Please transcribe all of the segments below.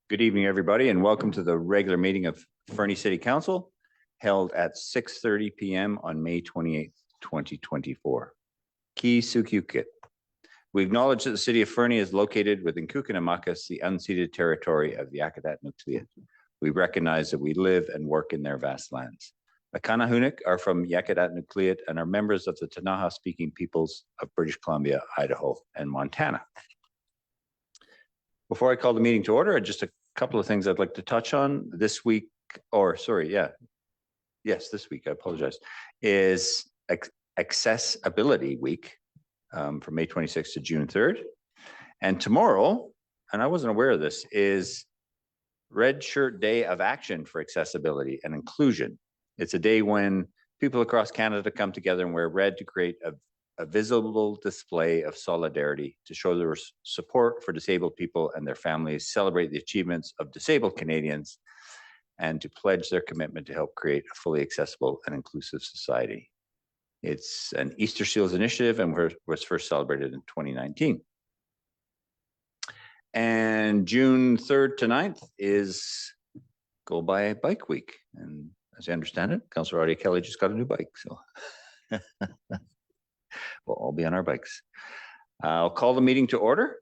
Good evening, everybody, and welcome to the regular meeting of Fernie City Council held at 6:30 p.m. on May 28th, 2024. Ki Sukyukit. We acknowledge that the city of Fernie is located within Kukanamakas, the unceded territory of the Yakutat Nucleus. We recognize that we live and work in their vast lands. The Kanahunik are from Yakutat Nucleus and are members of the Tanaha-speaking peoples of British Columbia, Idaho, and Montana. Before I call the meeting to order, just a couple of things I'd like to touch on this week, this week, I apologize, is Accessibility Week from May 26th to June 3rd. And tomorrow, and I wasn't aware of this, is Red Shirt Day of Action for Accessibility and Inclusion. It's a day when people across Canada come together and wear red to create a visible display of solidarity to show their support for disabled people and their families, celebrate the achievements of disabled Canadians, and to pledge their commitment to help create a fully accessible and inclusive society. It's an Easter Seals initiative and was first celebrated in 2019. And June 3rd to 9th is Go Buy Bike Week. And as I understand it, Councillor Audie Kelly just got a new bike, so. We'll all be on our bikes. I'll call the meeting to order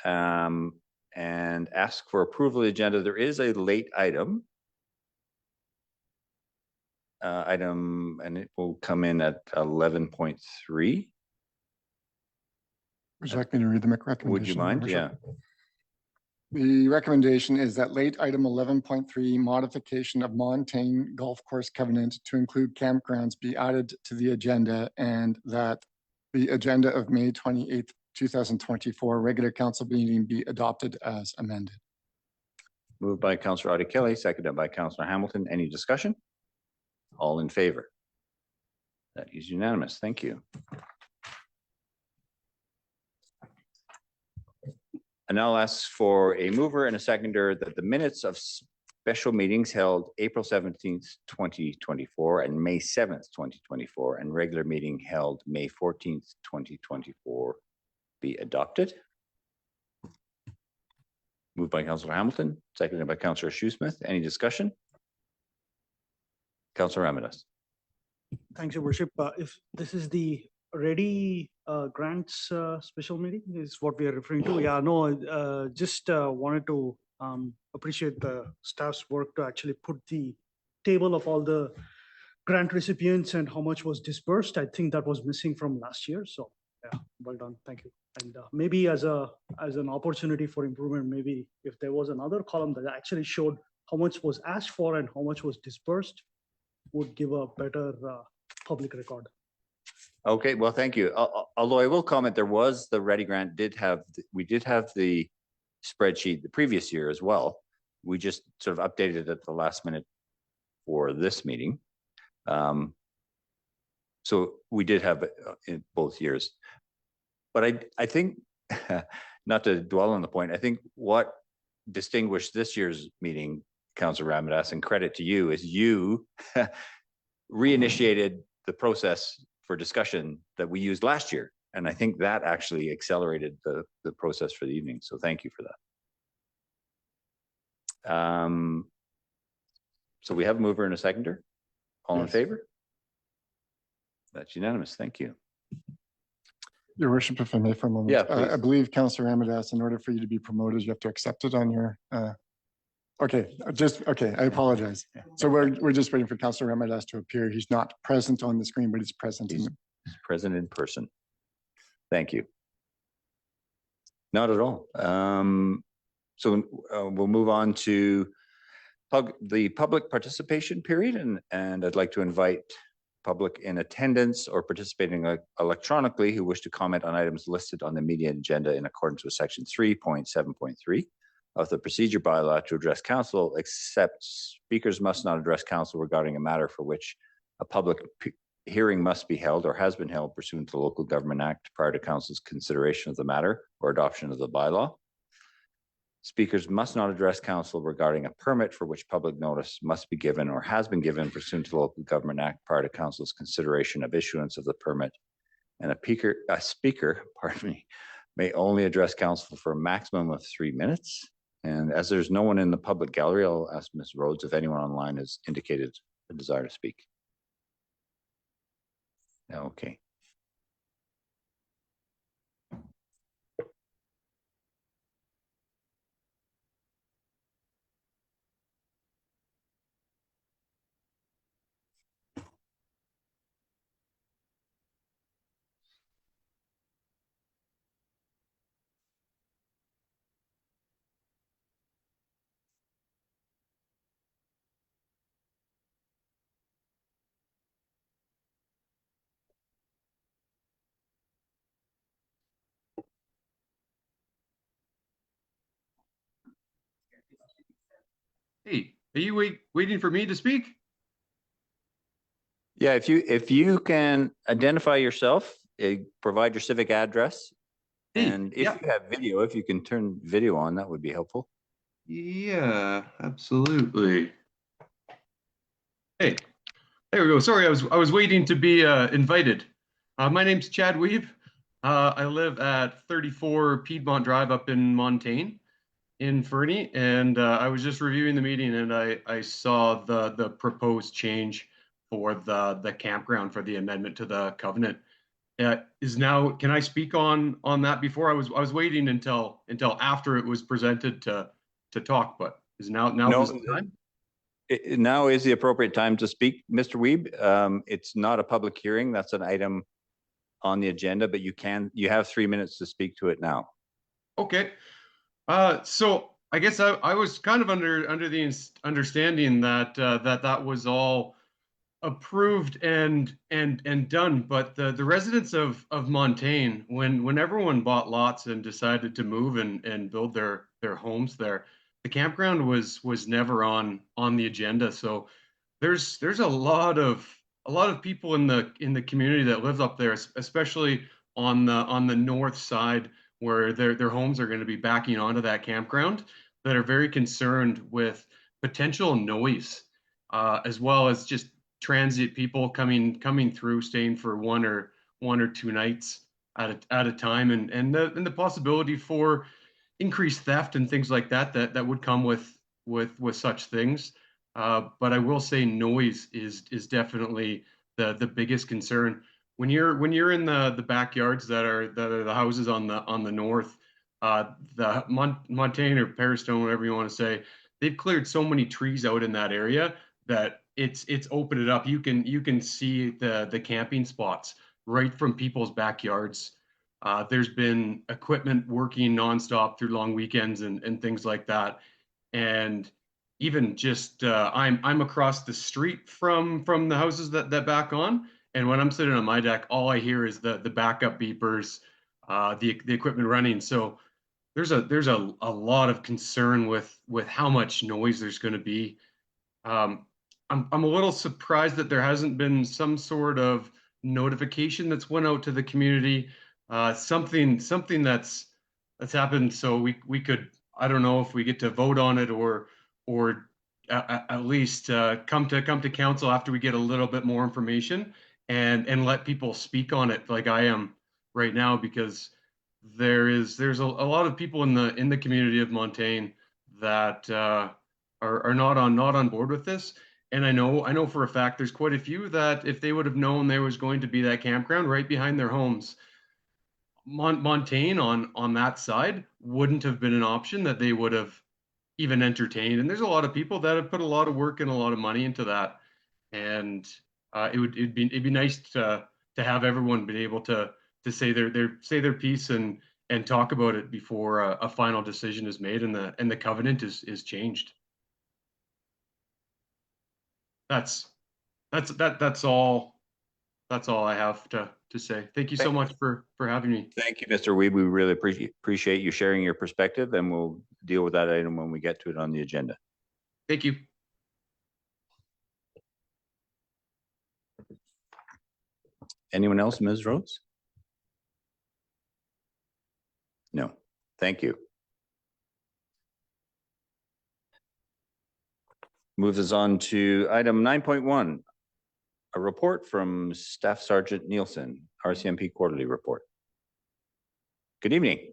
and ask for approval of the agenda. There is a late item, and it will come in at 11.3. Would you like me to read the recommendation? Would you mind? Yeah. The recommendation is that late item 11.3, modification of Montaigne Golf Course Covenant to include campgrounds, be added to the agenda, and that the agenda of May 28th, 2024 regular council meeting be adopted as amended. Moved by Councillor Audie Kelly, seconded by Councillor Hamilton. Any discussion? All in favor? That is unanimous. Thank you. And I'll ask for a mover and a seconder that the minutes of special meetings held April 17th, 2024 and May 7th, 2024 and regular meeting held May 14th, 2024 be adopted. Moved by Councillor Hamilton, seconded by Councillor Shoesmith. Any discussion? Councillor Ramirez. Thanks, Your Worship. If this is the ready grants special meeting is what we are referring to. Yeah, no, just wanted to appreciate the staff's work to actually put the table of all the grant recipients and how much was dispersed. I think that was missing from last year. So yeah, well done. Thank you. And maybe as an opportunity for improvement, maybe if there was another column that actually showed how much was asked for and how much was dispersed, would give a better public record. Okay, well, thank you. Although I will comment, there was the Ready Grant we did have the spreadsheet the previous year as well. We just sort of updated it at the last minute for this meeting. So we did have it in both years. But I think, not to dwell on the point, I think what distinguished this year's meeting, Councillor Ramadas, and credit to you, is you reinitiated the process for discussion that we used last year. And I think that actually accelerated the process for the evening. So thank you for that. So we have a mover and a seconder. All in favor? That's unanimous. Thank you. Your Worship, if I may for a moment. Yeah, I believe Councillor Ramadas, in order for you to be promoted, you have to accept it on your okay, I apologize. So we're just waiting for Councillor Ramadas to appear. He's not present on the screen, but he's present. He's present in person. Thank you. Not at all. So we'll move on to the public participation period, and I'd like to invite public in attendance or participating electronically who wish to comment on items listed on the media agenda in accordance with section 3.7.3 of the procedure bylaw to address council, except speakers must not address council regarding a matter for which a public hearing must be held or has been held pursuant to the Local Government Act prior to council's consideration of the matter or adoption of the bylaw. Speakers must not address council regarding a permit for which public notice must be given or has been given pursuant to the Local Government Act prior to council's consideration of issuance of the permit. And a speaker, pardon me, may only address council for a maximum of 3 minutes. And as there's no one in the public gallery, I'll ask Ms. Rhodes if anyone online has indicated a desire to speak. Okay. Hey, are you waiting for me to speak? Yeah, if you can identify yourself, provide your civic address, Hey, and if yeah. you have video, if you can turn video on, that would be helpful. Yeah, absolutely. Hey, there we go. Sorry, I was waiting to be invited. My name's Chad Weave. I live at 34 Piedmont Drive up in Montaigne in Fernie, and I was just reviewing the meeting and I saw the proposed change for the campground for the amendment to the covenant. Is now, can I speak on that before? I was waiting until after it was presented to talk, but is now No, is the time? Now is the appropriate time to speak, Mr. Weeb. It's not a public hearing. That's an item on the agenda, but you have 3 minutes to speak to it now. Okay. So I guess I was kind of under the understanding that that was all approved and done, but the residents of Montaigne, when everyone bought lots and decided to move and build their homes there, the campground was never on the agenda. So there's a lot of people in the community that live up there, especially on the north side where their homes are going to be backing onto that campground, that are very concerned with potential noise, as well as just transit people coming through, staying for one or two nights at a time, and the possibility for increased theft and things like that would come with such things. But I will say noise is definitely the biggest concern. When you're in the backyards that are the houses on the north, the Montaigne or Pearstone, whatever you want to say, they've cleared so many trees out in that area that it's opened it up. You can see the camping spots right from people's backyards. There's been equipment working nonstop through long weekends and things like that. And even just I'm across the street from the houses that back on. And when I'm sitting on my deck, all I hear is the backup beepers, the equipment running. So there's a lot of concern with how much noise there's going to be. Um, I'm a little surprised that there hasn't been some sort of notification that's went out to the community, something that's happened. So we could, I don't know if we get to vote on it or at least come to council after we get a little bit more information and let people speak on it like I am right now, because there's a lot of people in the community of Montaigne that are not on board with this. And I know for a fact there's quite a few that if they would have known there was going to be that campground right behind their homes, Montaigne on that side wouldn't have been an option that they would have even entertained. And there's a lot of people that have put a lot of work and a lot of money into that. And it'd be nice to have everyone be able to say their piece and talk about it before a final decision is made and the covenant is changed. That's that's all I have to say. Thank you so much for having me. Thank you, Mr. Weeb. We really appreciate you sharing your perspective, and we'll deal with that item when we get to it on the agenda. Thank you. Anyone else, Ms. Rhodes? No. Thank you. Moves us on to item 9.1, a report from Staff Sergeant Nielsen, RCMP Quarterly Report. Good evening.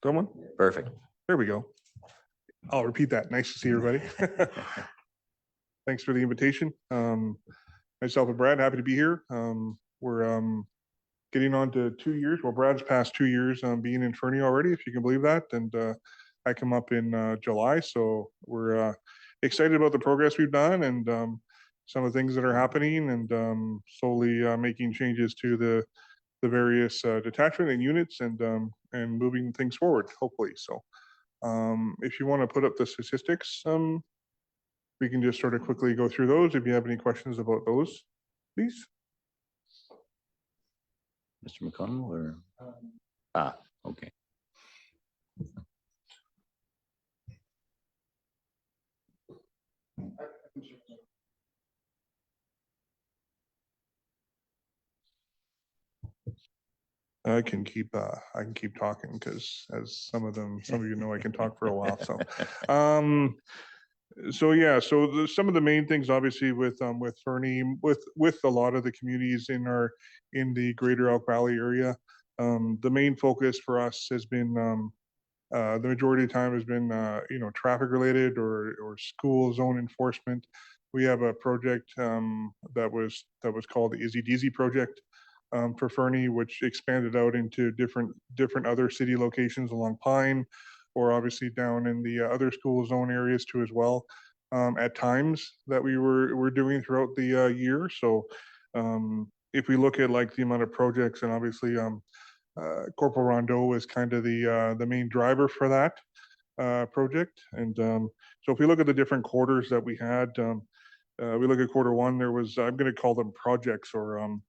Someone? Perfect. There we go. I'll repeat that. Nice to see everybody. Thanks for the invitation. Myself and Brad, happy to be here. We're getting on to 2 years. Well, Brad's passed 2 years being in Fernie already, if you can believe that. And I come up in July. So we're excited about the progress we've done and some of the things that are happening and slowly making changes to the various detachment and units and moving things forward, hopefully. So if you want to put up the statistics, we can just sort of quickly go through those. If you have any questions about those, please. Mr. McConnell or? Okay. I can keep talking because as some of you know, I can talk for a while. So yeah, so some of the main things obviously with Fernie, with a lot of the communities in the greater Elk Valley area, the main focus for us has been the majority of the time has been traffic related or school zone enforcement. We have a project that was called the Izzy Deezy project for Fernie, which expanded out into different other city locations along Pine, or obviously down in the other school zone areas too as well. At times that we were doing throughout the year. So if we look at like the amount of projects, and obviously Corporal Rondeau is kind of the main driver for that project. And so if we look at the different quarters that we had, we look at quarter 1, there was, I'm going to call them projects or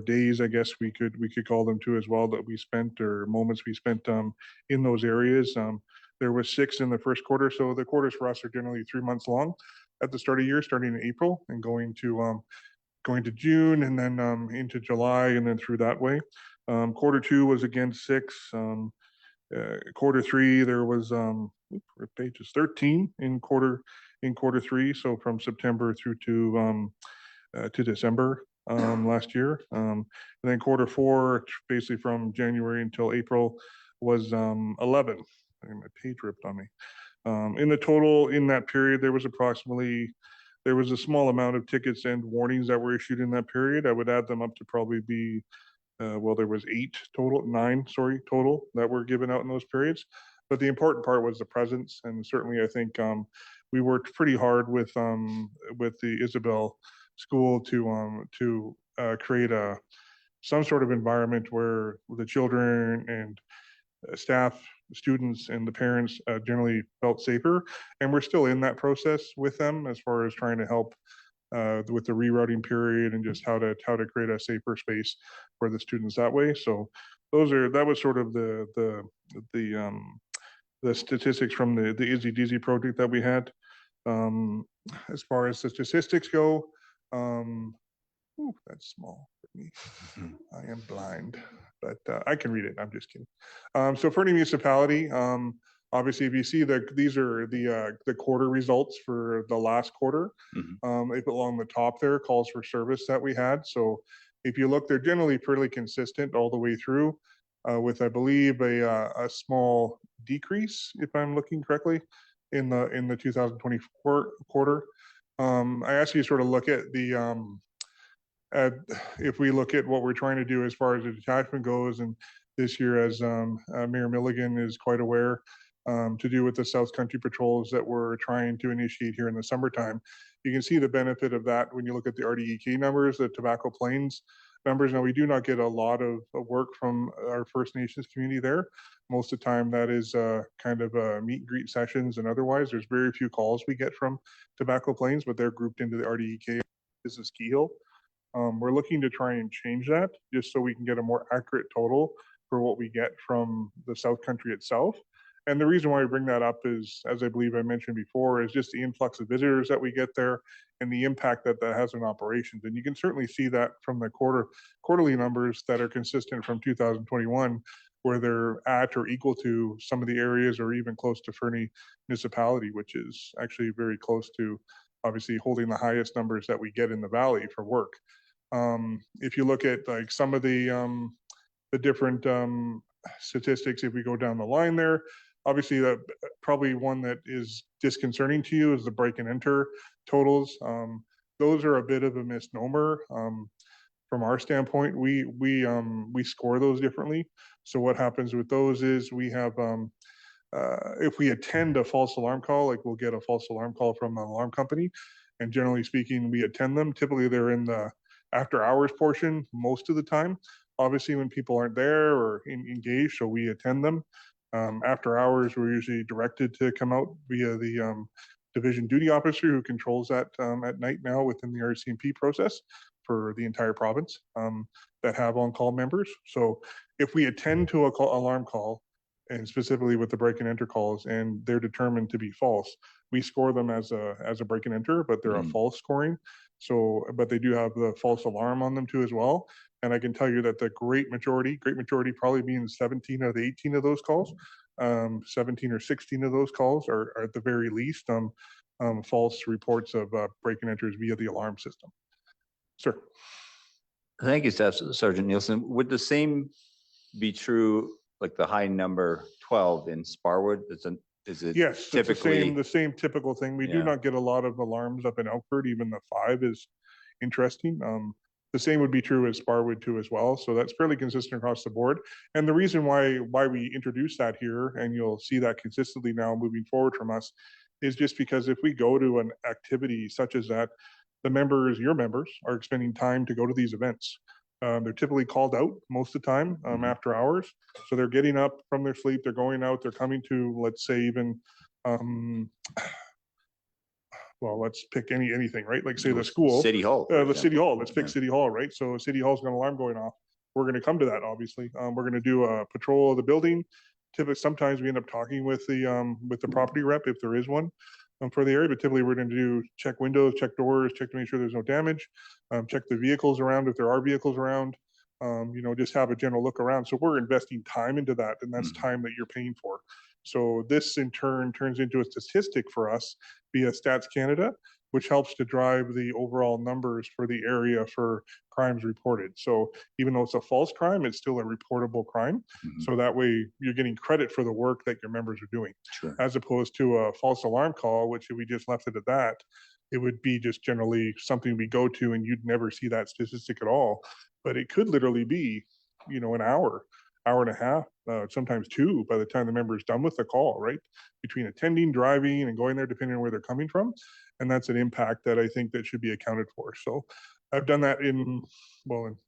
days, I guess we could call them too as well, that we spent, or moments we spent in those areas. There was 6 in the first quarter. So the quarters for us are generally 3 months long at the start of the year, starting in April and going to June and then into July and then through that way. Quarter 2 was again 6. Quarter 3 there was pages 13 in quarter 3. So from September through to December last year. And then quarter 4, basically from January until April, was 11. I think my page ripped on me. In the total in that period, there was a small amount of tickets and warnings that were issued in that period. I would add them up to probably be, well, there was 9 total that were given out in those periods. But the important part was the presence. And certainly I think we worked pretty hard with the Isabel School to create some sort of environment where the children and staff, students, and the parents generally felt safer. And we're still in that process with them as far as trying to help with the rerouting period and just how to create a safer space for the students that way. So that was sort of the statistics from the Izzy Deezy project that we had. As far as the statistics go, that's small for me. I am blind, but I can read it. I'm just kidding. So Fernie Municipality, obviously, if you see these are the quarter results for the last quarter. If along the top there, calls for service that we had. So if you look, they're generally fairly consistent all the way through, with I believe a small decrease, if I'm looking correctly, in the 2024 quarter. I asked you to sort of look at if we look at what we're trying to do as far as the detachment goes, and this year, as Mayor Milligan is quite aware, to do with the South Country patrols that we're trying to initiate here in the summertime. You can see the benefit of that when you look at the RDEK numbers, the Tobacco Plains numbers. Now, we do not get a lot of work from our First Nations community there. Most of the time that is kind of meet and greet sessions, and otherwise there's very few calls we get from Tobacco Plains, but they're grouped into the RDEK Business Key Hill. We're looking to try and change that just so we can get a more accurate total for what we get from the South Country itself. And the reason why we bring that up is, as I believe I mentioned before, is just the influx of visitors that we get there and the impact that has on operations. And you can certainly see that from the quarterly numbers that are consistent from 2021, where they're at or equal to some of the areas or even close to Fernie Municipality, which is actually very close to obviously holding the highest numbers that we get in the valley for work. If you look at like some of the different statistics, if we go down the line there, obviously that probably one that is disconcerting to you is the break and enter totals. Those are a bit of a misnomer. From our standpoint, we score those differently. So what happens with those is we have, if we attend a false alarm call, like we'll get a false alarm call from an alarm company, and generally speaking, we attend them. Typically, they're in the after hours portion most of the time. Obviously, when people aren't there or engaged, so we attend them. After hours, we're usually directed to come out via the division duty officer who controls that at night now within the RCMP process for the entire province that have on-call members. So if we attend to a alarm call, and specifically with the break and enter calls, and they're determined to be false, we score them as a break and enter, but they're a false scoring. So, but they do have the false alarm on them too as well. And I can tell you that the great majority probably being 17 out of the 18 of those calls, 17 or 16 of those calls are at the very least false reports of break and enters via the alarm system. Sir. Thank you, Staff Sergeant Nielsen. Would the same be true, like the high number 12 in Sparwood? Is it yes, typically the same typical thing? We do not get a lot of alarms up in Elkford. Even the 5 is interesting. The same would be true as Sparwood too as well. So that's fairly consistent across the board. And the reason why we introduce that here, and you'll see that consistently now moving forward from us, is just because if we go to an activity such as that, the members, your members, are spending time to go to these events. They're typically called out most of the time after hours. So they're getting up from their sleep, they're going out, they're coming to, let's say even, well, let's pick anything, right? Like say the school. City Hall. The City Hall, let's pick City Hall, right? So City Hall's got an alarm going off. We're gonna come to that, obviously. We're gonna do a patrol of the building. Typically, sometimes we end up talking with the property rep, if there is one, for the area, but typically we're gonna do check windows, check doors, check to make sure there's no damage, check the vehicles around if there are vehicles around, just have a general look around. So we're investing time into that, and that's time that you're paying for. So this in turn turns into a statistic for us via Stats Canada, which helps to drive the overall numbers for the area for crimes reported. So even though it's a false crime, it's still a reportable crime. So that way you're getting credit for the work that your members are doing, as opposed to a false alarm call, which if we just left it at that, it would be just generally something we go to and you'd never see that statistic at all. But it could literally be, an hour and a half, sometimes 2 by the time the member is done with the call, right? Between attending, driving, and going there, depending on where they're coming from. And that's an impact that I think that should be accounted for. So I've done that in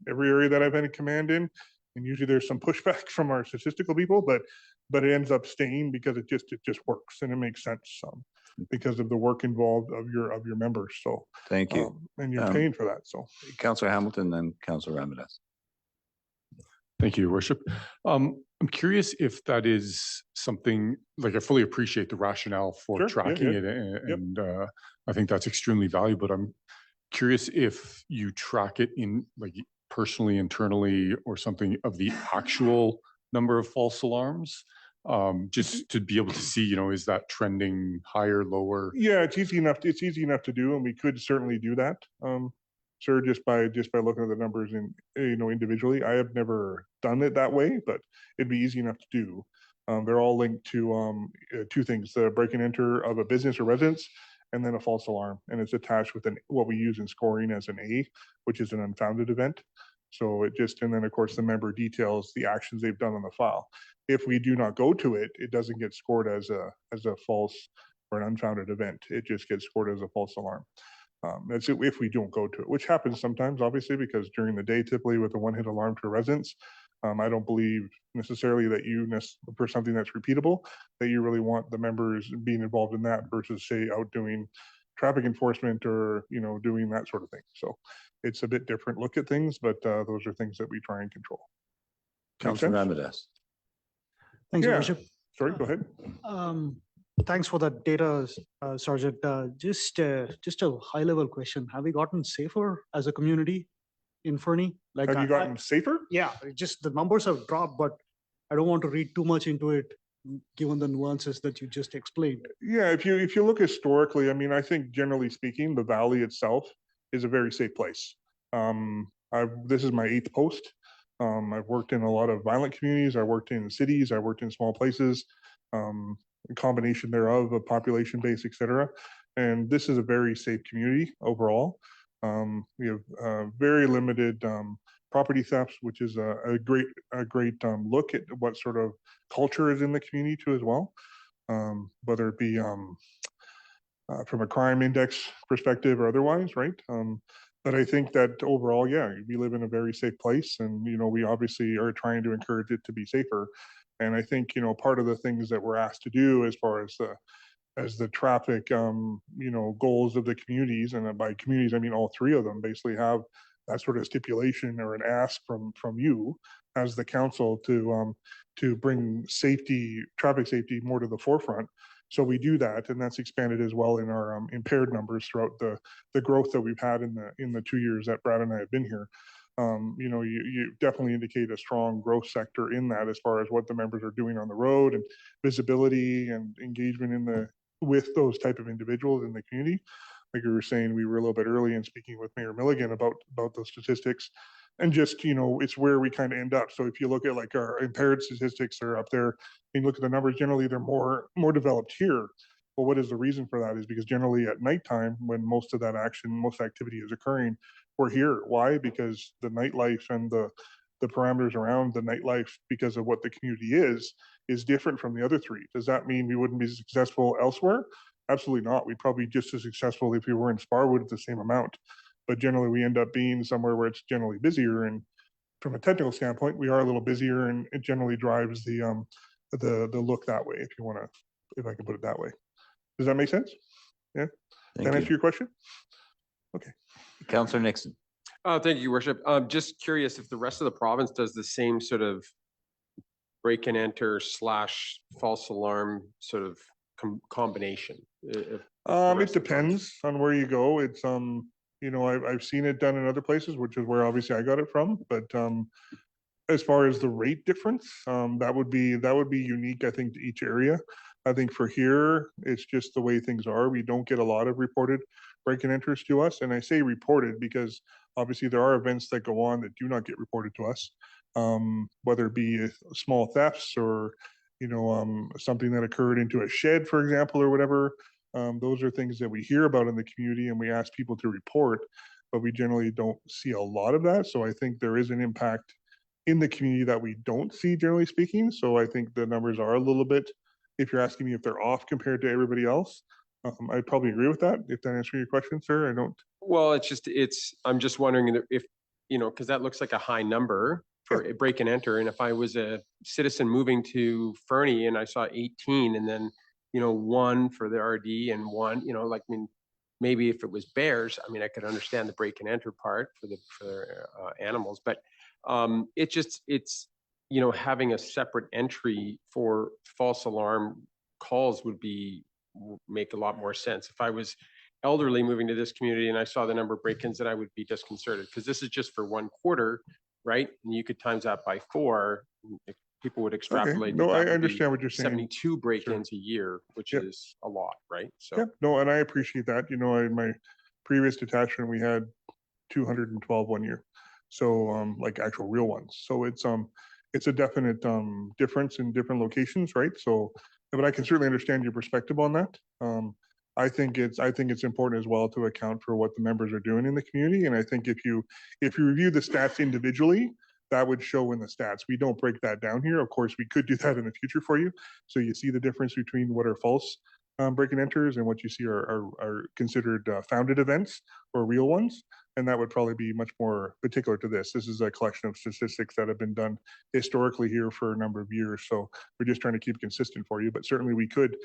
every area that I've had a command in. And usually there's some pushback from our statistical people, but it ends up staying because it just works and it makes sense because of the work involved of your members. So thank you. And you're paying for that. So Councillor Hamilton, then Councillor Ramirez. Thank you, Your Worship. I'm curious if that is something, like I fully appreciate the rationale for tracking it, and I think that's extremely valuable, but I'm curious if you track it in like personally, internally, or something of the actual number of false alarms, just to be able to see, is that trending higher, lower? Yeah, it's easy enough to do, and we could certainly do that. Sure, just by looking at the numbers individually. I have never done it that way, but it'd be easy enough to do. They're all linked to 2 things: the break and enter of a business or residence, and then a false alarm. And it's attached with what we use in scoring as an A, which is an unfounded event. So and then of course the member details the actions they've done on the file. If we do not go to it, it doesn't get scored as a false or an unfounded event. It just gets scored as a false alarm. That's it if we don't go to it, which happens sometimes, obviously, because during the day, typically with a one-hit alarm to a residence, I don't believe necessarily that for something that's repeatable, that you really want the members being involved in that versus, say, out doing traffic enforcement or, doing that sort of thing. So it's a bit different look at things, but those are things that we try and control. Councillor Ramirez. Thanks, Your Worship. Sorry, go ahead. Thanks for that data, Sergeant. Just a high-level question: have we gotten safer as a community in Fernie? Like, have you gotten safer? Yeah, just the numbers have dropped, but I don't want to read too much into it, given the nuances that you just explained. Yeah, if you look historically, I think generally speaking, the valley itself is a very safe place. This is my 8th post. I've worked in a lot of violent communities. I worked in cities. I worked in small places, a combination thereof, a population base, et cetera. And this is a very safe community overall. We have very limited property thefts, which is a great look at what sort of culture is in the community too as well. Whether it be from a crime index perspective or otherwise, right? But I think that overall, yeah, we live in a very safe place, and we obviously are trying to encourage it to be safer. And I think part of the things that we're asked to do as far as the traffic goals of the communities, and by communities I mean all three of them, basically have that sort of stipulation or an ask from you as the council to bring traffic safety more to the forefront. So we do that, and that's expanded as well in our impaired numbers throughout the growth that we've had in the 2 years that Brad and I have been here. You definitely indicate a strong growth sector in that as far as what the members are doing on the road and visibility and engagement with those type of individuals in the community. Like we were saying, we were a little bit early in speaking with Mayor Milligan about those statistics. And just, it's where we kind of end up. So if you look at like our impaired statistics are up there, and you look at the numbers, generally they're more developed here. Well, what is the reason for that? Is because generally at nighttime, when most of that most activity is occurring, we're here. Why? Because the nightlife and the parameters around the nightlife, because of what the community is different from the other three. Does that mean we wouldn't be successful elsewhere? Absolutely not. We'd probably be just as successful if we were in Sparwood at the same amount. But generally we end up being somewhere where it's generally busier. And from a technical standpoint, we are a little busier, and it generally drives the look that way, if I can put it that way. Does that make sense? Yeah. Can I answer your question? Okay. Councillor Nixon. Thank you, Your Worship. Just curious if the rest of the province does the same sort of break and enter / false alarm sort of combination. It depends on where you go. It's I've seen it done in other places, which is where obviously I got it from. But as far as the rate difference, that would be unique, I think, to each area. I think for here, it's just the way things are. We don't get a lot of reported break and enters to us. And I say reported because obviously there are events that go on that do not get reported to us, whether it be small thefts or, something that occurred into a shed, for example, or whatever. Those are things that we hear about in the community and we ask people to report, but we generally don't see a lot of that. So I think there is an impact in the community that we don't see, generally speaking. So I think the numbers are a little bit, if you're asking me if they're off compared to everybody else, I'd probably agree with that. If that answers your question, sir, I don't. Well, I'm just wondering if, because that looks like a high number for a break and enter. And if I was a citizen moving to Fernie and I saw 18 and then, 1 for the RD and 1, maybe if it was bears, I could understand the break and enter part for the animals, but it's having a separate entry for false alarm calls would make a lot more sense. If I was elderly moving to this community and I saw the number of break-ins, that I would be disconcerted, because this is just for 1 quarter, right? And you could times that by 4. People would extrapolate. Okay. No, I understand what you're saying. 72 break-ins a year, which is a lot, right? So yeah, no, and I appreciate that. In my previous detachment, we had 212 1 year. So like actual real ones. So it's a definite difference in different locations, right? So, but I can certainly understand your perspective on that. I think it's important as well to account for what the members are doing in the community. And I think if you review the stats individually, that would show in the stats. We don't break that down here. Of course, we could do that in the future for you. So you see the difference between what are false break and enters and what you see are considered founded events or real ones. And that would probably be much more particular to this. This is a collection of statistics that have been done historically here for a number of years. So we're just trying to keep consistent for you. But certainly we could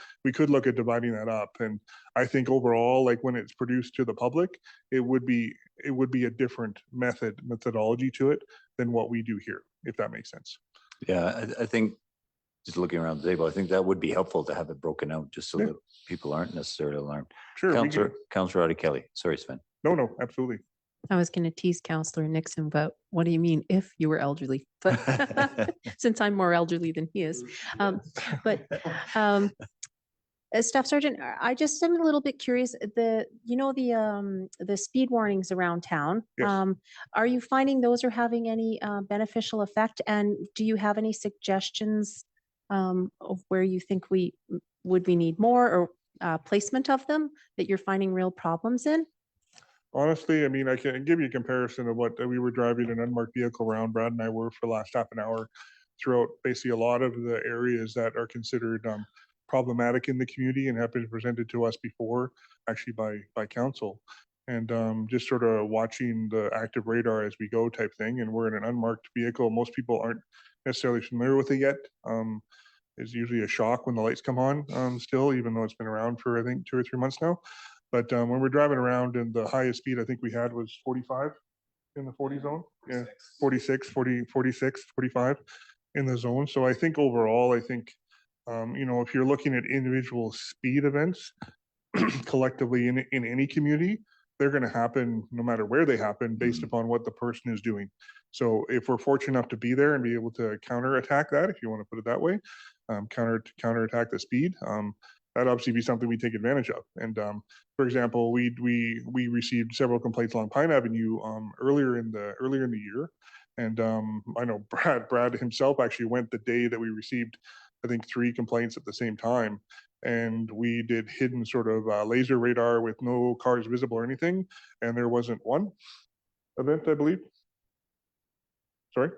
look at dividing that up. And I think overall, like when it's produced to the public, it would be a different methodology to it than what we do here, if that makes sense. Yeah, I think just looking around the table, I think that would be helpful to have it broken out just so that people aren't necessarily alarmed. Sure. Councillor Oddie Kelly. Sorry, Sven. No, absolutely. I was going to tease Councillor Nixon, but what do you mean if you were elderly? But since I'm more elderly than he is, Staff Sergeant, I just am a little bit curious, the speed warnings around town. Yes. Are you finding those are having any beneficial effect? And do you have any suggestions of where you think we need more or placement of them that you're finding real problems in? Honestly, I mean, I can give you a comparison of what we were driving an unmarked vehicle around. Brad and I were for the last half an hour throughout basically a lot of the areas that are considered problematic in the community and have been presented to us before, actually by council. And just sort of watching the active radar as we go type thing. And we're in an unmarked vehicle. Most people aren't necessarily familiar with it yet. It's usually a shock when the lights come on still, even though it's been around for, I think, 2 or 3 months now. But when we're driving around, and the highest speed I think we had was 45 in the 40 zone. Yeah, 46, 40, 46, 45 in the zone. So I think overall, I think, if you're looking at individual speed events collectively in any community, they're going to happen no matter where they happen based upon what the person is doing. So if we're fortunate enough to be there and be able to counterattack that, if you want to put it that way, counterattack the speed, that'd obviously be something we take advantage of. And for example, we received several complaints along Pine Avenue earlier in the year, and I know Brad himself actually went the day that we received, I think, 3 complaints at the same time, and we did hidden sort of laser radar with no cars visible or anything, and there wasn't one event, I believe. Sorry.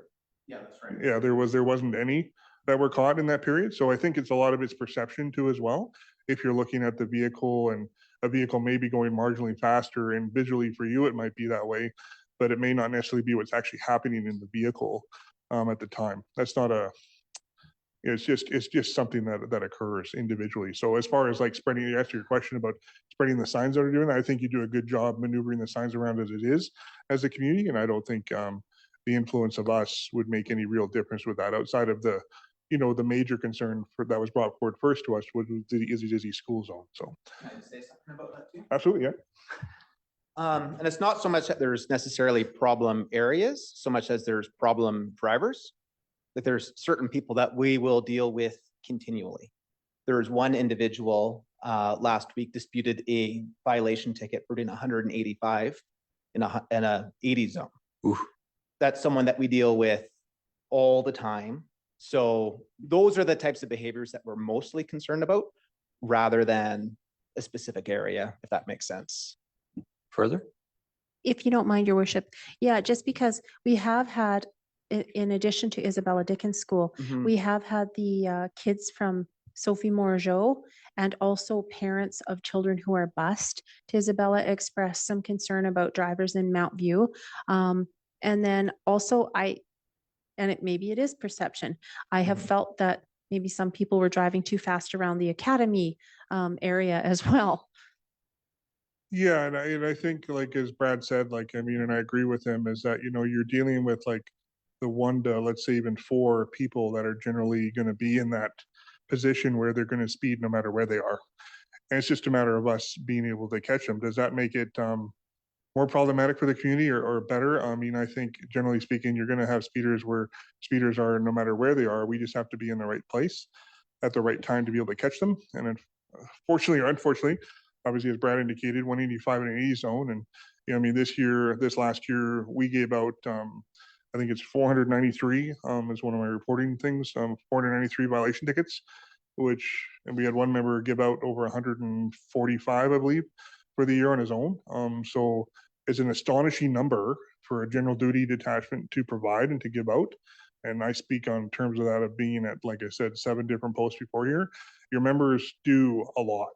Yeah, that's right. Yeah, there wasn't any that were caught in that period. So I think it's a lot of its perception too as well. If you're looking at the vehicle and a vehicle may be going marginally faster, and visually for you it might be that way, but it may not necessarily be what's actually happening in the vehicle at the time. That's not a, it's just something that occurs individually. So as far as like spreading, you asked your question about spreading the signs that are doing, I think you do a good job maneuvering the signs around as it is as a community, and I don't think the influence of us would make any real difference with that outside of the the major concern that was brought forward first to us was the Izzy school zone. So Can I just say something about that too? absolutely, yeah. And it's not so much that there's necessarily problem areas, so much as there's problem drivers, that there's certain people that we will deal with continually. There was one individual last week disputed a violation ticket for doing 185 in a 80 zone. Oof. That's someone that we deal with all the time. So those are the types of behaviors that we're mostly concerned about rather than a specific area, if that makes sense. Further? If you don't mind, your worship. Yeah, just because we have had, in addition to Isabella Dickens School, we have had the kids from Sophie Morgeau and also parents of children who are bused to Isabella express some concern about drivers in Mount View. And then also maybe it is perception. I have felt that maybe some people were driving too fast around the academy area as well. Yeah, and I think, like as Brad said, like I mean, and I agree with him, is that you're dealing with like the 1 to, let's say, even 4 people that are generally going to be in that position where they're going to speed no matter where they are, and it's just a matter of us being able to catch them. Does that make it more problematic for the community or better? I mean, I think generally speaking, you're going to have speeders where speeders are no matter where they are. We just have to be in the right place at the right time to be able to catch them. And then, fortunately or unfortunately, obviously, as Brad indicated, 185 in an 80 zone. And I mean, this last year, we gave out, I think it's 493 is one of my reporting things, 493 violation tickets, and we had one member give out over 145, I believe, for the year on his own. So it's an astonishing number for a general duty detachment to provide and to give out. And I speak on terms of that of being at, like I said, 7 different posts before here. Your members do a lot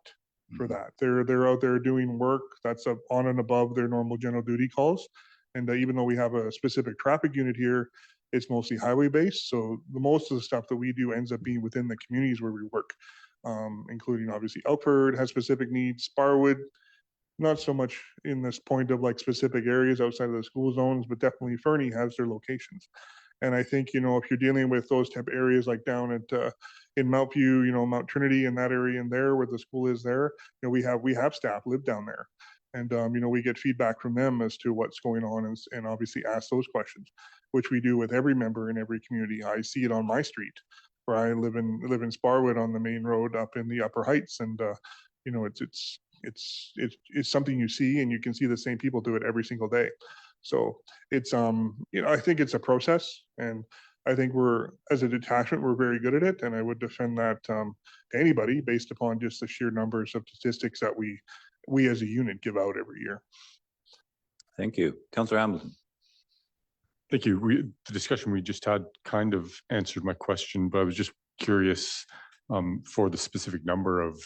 for that. They're out there doing work that's on and above their normal general duty calls. And even though we have a specific traffic unit here, it's mostly highway based. So the most of the stuff that we do ends up being within the communities where we work, including obviously Elkford has specific needs, Sparwood, not so much in this point of like specific areas outside of the school zones, but definitely Fernie has their locations. And I think, if you're dealing with those type of areas like down at in Mount View, Mount Trinity and that area in there where the school is there, we have staff live down there. And, we get feedback from them as to what's going on and obviously ask those questions, which we do with every member in every community. I see it on my street. where I live in Sparwood on the main road up in the Upper Heights, and it's something you see, and you can see the same people do it every single day. So it's I think it's a process, and I think we're, as a detachment, we're very good at it, and I would defend that to anybody based upon just the sheer numbers of statistics that we as a unit give out every year. Thank you. Councillor Hamilton. Thank you. The discussion we just had kind of answered my question, but I was just curious for the specific number of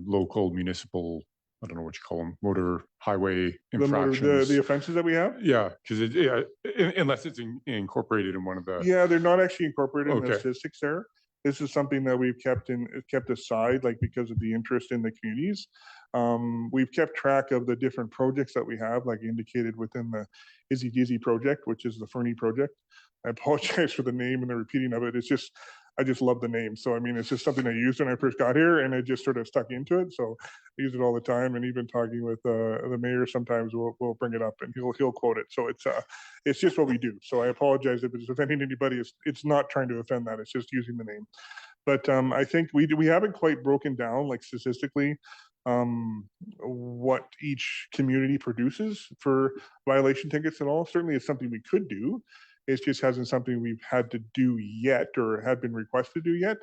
local, municipal, I don't know what you call them, motor highway infractions. The offenses that we have? Yeah, because unless it's incorporated in one of the. Yeah, they're not actually incorporated in the Okay. statistics there. This is something that we've kept aside, like because of the interest in the communities. We've kept track of the different projects that we have, like indicated within the Izzy Dizzy project, which is the Fernie project. I apologize for the name and the repeating of it. It's just, I just love the name. So, I mean, it's just something I used when I first got here, and it just sort of stuck into it. So I use it all the time. And even talking with the mayor, sometimes we'll bring it up and he'll quote it. So it's just what we do. So I apologize if it's offending anybody. It's not trying to offend that. It's just using the name. But I think we haven't quite broken down, like, statistically what each community produces for violation tickets and all. Certainly it's something we could do. It just hasn't something we've had to do yet or had been requested to do yet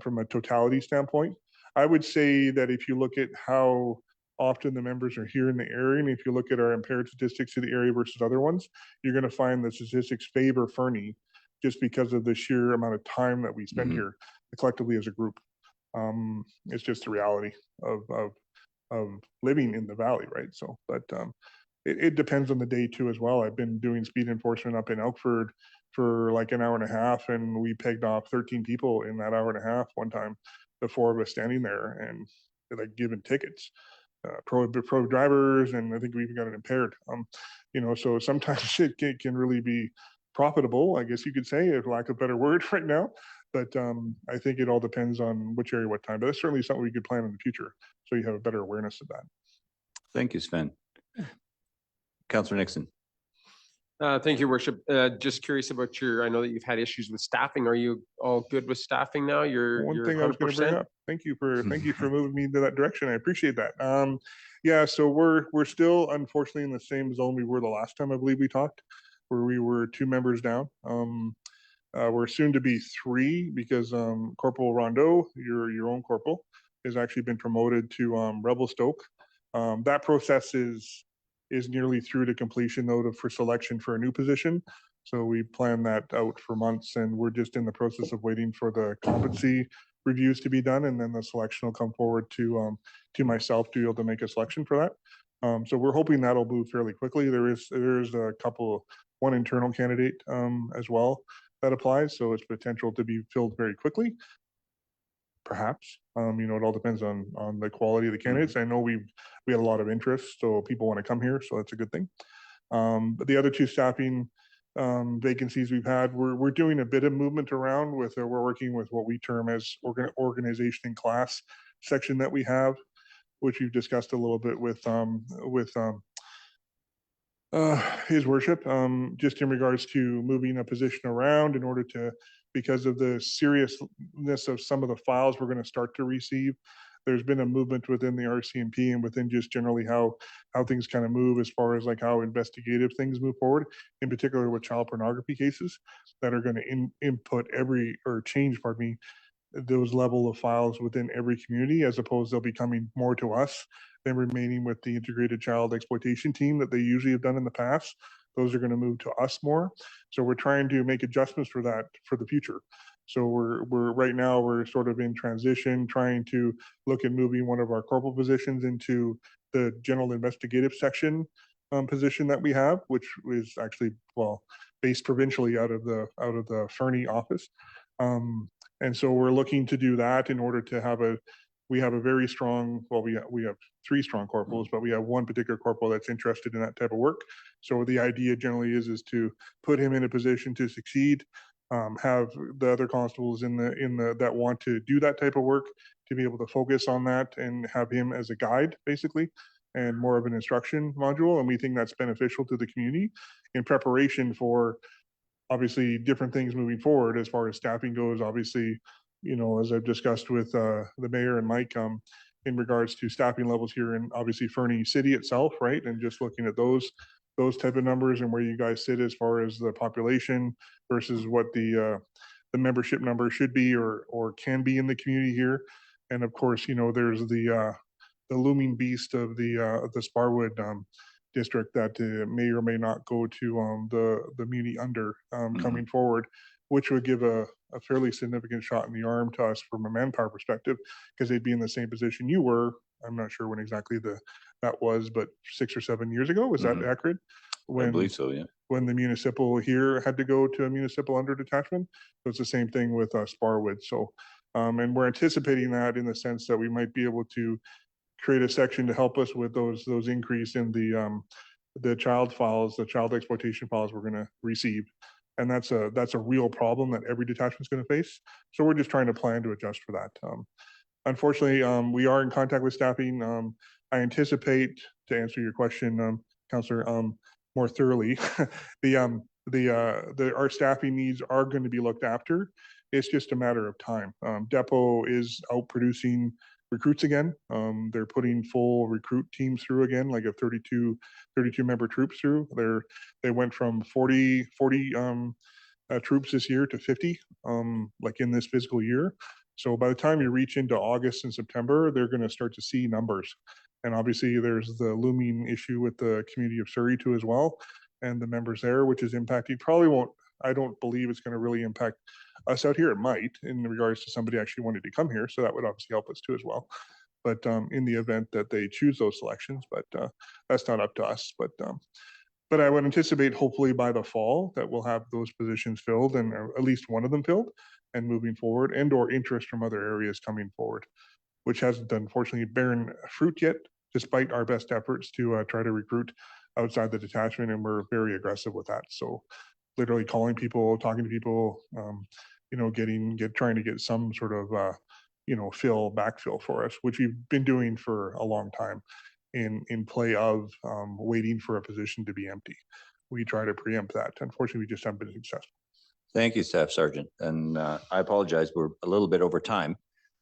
from a totality standpoint. I would say that if you look at how often the members are here in the area, and if you look at our impaired statistics to the area versus other ones, you're going to find the statistics favor Fernie just because of the sheer amount of time that we spend here collectively as a group. It's just the reality of living in the valley, right? So, but it depends on the day too as well. I've been doing speed enforcement up in Elkford for like an hour and a half, and we pegged off 13 people in that hour and a half one time, the four of us standing there and like giving tickets, pro drivers, and I think we even got it impaired. So sometimes it can really be profitable, I guess you could say, for lack of a better word right now. But I think it all depends on which area, what time. But that's certainly something we could plan in the future, so you have a better awareness of that. Thank you, Sven. Councillor Nixon. Thank you, Worship. Just curious about I know that you've had issues with staffing. Are you all good with staffing now? One thing I was going to bring up. Thank you for moving me into that direction. I appreciate that. Yeah, so we're still unfortunately in the same zone we were the last time I believe we talked, where we were 2 members down. We're soon to be 3 because Corporal Rondeau, your own corporal, has actually been promoted to Rebel Stoke. That process is nearly through to completion, though, for selection for a new position. So we planned that out for months, and we're just in the process of waiting for the competency reviews to be done, and then the selection will come forward to myself to be able to make a selection for that. So we're hoping that'll move fairly quickly. There is a one internal candidate as well that applies, so it's potential to be filled very quickly. Perhaps, it all depends on the quality of the candidates. I know we had a lot of interest, so people want to come here, so that's a good thing. But the other 2 staffing vacancies we've had, we're doing a bit of movement around with. We're working with what we term as organization and class section that we have, which we've discussed a little bit with His Worship, just in regards to moving a position around in order to, because of the seriousness of some of the files we're going to start to receive. There's been a movement within the RCMP and within just generally how things kind of move as far as like how investigative things move forward, in particular with child pornography cases that are going to change those level of files within every community, as opposed they'll be coming more to us than remaining with the integrated child exploitation team that they usually have done in the past. Those are going to move to us more. So we're trying to make adjustments for that for the future. So we're right now we're sort of in transition, trying to look at moving one of our corporal positions into the general investigative section position that we have, which is actually based provincially out of the Fernie office. And so we're looking to do that in order to we have a very strong, we have 3 strong corporals, but we have 1 particular corporal that's interested in that type of work. So the idea generally is to put him in a position to succeed, have the other constables that want to do that type of work to be able to focus on that and have him as a guide, basically, and more of an instruction module. And we think that's beneficial to the community in preparation for obviously different things moving forward as far as staffing goes. Obviously, as I've discussed with the mayor and Mike, in regards to staffing levels here in obviously Fernie City itself, right? And just looking at those type of numbers and where you guys sit as far as the population versus what the membership number should be or can be in the community here. And of course, there's the looming beast of the Sparwood district that may or may not go to the muni under coming forward, which would give a fairly significant shot in the arm to us from a manpower perspective, because they'd be in the same position you were. I'm not sure when exactly that was, but 6 or 7 years ago. Was that accurate? I believe so, yeah. When the municipal here had to go to a municipal under detachment. So it's the same thing with Sparwood. So, and we're anticipating that in the sense that we might be able to create a section to help us with those increase in the child files, the child exploitation files we're going to receive. And that's a real problem that every detachment is going to face. So we're just trying to plan to adjust for that. Unfortunately, we are in contact with staffing. I anticipate, to answer your question, Councillor, more thoroughly, our staffing needs are going to be looked after. It's just a matter of time. Depot is out producing recruits again. They're putting full recruit teams through again, like a 32 member troops through. They went from 40 troops this year to 50, like in this fiscal year. So by the time you reach into August and September, they're going to start to see numbers. And obviously there's the looming issue with the community of Surrey too as well, and the members there, which is impacting, probably won't, I don't believe it's going to really impact us out here. It might, in regards to somebody actually wanting to come here. So that would obviously help us too as well. But in the event that they choose those selections, but that's not up to us. But I would anticipate hopefully by the fall that we'll have those positions filled, and at least one of them filled and moving forward, and or interest from other areas coming forward, which hasn't unfortunately borne fruit yet, despite our best efforts to try to recruit outside the detachment. And we're very aggressive with that. So literally calling people, talking to people, trying to get some sort of, backfill for us, which we've been doing for a long time in play of waiting for a position to be empty. We try to preempt that. Unfortunately, we just haven't been successful. Thank you, Staff Sergeant. And I apologize, we're a little bit over time.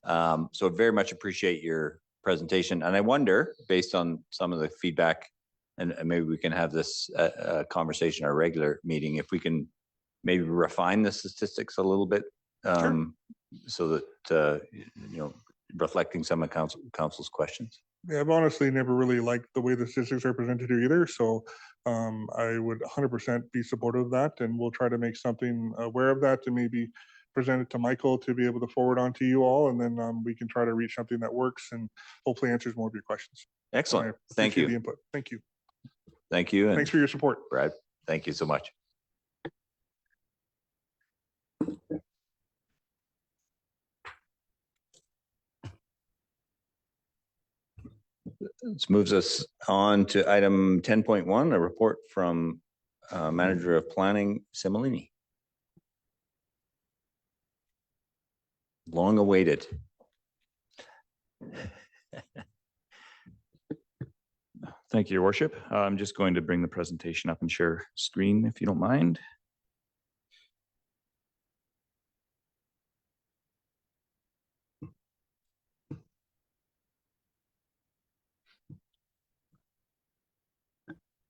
So very much appreciate your presentation. And I wonder, based on some of the feedback, and maybe we can have this conversation at our regular meeting, if we can maybe refine the statistics a little bit, so that, reflecting some of council's questions. Yeah, I've honestly never really liked the way the statistics are presented here either. So I would 100% be supportive of that, and we'll try to make something aware of that to maybe present it to Michael to be able to forward on to you all, and then we can try to reach something that works and hopefully answers more of your questions. Excellent. Thank you. The input. Thank you. Thank you. And thanks for your support, Brad. Thank you so much. This moves us on to item 10.1, a report from Manager of Planning, Similini. Long awaited. Thank you, Your Worship. I'm just going to bring the presentation up and share screen if you don't mind.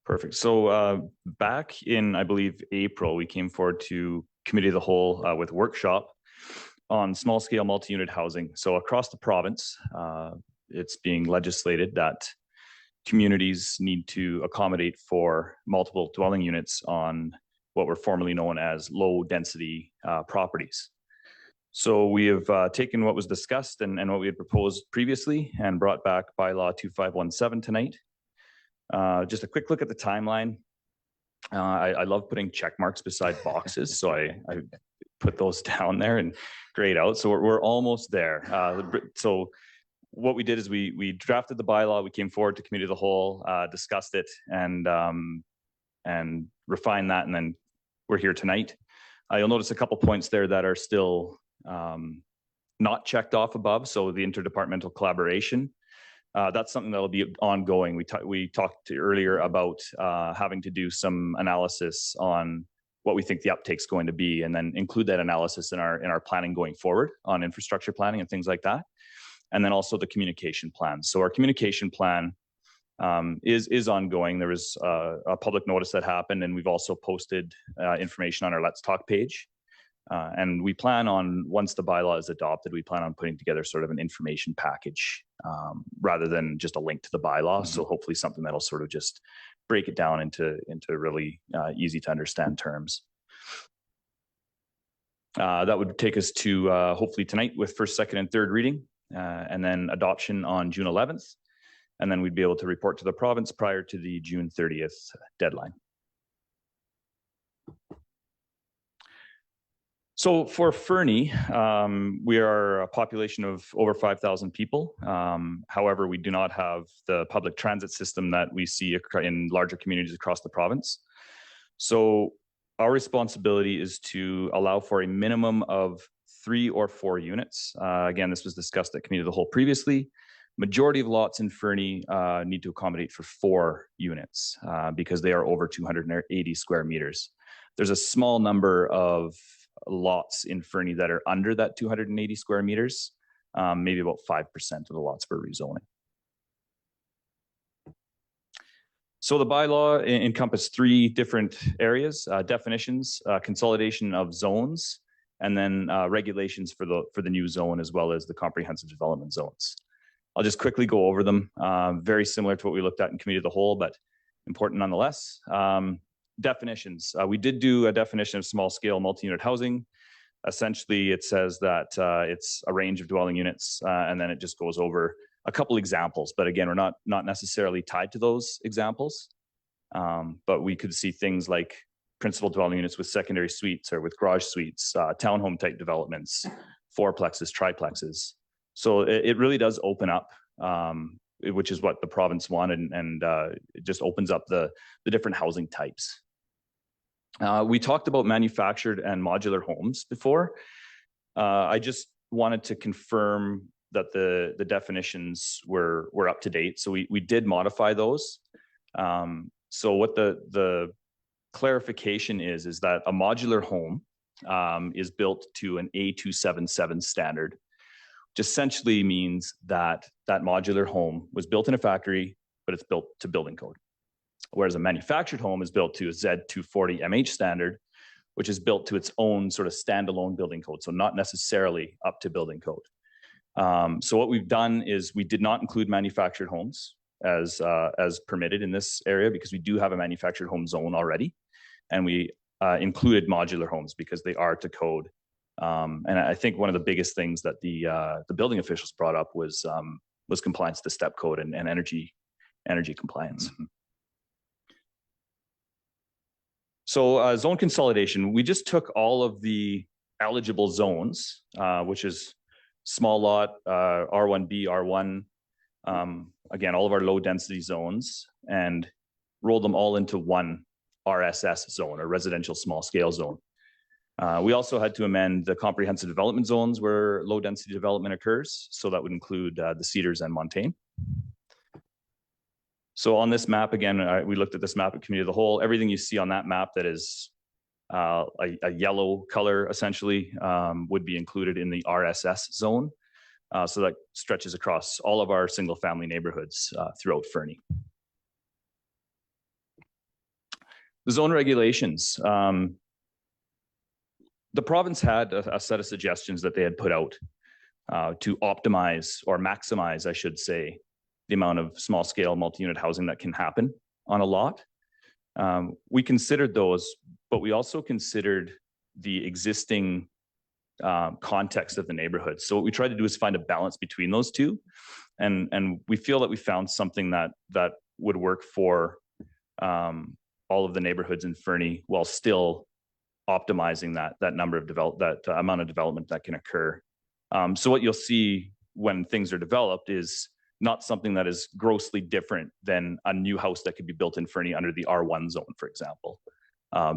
Perfect. So back in, I believe, April, we came forward to Committee of the Whole with a workshop on small scale multi-unit housing. So across the province, it's being legislated that communities need to accommodate for multiple dwelling units on what were formerly known as low density properties. So we have taken what was discussed and what we had proposed previously and brought back bylaw 2517 tonight. Just a quick look at the timeline. I love putting check marks beside boxes, so I put those down there and grayed out. So we're almost there. So what we did is we drafted the bylaw. We came forward to Committee of the Whole, discussed it, and refined that, and then we're here tonight. You'll notice a couple points there that are still not checked off above. So the interdepartmental collaboration. That's something that'll be ongoing. We talked earlier about having to do some analysis on what we think the uptake's going to be, and then include that analysis in our planning going forward on infrastructure planning and things like that. And then also the communication plan. So our communication plan is ongoing. There was a public notice that happened, and we've also posted information on our Let's Talk page. And we plan on, once the bylaw is adopted, we plan on putting together sort of an information package rather than just a link to the bylaw. So hopefully something that'll sort of just break it down into really easy to understand terms. That would take us to hopefully tonight with first, second, and third reading, and then adoption on June 11th. And then we'd be able to report to the province prior to the June 30th deadline. So for Fernie, we are a population of over 5,000 people. However, we do not have the public transit system that we see in larger communities across the province. So our responsibility is to allow for a minimum of 3 or 4 units. Again, this was discussed at Committee of the Whole previously. Majority of lots in Fernie need to accommodate for 4 units because they are over 280 square meters. There's a small number of lots in Fernie that are under that 280 square meters, maybe about 5% of the lots for rezoning. So the bylaw encompassed 3 different areas: definitions, consolidation of zones, and then regulations for the new zone, as well as the comprehensive development zones. I'll just quickly go over them. Very similar to what we looked at in Committee of the Whole, but important nonetheless. Definitions. We did do a definition of small scale multi-unit housing. Essentially, it says that it's a range of dwelling units, and then it just goes over a couple examples. But again, we're not necessarily tied to those examples. But we could see things like principal dwelling units with secondary suites or with garage suites, townhome type developments, fourplexes, triplexes. So it really does open up, which is what the province wanted, and it just opens up the different housing types. We talked about manufactured and modular homes before. I just wanted to confirm that the definitions were up to date. So we did modify those. So what the clarification is that a modular home is built to an A277 standard, which essentially means that that modular home was built in a factory, but it's built to building code. Whereas a manufactured home is built to a Z240 MH standard, which is built to its own sort of standalone building code, so not necessarily up to building code. So what we've done is we did not include manufactured homes as permitted in this area because we do have a manufactured home zone already, and we included modular homes because they are to code. And I think one of the biggest things that the building officials brought up was compliance to step code and energy compliance. Mm-hmm. So zone consolidation, we just took all of the eligible zones, which is small lot, R1B, R1, again, all of our low density zones, and rolled them all into one RSS zone, or residential small scale zone. We also had to amend the comprehensive development zones where low density development occurs. So that would include the Cedars and Montaigne. So on this map, again, we looked at this map at Committee of the Whole. Everything you see on that map that is a yellow color, essentially, would be included in the RSS zone. So that stretches across all of our single family neighborhoods throughout Fernie. The zone regulations. The province had a set of suggestions that they had put out to optimize or maximize, I should say, the amount of small scale multi-unit housing that can happen on a lot. We considered those, but we also considered the existing context of the neighborhood. So what we tried to do is find a balance between those two. And we feel that we found something that would work for all of the neighborhoods in Fernie while still optimizing that number of that amount of development that can occur. So what you'll see when things are developed is not something that is grossly different than a new house that could be built in Fernie under the R1 zone, for example.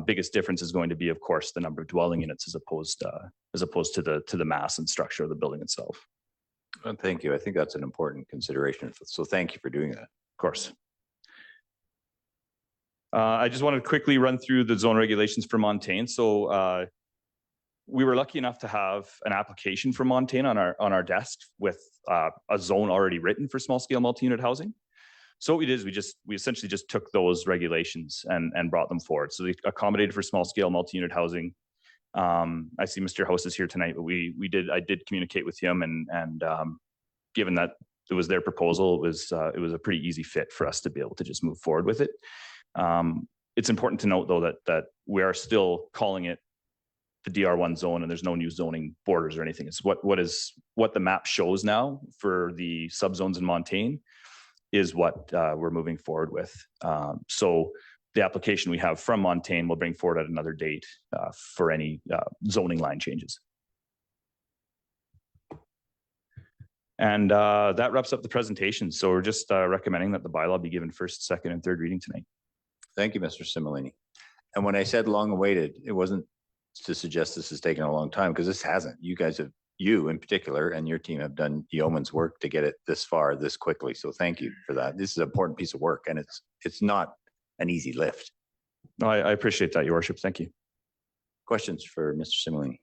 Biggest difference is going to be, of course, the number of dwelling units as opposed to the mass and structure of the building itself. Thank you. I think that's an important consideration. So thank you for doing that. Of course. I just wanted to quickly run through the zone regulations for Montaigne. So we were lucky enough to have an application for Montaigne on our desk with a zone already written for small scale multi-unit housing. So what we did is we essentially just took those regulations and brought them forward. So they accommodated for small scale multi-unit housing. I see Mr. House is here tonight, but I did communicate with him, and given that it was their proposal, it was a pretty easy fit for us to be able to just move forward with it. It's important to note though that we are still calling it the DR1 zone, and there's no new zoning borders or anything. It's what the map shows now for the subzones in Montaigne is what we're moving forward with. So the application we have from Montaigne will bring forward at another date for any zoning line changes. And that wraps up the presentation. So we're just recommending that the bylaw be given first, second, and third reading tonight. Thank you, Mr. Similini. And when I said long awaited, it wasn't to suggest this has taken a long time, because this hasn't. You guys have, you in particular, and your team have done yeoman's work to get it this far, this quickly. So thank you for that. This is an important piece of work, and it's not an easy lift. No, I appreciate that, Your Worship. Thank you. Questions for Mr. Similini?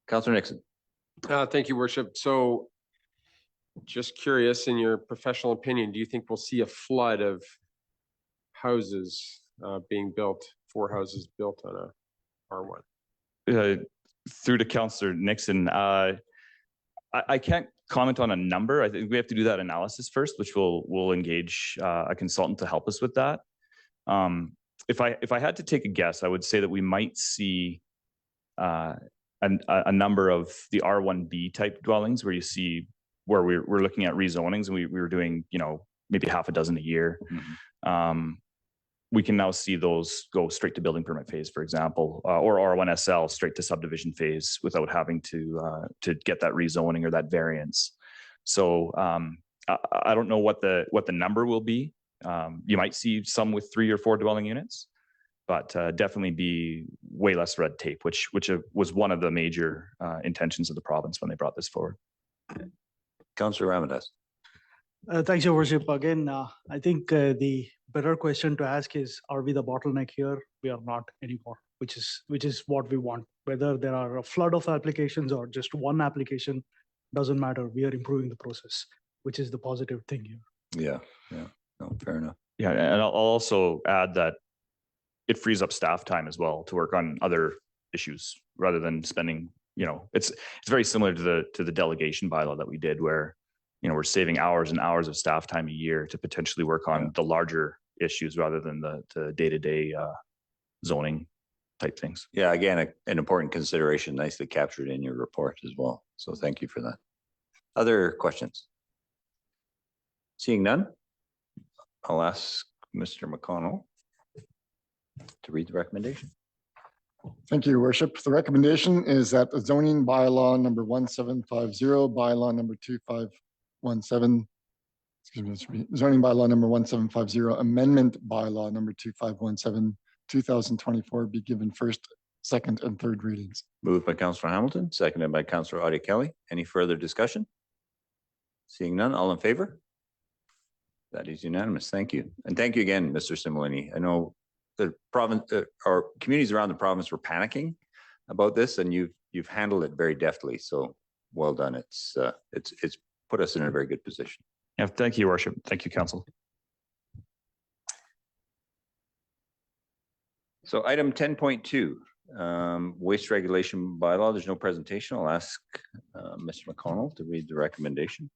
Councillor Nixon. Thank you, Worship. So just curious, in your professional opinion, do you think we'll see a flood of houses being built, 4 houses built on a R1? Through to Councillor Nixon, I can't comment on a number. I think we have to do that analysis first, which we'll engage a consultant to help us with that. If I had to take a guess, I would say that we might see a number of the R1B type dwellings where you see where we're looking at rezonings, and we were doing, maybe half a dozen a year. Mm-hmm. We can now see those go straight to building permit phase, for example, or R1SL straight to subdivision phase without having to get that rezoning or that variance. So I don't know what the number will be. You might see some with 3 or 4 dwelling units, but definitely be way less red tape, which was one of the major intentions of the province when they brought this forward. Councillor Ramadaz. Thanks, Your Worship. Again, I think the better question to ask is, are we the bottleneck here? We are not anymore, which is what we want. Whether there are a flood of applications or just one application, doesn't matter. We are improving the process, which is the positive thing here. Yeah. No, fair enough. Yeah, and I'll also add that it frees up staff time as well to work on other issues rather than spending, it's very similar to the delegation bylaw that we did, where we're saving hours and hours of staff time a year to potentially work on the larger issues rather than the day-to-day zoning type things. Yeah, again, an important consideration, nicely captured in your report as well. So thank you for that. Other questions? Seeing none, I'll ask Mr. McConnell to read the recommendation. Thank you, Your Worship. The recommendation is that the zoning bylaw number 1750, bylaw number 2517, zoning bylaw number 1750, amendment bylaw number 2517, 2024 be given first, second, and third readings. Moved by Councillor Hamilton, seconded by Councillor Audie Kelly. Any further discussion? Seeing none, all in favor? That is unanimous. Thank you. And thank you again, Mr. Similini. I know the province, our communities around the province were panicking about this, and you've handled it very deftly. So well done. It's put us in a very good position. Yeah, thank you, Your Worship. Thank you, Council. So item 10.2, waste regulation bylaw. There's no presentation. I'll ask Mr. McConnell to read the recommendation.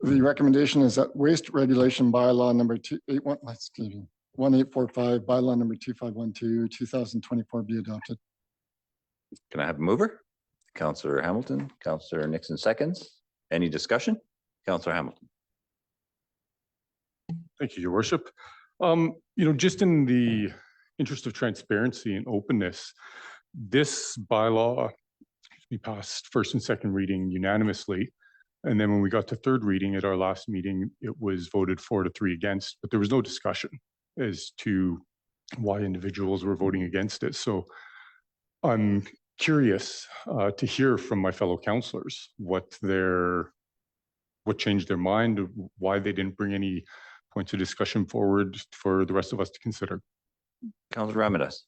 The recommendation is that waste regulation bylaw number 1845, bylaw number 2512, 2024 be adopted. Can I have a mover? Councillor Hamilton, Councillor Nixon seconds. Any discussion? Councillor Hamilton. Thank you, Your Worship. Just in the interest of transparency and openness, this bylaw passed first and second reading unanimously. And then when we got to third reading at our last meeting, it was voted 4-3 against, but there was no discussion as to why individuals were voting against it. So I'm curious to hear from my fellow councillors what their what changed their mind, why they didn't bring any points of discussion forward for the rest of us to consider. Councillor Ramirez.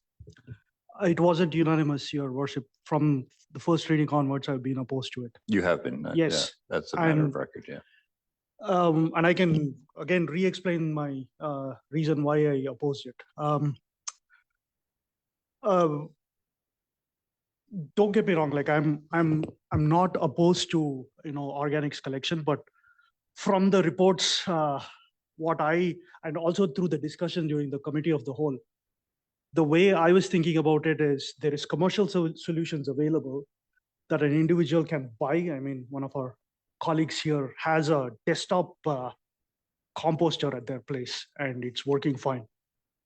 It wasn't unanimous, Your Worship. From the first reading onwards, I've been opposed to it. You have been. Yes. Yeah, that's a matter of And- record, yeah. And I can again re-explain my reason why I opposed it. Don't get me wrong, like I'm not opposed to, you know, organics collection, but from the reports, and also through the discussion during the committee of the whole, the way I was thinking about it is there is commercial solutions available that an individual can buy. I mean, one of our colleagues here has a desktop composter at their place and it's working fine.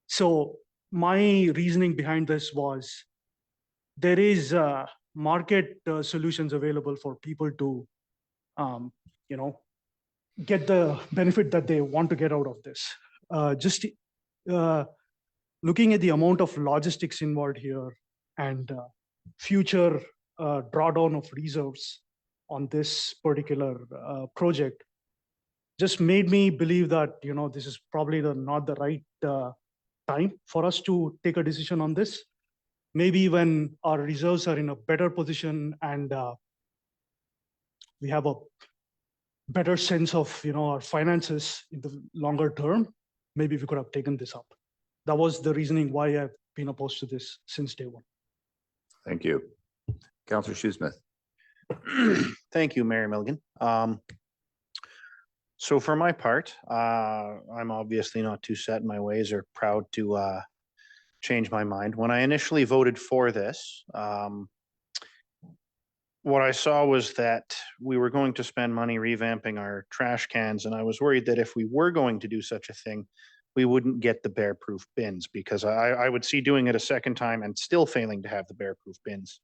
So my reasoning behind this was there is market solutions available for people to, you know, get the benefit that they want to get out of this. Just looking at the amount of logistics involved here and future drawdown of reserves on this particular project just made me believe that, you know, this is probably not the right time for us to take a decision on this. Maybe when our reserves are in a better position and we have a better sense of, you know, our finances in the longer term, maybe we could have taken this up. That was the reasoning why I've been opposed to this since day one. Thank you. Councillor Shoesmith. Thank you, Mayor Milligan. So for my part, I'm obviously not too set in my ways or proud to change my mind. When I initially voted for this, what I saw was that we were going to spend money revamping our trash cans, and I was worried that if we were going to do such a thing, we wouldn't get the bear-proof bins, because I would see doing it a second time and still failing to have the bear-proof bins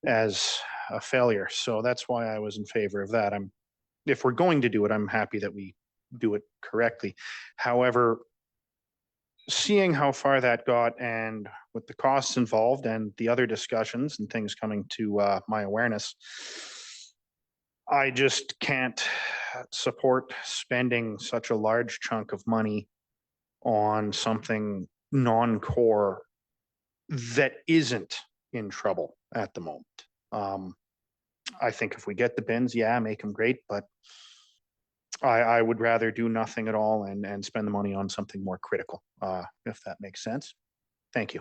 as a failure. So that's why I was in favor of that. If we're going to do it, I'm happy that we do it correctly. However, seeing how far that got and with the costs involved and the other discussions and things coming to my awareness, I just can't support spending such a large chunk of money on something non-core that isn't in trouble at the moment. I think if we get the bins, yeah, make them great, but I would rather do nothing at all and spend the money on something more critical, if that makes sense. Thank you.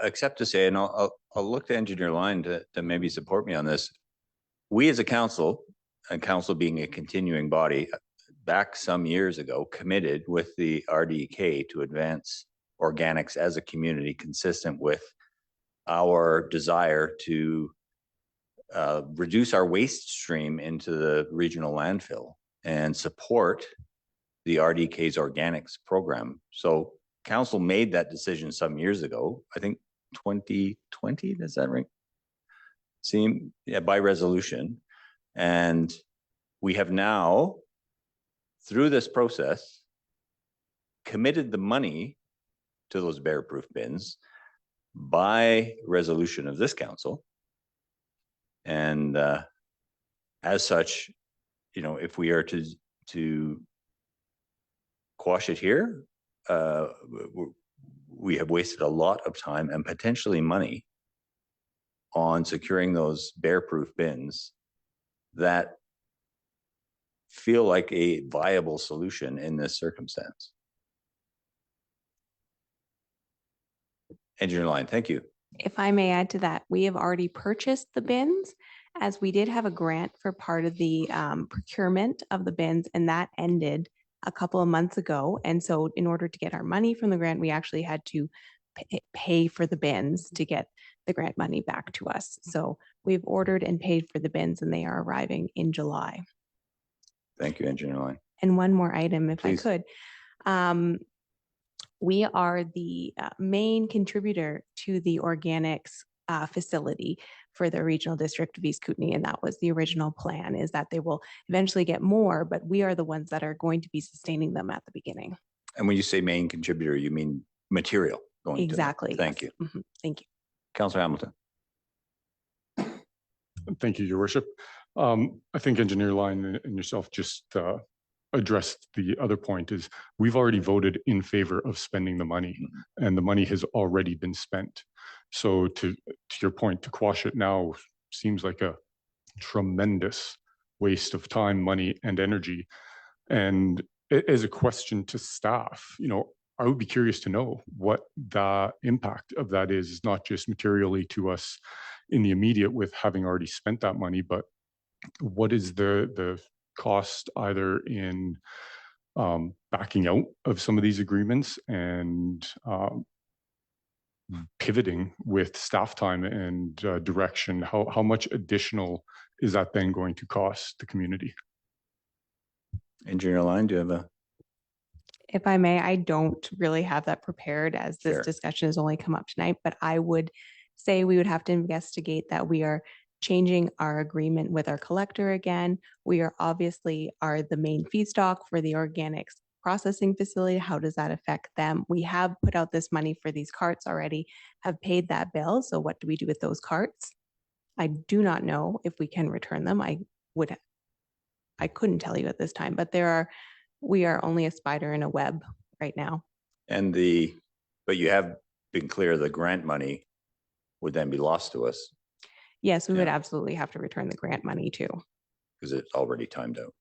Except to say, and I'll look to Engineer Line to maybe support me on this. We as a council, and council being a continuing body, back some years ago, committed with the RDK to advance organics as a community consistent with our desire to reduce our waste stream into the regional landfill and support the RDK's organics program. So council made that decision some years ago, I think 2020, does that ring? Yeah, by resolution. And we have now, through this process, committed the money to those bear-proof bins by resolution of this council. And as such, you know, if we are to quash it here, we have wasted a lot of time and potentially money on securing those bear-proof bins that feel like a viable solution in this circumstance. Engineer Line, thank you. If I may add to that, we have already purchased the bins, as we did have a grant for part of the procurement of the bins, and that ended a couple of months ago. And so in order to get our money from the grant, we actually had to pay for the bins to get the grant money back to us. So we've ordered and paid for the bins, and they are arriving in July. Thank you, Engineer Line. And one more item, if Please. I could. We are the main contributor to the organics facility for the regional district of East Kootenay, and that was the original plan, is that they will eventually get more, but we are the ones that are going to be sustaining them at the beginning. And when you say main contributor, you mean material going to them. Exactly. Thank yes. you. Thank you. Councillor Hamilton. Thank you, Your Worship. I think Engineer Line and yourself just addressed the other point is we've already voted in favor of spending the money, and the money has already been spent. So to your point, to quash it now seems like a tremendous waste of time, money, and energy. And as a question to staff, I would be curious to know what the impact of that is, not just materially to us in the immediate with having already spent that money, but what is the cost either in backing out of some of these agreements and pivoting with staff time and direction? How much additional is that then going to cost the community? Engineer Line, do you have a? If I may, I don't really have that prepared as this Sure. discussion has only come up tonight, but I would say we would have to investigate that we are changing our agreement with our collector again. We are obviously the main feedstock for the organics processing facility. How does that affect them? We have put out this money for these carts already, have paid that bill. So what do we do with those carts? I do not know if we can return them. I couldn't tell you at this time, but we are only a spider in a web right now. And but you have been clear the grant money would then be lost to us Yes, we would Yeah. absolutely have to return the grant money too. because it's already timed out.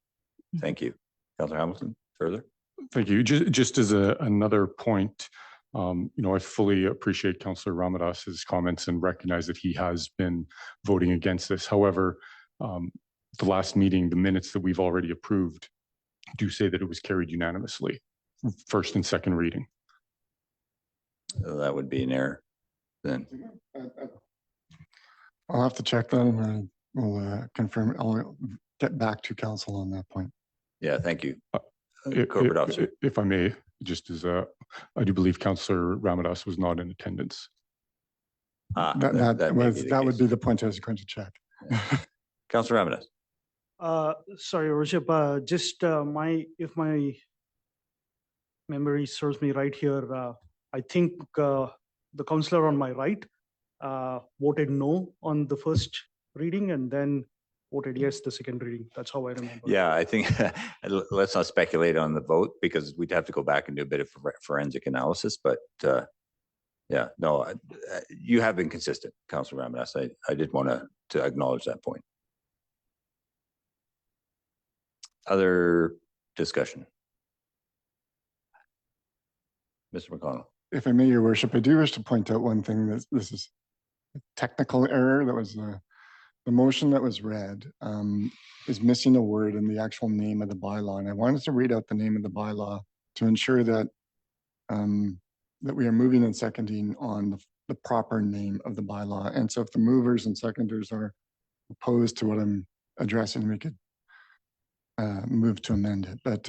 Thank you. Councillor Hamilton, further? Thank you. Just as another point, I fully appreciate Councillor Ramadas's comments and recognize that he has been voting against this. However, the last meeting, the minutes that we've already approved do say that it was carried unanimously, first and second reading. That would be an error then. I'll have to check that and we'll confirm. I'll get back to council on that point. Yeah, thank you. If- Corporate if- officer. If I may, just as I do believe Councillor Ramadas was not in attendance. That may was, be the that would case. be the point I was going to check. Councillor Ramirez. Sorry, Your Worship, just if my memory serves me right here, I think the councillor on my right voted no on the first reading and then voted yes the second reading. That's how I remember. Yeah, I think let's not speculate on the vote because we'd have to go back and do a bit of forensic analysis. But yeah, no, you have been consistent, Councillor Ramirez. I did want to acknowledge that point. Other discussion? Mr. McConnell. If I may, Your Worship, I do wish to point out one thing, that this is a technical error. That was the motion that was read is missing a word in the actual name of the bylaw. And I wanted to read out the name of the bylaw to ensure that that we are moving and seconding on the proper name of the bylaw. And so if the movers and seconders are opposed to what I'm addressing, we could move to amend it. But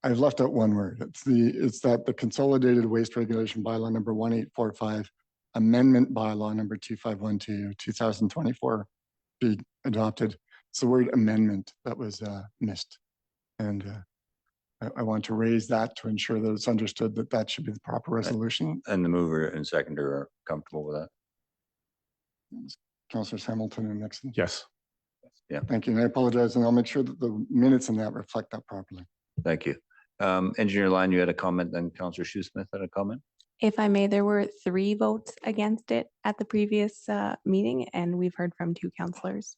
I've left out one word. It's that the Consolidated Waste Regulation Bylaw number 1845, Amendment Bylaw number 2512, 2024 be adopted. It's the word amendment that was missed. And I want to raise that to ensure that it's understood that that should be the proper resolution. And the mover and seconder are comfortable with that? Councillors Hamilton and Nixon. Yes. Yeah. Thank you. And I apologize, and I'll make sure that the minutes in that reflect that properly. Thank you. Engineer Line, you had a comment, then Councillor Shoesmith had a comment. If I may, there were 3 votes against it at the previous meeting, and we've heard from 2 councillors.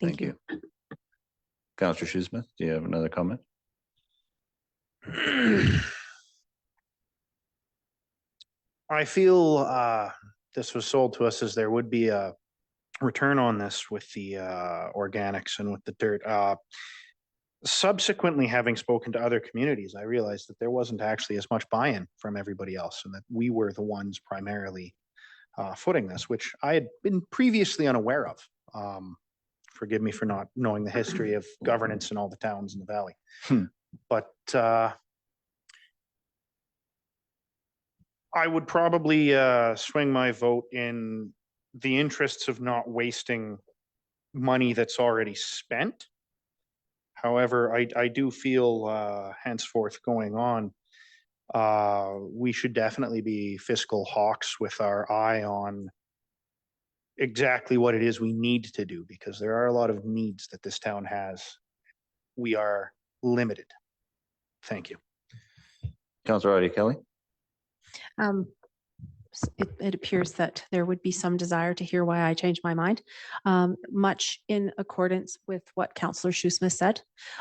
Thank you. Councillor Shoesmith, do you have another comment? I feel this was sold to us as there would be a return on this with the organics and with the dirt. Subsequently, having spoken to other communities, I realized that there wasn't actually as much buy-in from everybody else and that we were the ones primarily footing this, which I had been previously unaware of. Forgive me for not knowing the history of governance in all the towns in the valley. But I would probably swing my vote in the interests of not wasting money that's already spent. However, I do feel henceforth going on, we should definitely be fiscal hawks with our eye on exactly what it is we need to do, because there are a lot of needs that this town has. We are limited. Thank you. Councillor Audie Kelly. It appears that there would be some desire to hear why I changed my mind, much in accordance with what Councillor Shoesmith said.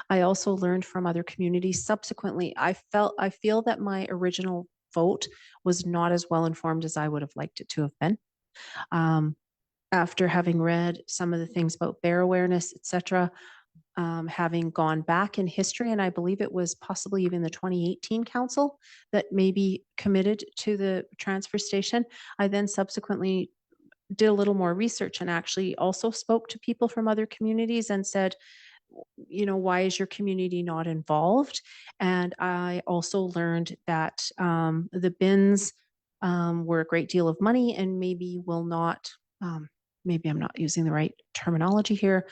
I also learned from other communities subsequently. I feel that my original vote was not as well informed as I would have liked it to have been. After having read some of the things about bear awareness, etc., having gone back in history, and I believe it was possibly even the 2018 council that maybe committed to the transfer station. I then subsequently did a little more research and actually also spoke to people from other communities and said, you know, why is your community not involved? And I also learned that the bins were a great deal of money and maybe will not, maybe I'm not using the right terminology here,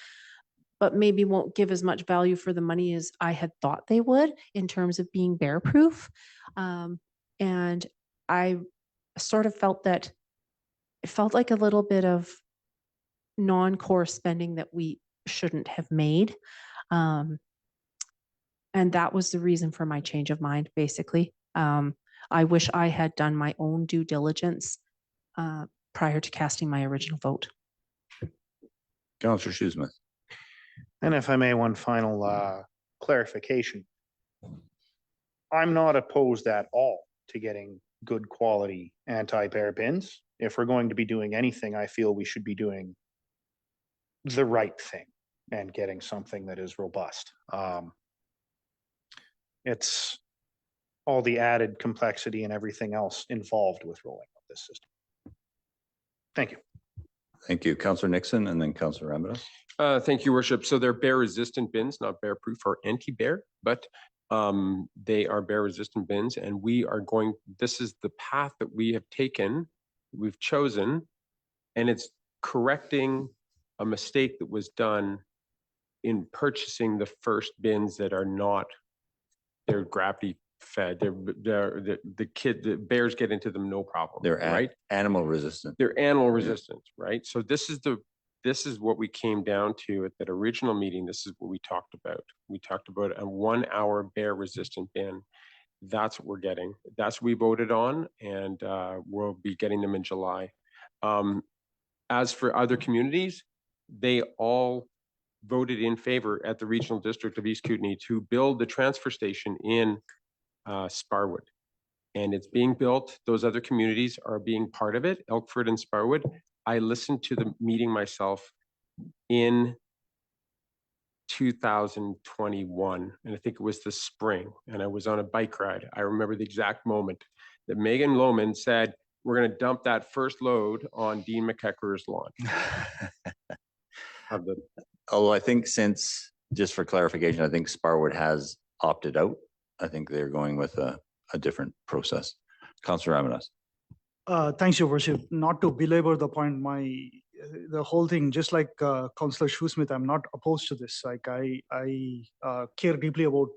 but maybe won't give as much value for the money as I had thought they would in terms of being bear proof. And I sort of felt that it felt like a little bit of non-core spending that we shouldn't have made. And that was the reason for my change of mind, basically. I wish I had done my own due diligence prior to casting my original vote. Councillor Shoesmith. And if I may, one final clarification. I'm not opposed at all to getting good quality anti-bear bins. If we're going to be doing anything, I feel we should be doing the right thing and getting something that is robust. It's all the added complexity and everything else involved with rolling out this system. Thank you. Thank you. Councillor Nixon and then Councillor Ramirez. Thank you, Worship. So they're bear resistant bins, not bear proof or anti-bear, but they are bear resistant bins. And we are going, this is the path that we have taken, we've chosen, and it's correcting a mistake that was done in purchasing the first bins that are not, they're gravity fed. The bears get into them no problem. They're right. Animal resistant. They're animal resistant, right? So this is what we came down to at that original meeting. This is what we talked about. We talked about a 1 hour bear resistant bin. That's what we're getting. That's what we voted on, and we'll be getting them in July. As for other communities, they all voted in favor at the Regional District of East Kootenay to build the transfer station in Sparwood. And it's being built. Those other communities are being part of it, Elkford and Sparwood. I listened to the meeting myself in 2021, and I think it was the spring, and I was on a bike ride. I remember the exact moment that Megan Lohman said, we're going to dump that first load on Dean McEacker's lawn. Although I think since, just for clarification, I think Sparwood has opted out. I think they're going with a different process. Councillor Ramirez. Thanks, Your Worship. Not to belabor the point, the whole thing, just like Councillor Shoesmith, I'm not opposed to this. Like I care deeply about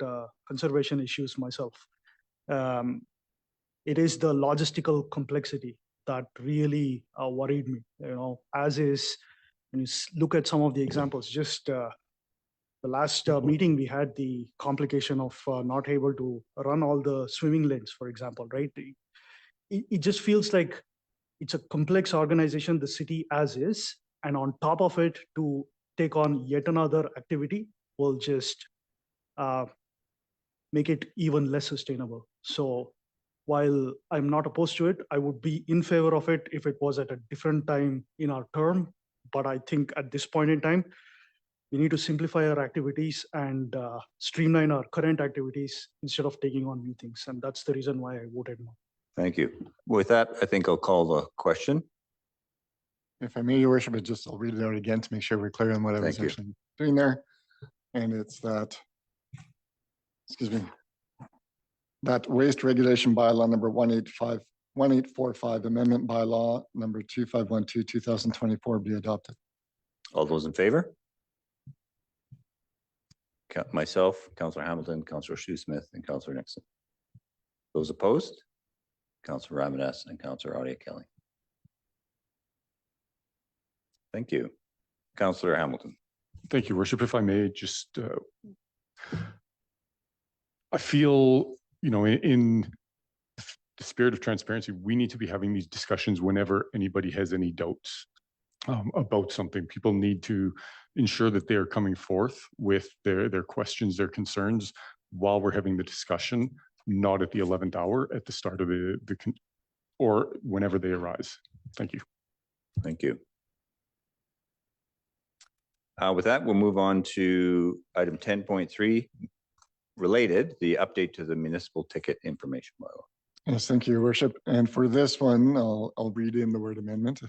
conservation issues myself. It is the logistical complexity that really worried me. You know, as is when you look at some of the examples. Just the last meeting we had the complication of not able to run all the swimming lanes, for example, right? It just feels like it's a complex organization, the city as is, and on top of it, to take on yet another activity will just make it even less sustainable. So while I'm not opposed to it, I would be in favor of it if it was at a different time in our term. But I think at this point in time, we need to simplify our activities and streamline our current activities instead of taking on new things. And that's the reason why I voted no. Thank you. With that, I think I'll call the question. If I may, Your Worship, I'll read it out again to make sure we're clear on what I was actually doing there. And it's that, excuse me, that waste regulation bylaw number 1845 amendment bylaw number 2512 2024 be adopted. All those in favor? Myself, Councillor Hamilton, Councillor Shoesmith, and Councillor Nixon. Those opposed? Councillor Ramirez and Councillor Audie Kelly. Thank you. Councillor Hamilton. Thank you, Worship. If I may, just I feel, in the spirit of transparency, we need to be having these discussions whenever anybody has any doubts about something. People need to ensure that they are coming forth with their questions, their concerns while we're having the discussion, not at the 11th hour at the start of or whenever they arise. Thank you. Thank you. With that, we'll move on to item 10.3, related, the update to the municipal ticket information bylaw. Yes, thank you, Your Worship. And for this one, I'll read in the word amendment.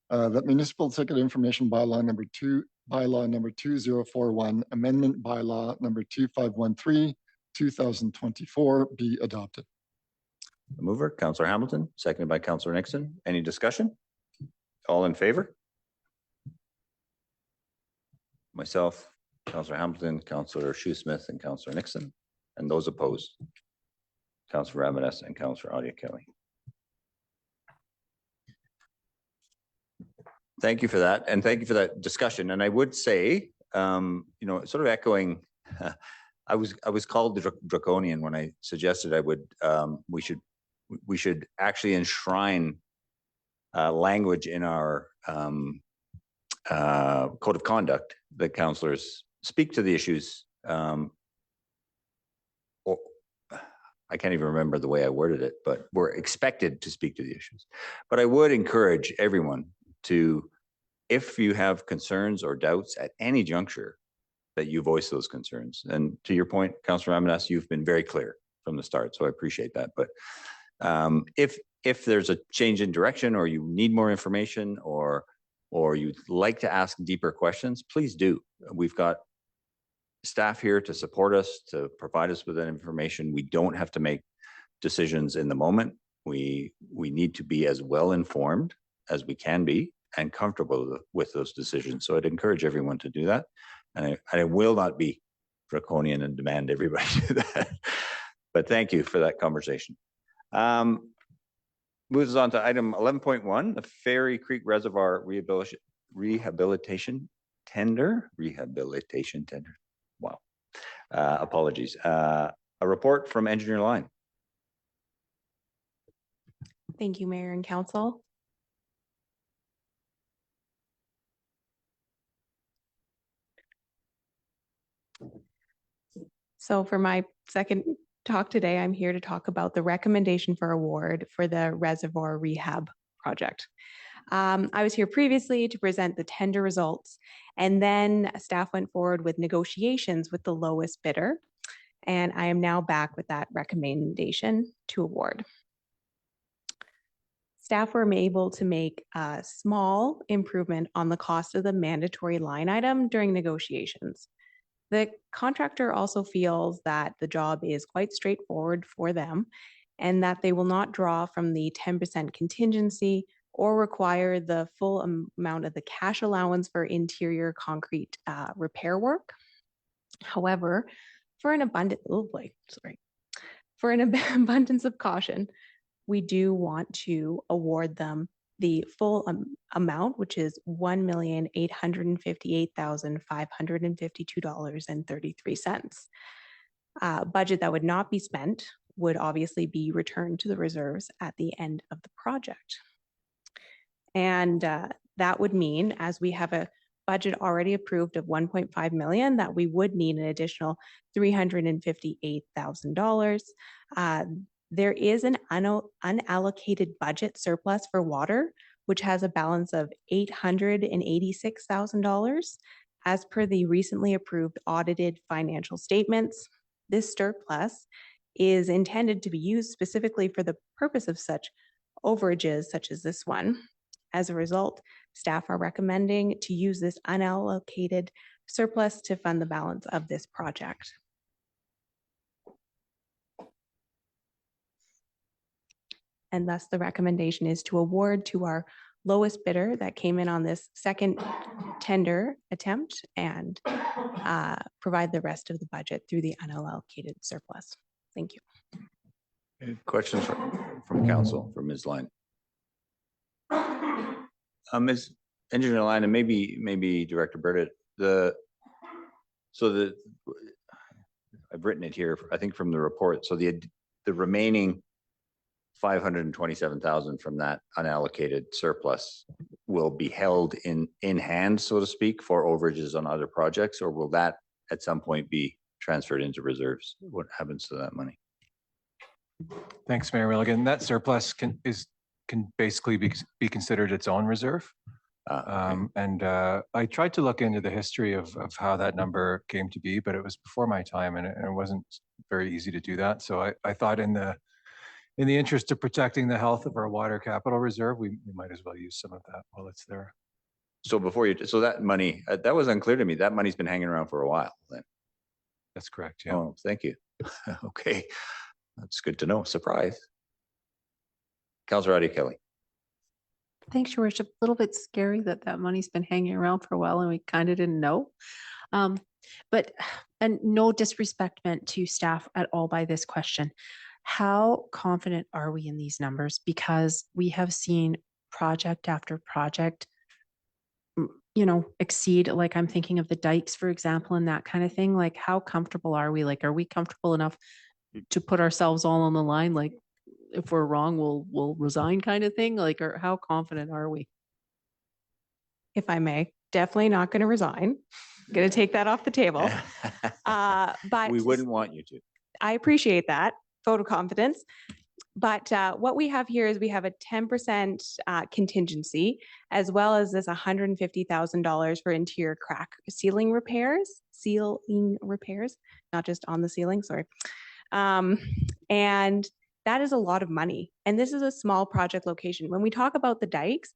That municipal ticket information bylaw number 2041, amendment bylaw number 2513, 2024 be adopted. The mover, Councillor Hamilton, seconded by Councillor Nixon. Any discussion? All in favor? Myself, Councillor Hamilton, Councillor Shoesmith, and Councillor Nixon. And those opposed, Councillor Ramirez and Councillor Audia Kelly. Thank you for that, and thank you for that discussion. And I would say, sort of echoing, I was called draconian when I suggested we should actually enshrine language in our code of conduct that councillors speak to the issues. I can't even remember the way I worded it, but we're expected to speak to the issues. But I would encourage everyone to, if you have concerns or doubts at any juncture, that you voice those concerns. And to your point, Councillor Ramirez, you've been very clear from the start, so I appreciate that. But if there's a change in direction, or you need more information, or you'd like to ask deeper questions, please do. We've got staff here to support us, to provide us with that information. We don't have to make decisions in the moment. We need to be as well informed as we can be and comfortable with those decisions. So I'd encourage everyone to do that. And I will not be draconian and demand everybody do that. But thank you for that conversation. Moves on to item 11.1, the Ferry Creek Reservoir rehabilitation tender. Wow. Apologies. A report from Engineer Line. Thank you, Mayor and Council. So for my second talk today, I'm here to talk about the recommendation for award for the reservoir rehab project. I was here previously to present the tender results, and then staff went forward with negotiations with the lowest bidder. And I am now back with that recommendation to award. Staff were able to make a small improvement on the cost of the mandatory line item during negotiations. The contractor also feels that the job is quite straightforward for them and that they will not draw from the 10% contingency or require the full amount of the cash allowance for interior concrete repair work. However, for an abundance of caution, we do want to award them the full amount, which is $1,858,552.33. Budget that would not be spent would obviously be returned to the reserves at the end of the project. And that would mean, as we have a budget already approved of $1.5 million, that we would need an additional $358,000. There is an unallocated budget surplus for water, which has a balance of $886,000. As per the recently approved audited financial statements, this surplus is intended to be used specifically for the purpose of such overages such as this one. As a result, staff are recommending to use this unallocated surplus to fund the balance of this project. And thus the recommendation is to award to our lowest bidder that came in on this second tender attempt and provide the rest of the budget through the unallocated surplus. Thank you. Any questions from council, from Ms. Line? Ms. Engineer Line and maybe Director Burdett, I've written it here, I think from the report. So the remaining 527,000 from that unallocated surplus will be held in hand, so to speak, for overages on other projects, or will that at some point be transferred into reserves? What happens to that money? Thanks, Mayor Milligan. That surplus can basically be considered its own reserve. Okay. I tried to look into the history of how that number came to be, but it was before my time, and it wasn't very easy to do that. So I thought in the interest of protecting the health of our water capital reserve, we might as well use some of that while it's there. So so that money, that was unclear to me. That money's been hanging around for a while then. That's correct. Yeah. Oh, thank you. Okay. That's good to know. Surprise. Councillor Adi Kelly. Thanks, Your Worship. A little bit scary that money's been hanging around for a while and we kind of didn't know. And no disrespect meant to staff at all by this question. How confident are we in these numbers? Because we have seen project after project, exceed, like I'm thinking of the dikes, for example, and that kind of thing. Like, how comfortable are we? Like, are we comfortable enough to put ourselves all on the line? Like, if we're wrong, we'll resign kind of thing? Like, or how confident are we? If I may, definitely not going to resign. Going to take that off the table. But we wouldn't want you to. I appreciate that vote of confidence. But what we have here is we have a 10% contingency, as well as this $150,000 for interior crack ceiling repairs, not just on the ceiling, sorry. And that is a lot of money. And this is a small project location. When we talk about the dikes,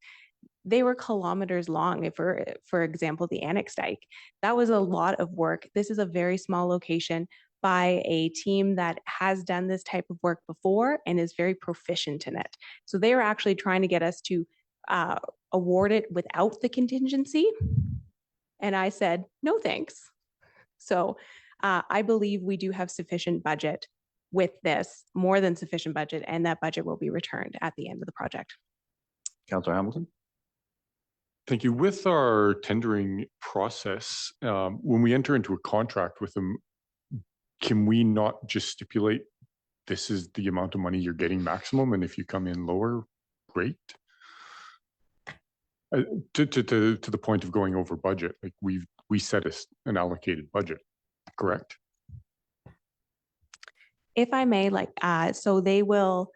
they were kilometers long. For example, the Annex Dike, that was a lot of work. This is a very small location by a team that has done this type of work before and is very proficient in it. So they were actually trying to get us to award it without the contingency. And I said, no, thanks. So I believe we do have sufficient budget with this, more than sufficient budget, and that budget will be returned at the end of the project. Councillor Hamilton. Thank you. With our tendering process, when we enter into a contract with them, can we not just stipulate this is the amount of money you're getting maximum, and if you come in lower, great? To the point of going over budget, like we set an allocated budget, correct? If I may, so they will,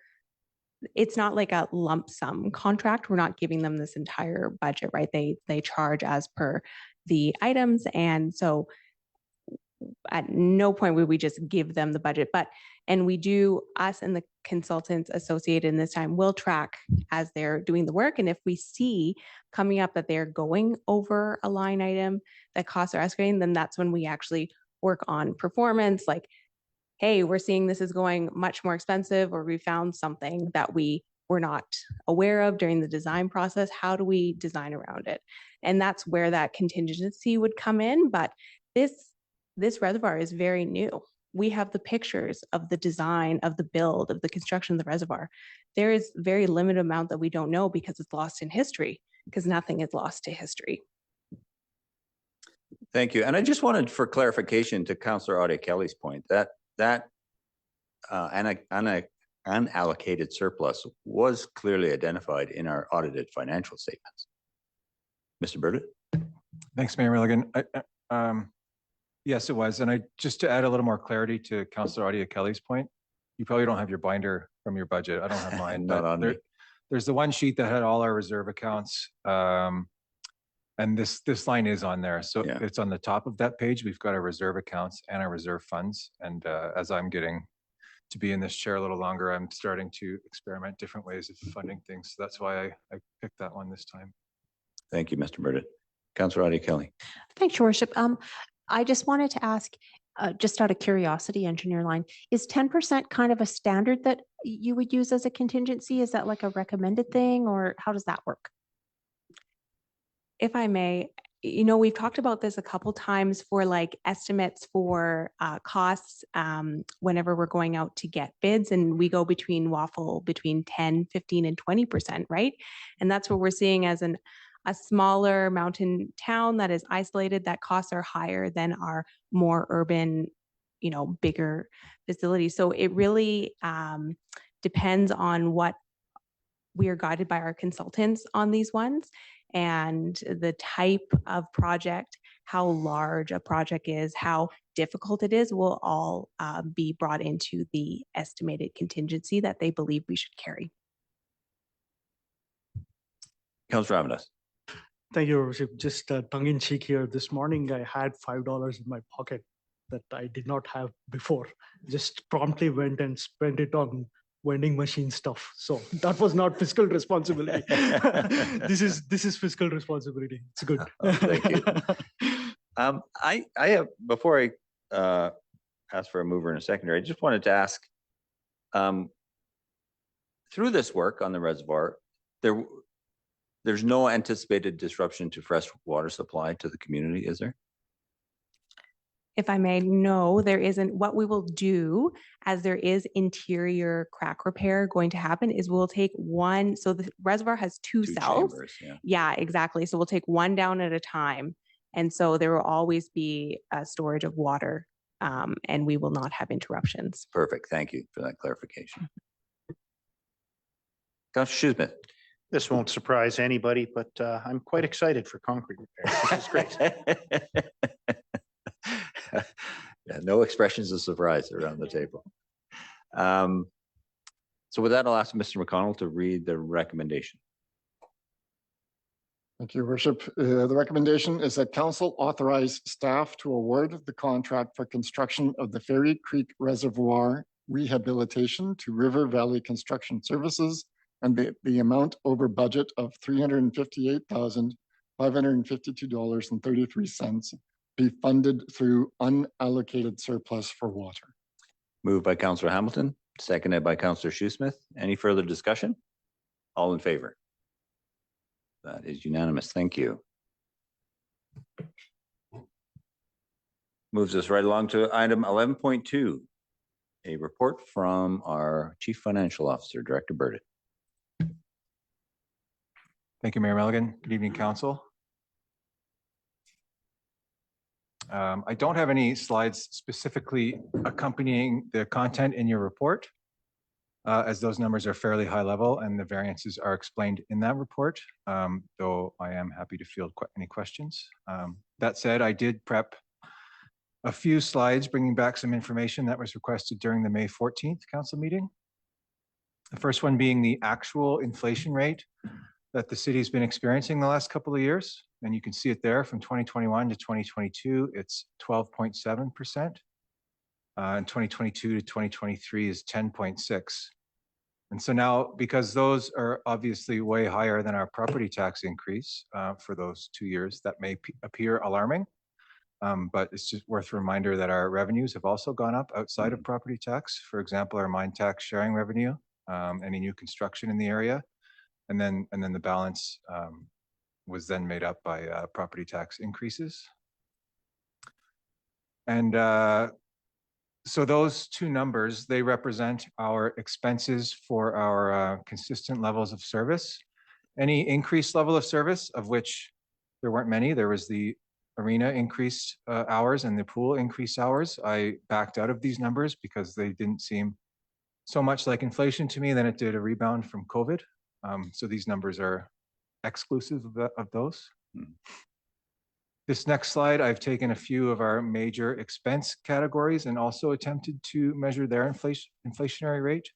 it's not like a lump sum contract. We're not giving them this entire budget, right? They charge as per the items. And so at no point would we just give them the budget, and we do, us and the consultants associated in this time will track as they're doing the work. And if we see coming up that they're going over a line item that costs are escalating, then that's when we actually work on performance. Like, hey, we're seeing this is going much more expensive, or we found something that we were not aware of during the design process. How do we design around it? And that's where that contingency would come in. But this reservoir is very new. We have the pictures of the design, of the build, of the construction of the reservoir. There is very limited amount that we don't know because it's lost in history, because nothing is lost to history. Thank you. And I just wanted for clarification to Councillor Ade Kelly's point that unallocated surplus was clearly identified in our audited financial statements. Mr. Burdett? Thanks, Mayor Milligan. Yes, it was. And just to add a little more clarity to Councillor Ade Kelly's point, you probably don't have your binder from your budget. I don't have mine. Not on me. There's the one sheet that had all our reserve accounts. And this line is on there. So yeah. It's on the top of that page. We've got our reserve accounts and our reserve funds. And as I'm getting to be in this chair a little longer, I'm starting to experiment different ways of funding things. So that's why I picked that one this time. Thank you, Mr. Burdett. Councillor Ade Kelly. Thanks, Your Worship. I just wanted to ask, just out of curiosity, Engineer Line, is 10% kind of a standard that you would use as a contingency? Is that like a recommended thing, or how does that work? If I may, we've talked about this a couple times for like estimates for costs whenever we're going out to get bids, and we go between 10, 15, and 20%, right? And that's what we're seeing as a smaller mountain town that is isolated, that costs are higher than our more urban, bigger facilities. So it really depends on what we are guided by our consultants on these ones, and the type of project, how large a project is, how difficult it is, will all be brought into the estimated contingency that they believe we should carry. Councillor Ravenous. Thank you, Your Worship. Just tongue in cheek here. This morning I had $5 in my pocket that I did not have before. Just promptly went and spent it on vending machine stuff. So that was not fiscal responsibility. This is fiscal responsibility. It's good. Oh, thank you. I have, before I ask for a mover and a secondary, I just wanted to ask, through this work on the reservoir, there's no anticipated disruption to fresh water supply to the community, is there? If I may, no, there isn't. What we will do, as there is interior crack repair going to happen, is we'll take one. So the reservoir has two cells. Chambers, yeah. Yeah, exactly. So we'll take one down at a time. And so there will always be a storage of water, and we will not have interruptions. Perfect. Thank you for that clarification. Councillor Shoesmith. This won't surprise anybody, but I'm quite excited for concrete repairs. This is great. Yeah, no expressions of surprise around the table. So with that, I'll ask Mr. McConnell to read the recommendation. Thank you, Worship. The recommendation is that council authorize staff to award the contract for construction of the Ferry Creek Reservoir rehabilitation to River Valley Construction Services, and the amount over budget of $358,552.33 be funded through unallocated surplus for water. Moved by Councillor Hamilton, seconded by Councillor Shoesmith. Any further discussion? All in favor? That is unanimous. Thank you. Moves us right along to item 11.2, a report from our Chief Financial Officer, Director Burdett. Thank you, Mayor Milligan. Good evening, Council. I don't have any slides specifically accompanying the content in your report, as those numbers are fairly high level and the variances are explained in that report, though I am happy to field any questions. That said, I did prep a few slides bringing back some information that was requested during the May 14th council meeting. The first one being the actual inflation rate that the city has been experiencing the last couple of years. And you can see it there from 2021 to 2022, it's 12.7%. And 2022 to 2023 is 10.6. And so now, because those are obviously way higher than our property tax increase for those 2 years, that may appear alarming. But it's just worth a reminder that our revenues have also gone up outside of property tax. For example, our mine tax sharing revenue, any new construction in the area, and then the balance was then made up by property tax increases. And so those two numbers, they represent our expenses for our consistent levels of service. Any increased level of service, of which there weren't many, there was the arena increased hours and the pool increased hours. I backed out of these numbers because they didn't seem so much like inflation to me than it did a rebound from COVID. So these numbers are exclusive of those. This next slide, I've taken a few of our major expense categories and also attempted to measure their inflationary rate.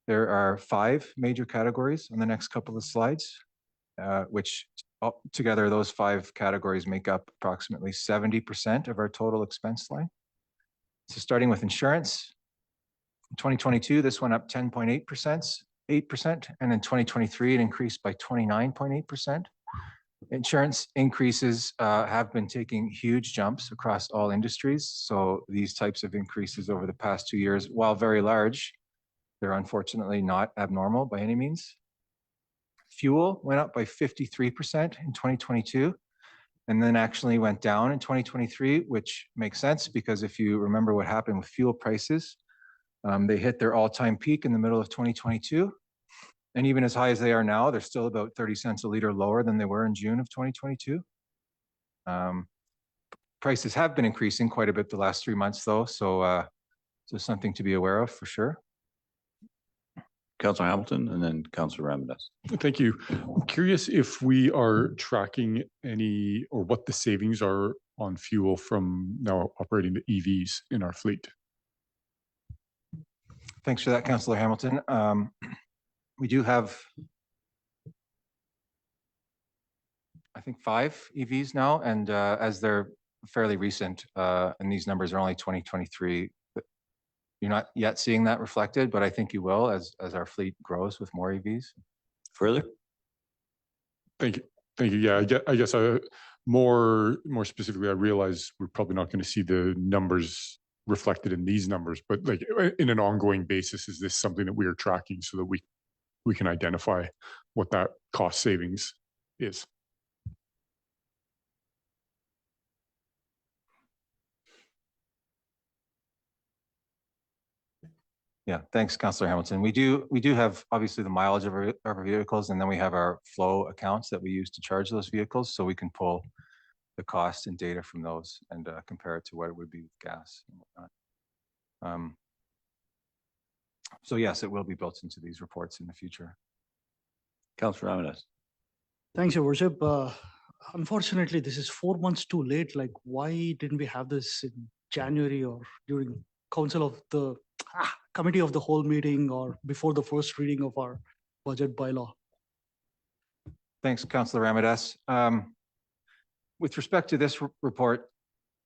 There are 5 major categories on the next couple of slides, which together those 5 categories make up approximately 70% of our total expense line. So starting with insurance, in 2022, this went up 10.8%, and in 2023, it increased by 29.8%. Insurance increases have been taking huge jumps across all industries. So these types of increases over the past 2 years, while very large, they're unfortunately not abnormal by any means. Fuel went up by 53% in 2022, and then actually went down in 2023, which makes sense because if you remember what happened with fuel prices, they hit their all-time peak in the middle of 2022. And even as high as they are now, they're still about 30 cents a liter lower than they were in June of 2022. Prices have been increasing quite a bit the last 3 months though. So something to be aware of for sure. Councillor Hamilton and then Councillor Ramirez. Thank you. I'm curious if we are tracking any or what the savings are on fuel from now operating the EVs in our fleet. Thanks for that, Councillor Hamilton. We do have, I think, 5 EVs now, and as they're fairly recent, and these numbers are only 2023, you're not yet seeing that reflected, but I think you will as our fleet grows with more EVs. Further? Thank you. Thank you. Yeah, I guess more specifically, I realize we're probably not going to see the numbers reflected in these numbers, but like in an ongoing basis, is this something that we are tracking so that we can identify what that cost savings is? Yeah, thanks, Councillor Hamilton. We do have obviously the mileage of our vehicles, and then we have our flow accounts that we use to charge those vehicles, so we can pull the cost and data from those and compare it to what it would be with gas and whatnot. So yes, it will be built into these reports in the future. Councillor Ramirez. Thanks, Your Worship. Unfortunately, this is 4 months too late. Like, why didn't we have this in January or during Council of the Committee of the Whole meeting or before the first reading of our budget bylaw? Thanks, Councillor Ramirez. With respect to this report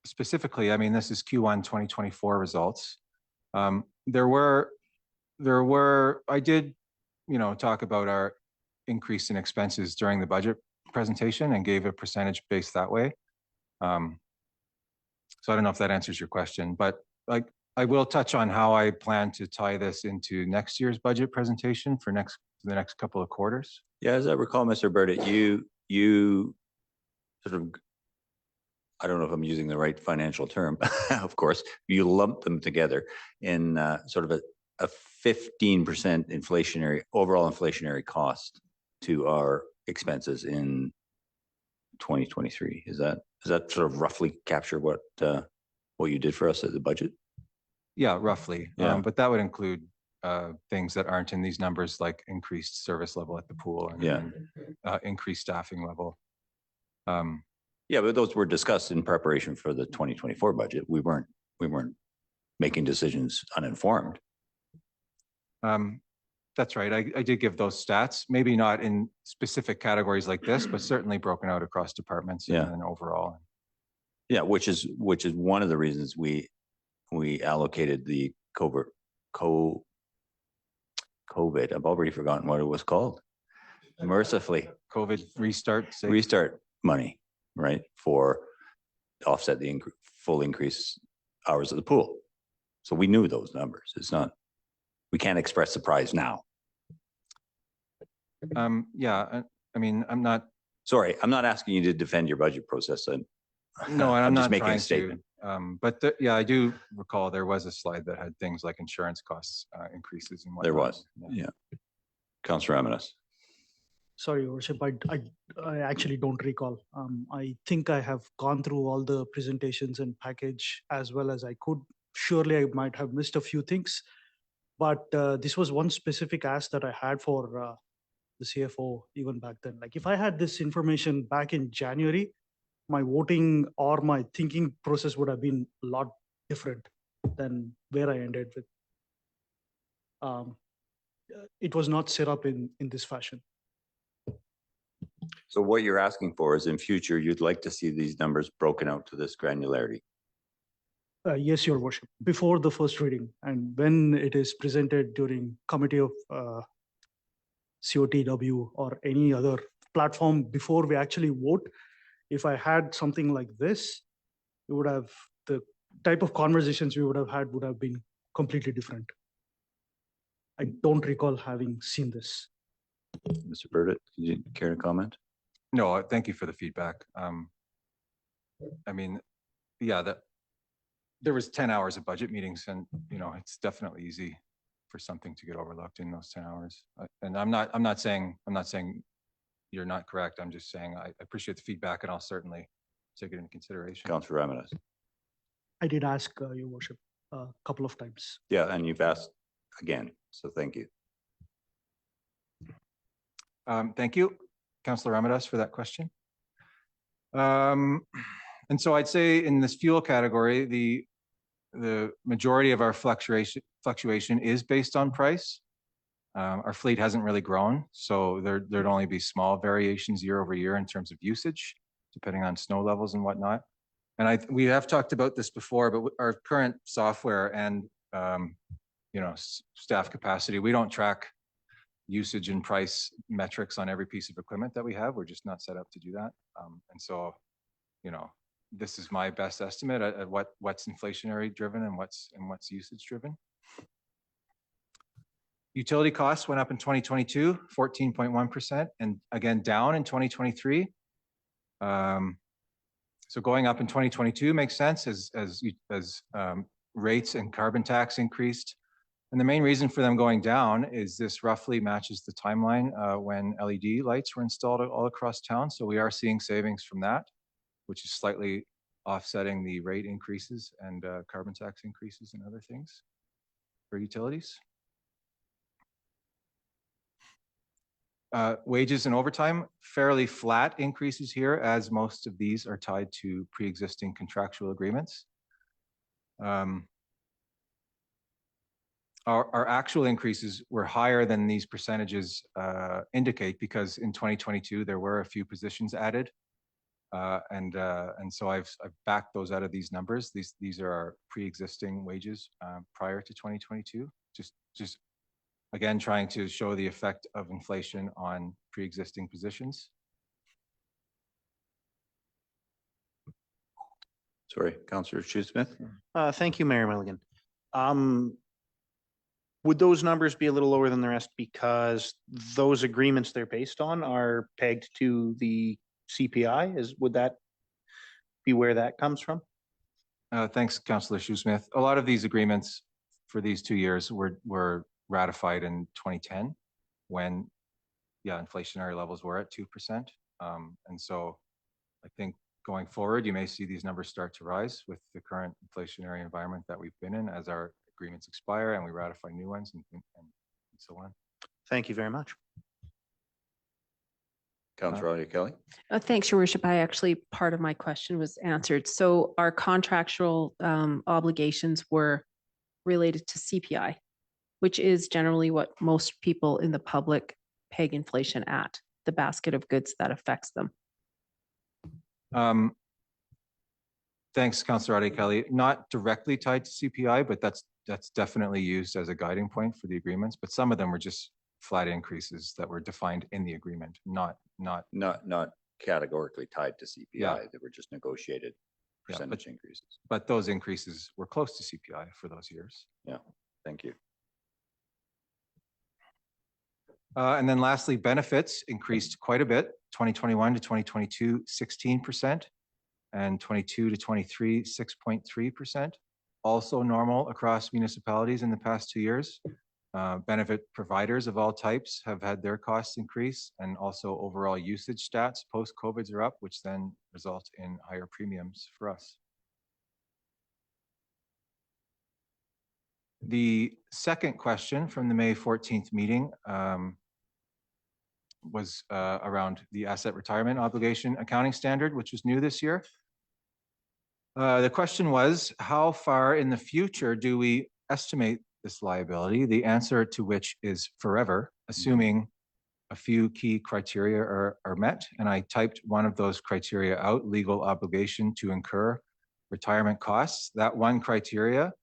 specifically, I mean, this is Q1 2024 results. I did, talk about our increase in expenses during the budget presentation and gave a percentage based that way. So I don't know if that answers your question, but like I will touch on how I plan to tie this into next year's budget presentation for the next couple of quarters. Yeah, as I recall, Mr. Burdett, you sort of, I don't know if I'm using the right financial term, of course, you lump them together in sort of a 15% overall inflationary cost to our expenses in 2023. Is that sort of roughly capture what you did for us at the budget? Yeah, roughly. Yeah. But that would include things that aren't in these numbers, like increased service level at the pool and increased staffing level. Yeah, but those were discussed in preparation for the 2024 budget. We weren't making decisions uninformed. That's right. I did give those stats, maybe not in specific categories like this, but certainly broken out across departments and overall. Yeah, which is one of the reasons we allocated the COVID. I've already forgotten what it was called. Mercifully, COVID restart money, right, for offset the full increase hours of the pool. So we knew those numbers. It's not, we can't express surprise now. Yeah, I mean, I'm not. Sorry, I'm not asking you to defend your budget process. No, and I'm just not making trying a statement. But yeah, I do recall there was a slide that had things like insurance costs increases and whatnot. There was, yeah. Councillor Ramirez. Sorry, Your Worship, I actually don't recall. I think I have gone through all the presentations and package as well as I could. Surely I might have missed a few things, but this was one specific ask that I had for the CFO even back then. Like if I had this information back in January, my voting or my thinking process would have been a lot different than where I ended with. It was not set up in this fashion. So what you're asking for is in future, you'd like to see these numbers broken out to this granularity? Yes, Your Worship, before the first reading and when it is presented during committee of COTW or any other platform before we actually vote. If I had something like this, it would have, the type of conversations we would have had would have been completely different. I don't recall having seen this. Mr. Burdett, did you care to comment? No, thank you for the feedback. I mean, yeah, there was 10 hours of budget meetings and, it's definitely easy for something to get overlooked in those 10 hours. And I'm not saying you're not correct. I'm just saying I appreciate the feedback, and I'll certainly take it into consideration. Councillor Ramirez. I did ask your worship a couple of times. Yeah, and you've asked again, so thank you. Thank you, Councillor Ramirez, for that question. And so I'd say in this fuel category, the majority of our fluctuation is based on price. Our fleet hasn't really grown, so there'd only be small variations year over year in terms of usage, depending on snow levels and whatnot. And we have talked about this before, but our current software and staff capacity, we don't track usage and price metrics on every piece of equipment that we have. We're just not set up to do that. And so, this is my best estimate at what's inflationary driven and what's usage driven. Utility costs went up in 2022, 14.1%, and again down in 2023. So going up in 2022 makes sense as rates and carbon tax increased. And the main reason for them going down is this roughly matches the timeline when LED lights were installed all across town. So we are seeing savings from that, which is slightly offsetting the rate increases and carbon tax increases and other things for utilities. Wages and overtime, fairly flat increases here, as most of these are tied to pre-existing contractual agreements. Our actual increases were higher than these percentages indicate, because in 2022 there were a few positions added, and so I've backed those out of these numbers. These are our pre-existing wages prior to 2022. Just again, trying to show the effect of inflation on pre-existing positions. Sorry, Councillor Shoesmith. Thank you, Mayor Milligan. Would those numbers be a little lower than the rest because those agreements they're based on are pegged to the CPI? Would that be where that comes from? Thanks, Councillor Shoesmith. A lot of these agreements for these 2 years were ratified in 2010 when, inflationary levels were at 2%. And so I think going forward, you may see these numbers start to rise with the current inflationary environment that we've been in as our agreements expire and we ratify new ones and so on. Thank you very much. Councillor Kelly. Thanks, Your Worship. Part of my question was answered. So our contractual obligations were related to CPI, which is generally what most people in the public peg inflation at, the basket of goods that affects them. Thanks, Councillor Kelly. Not directly tied to CPI, but that's definitely used as a guiding point for the agreements. But some of them were just flat increases that were defined in the agreement, not categorically tied to CPI. They were just negotiated percentage increases. But those increases were close to CPI for those years. Yeah, thank you. And then lastly, benefits increased quite a bit, 2021 to 2022, 16%, and 22 to 23, 6.3%. Also normal across municipalities in the past 2 years. Benefit providers of all types have had their costs increase, and also overall usage stats post-COVID are up, which then result in higher premiums for us. The second question from the May 14th meeting was around the asset retirement obligation accounting standard, which was new this year. The question was, how far in the future do we estimate this liability? The answer to which is forever, assuming a few key criteria are met. And I typed one of those criteria out: legal obligation to incur retirement costs. That one criteria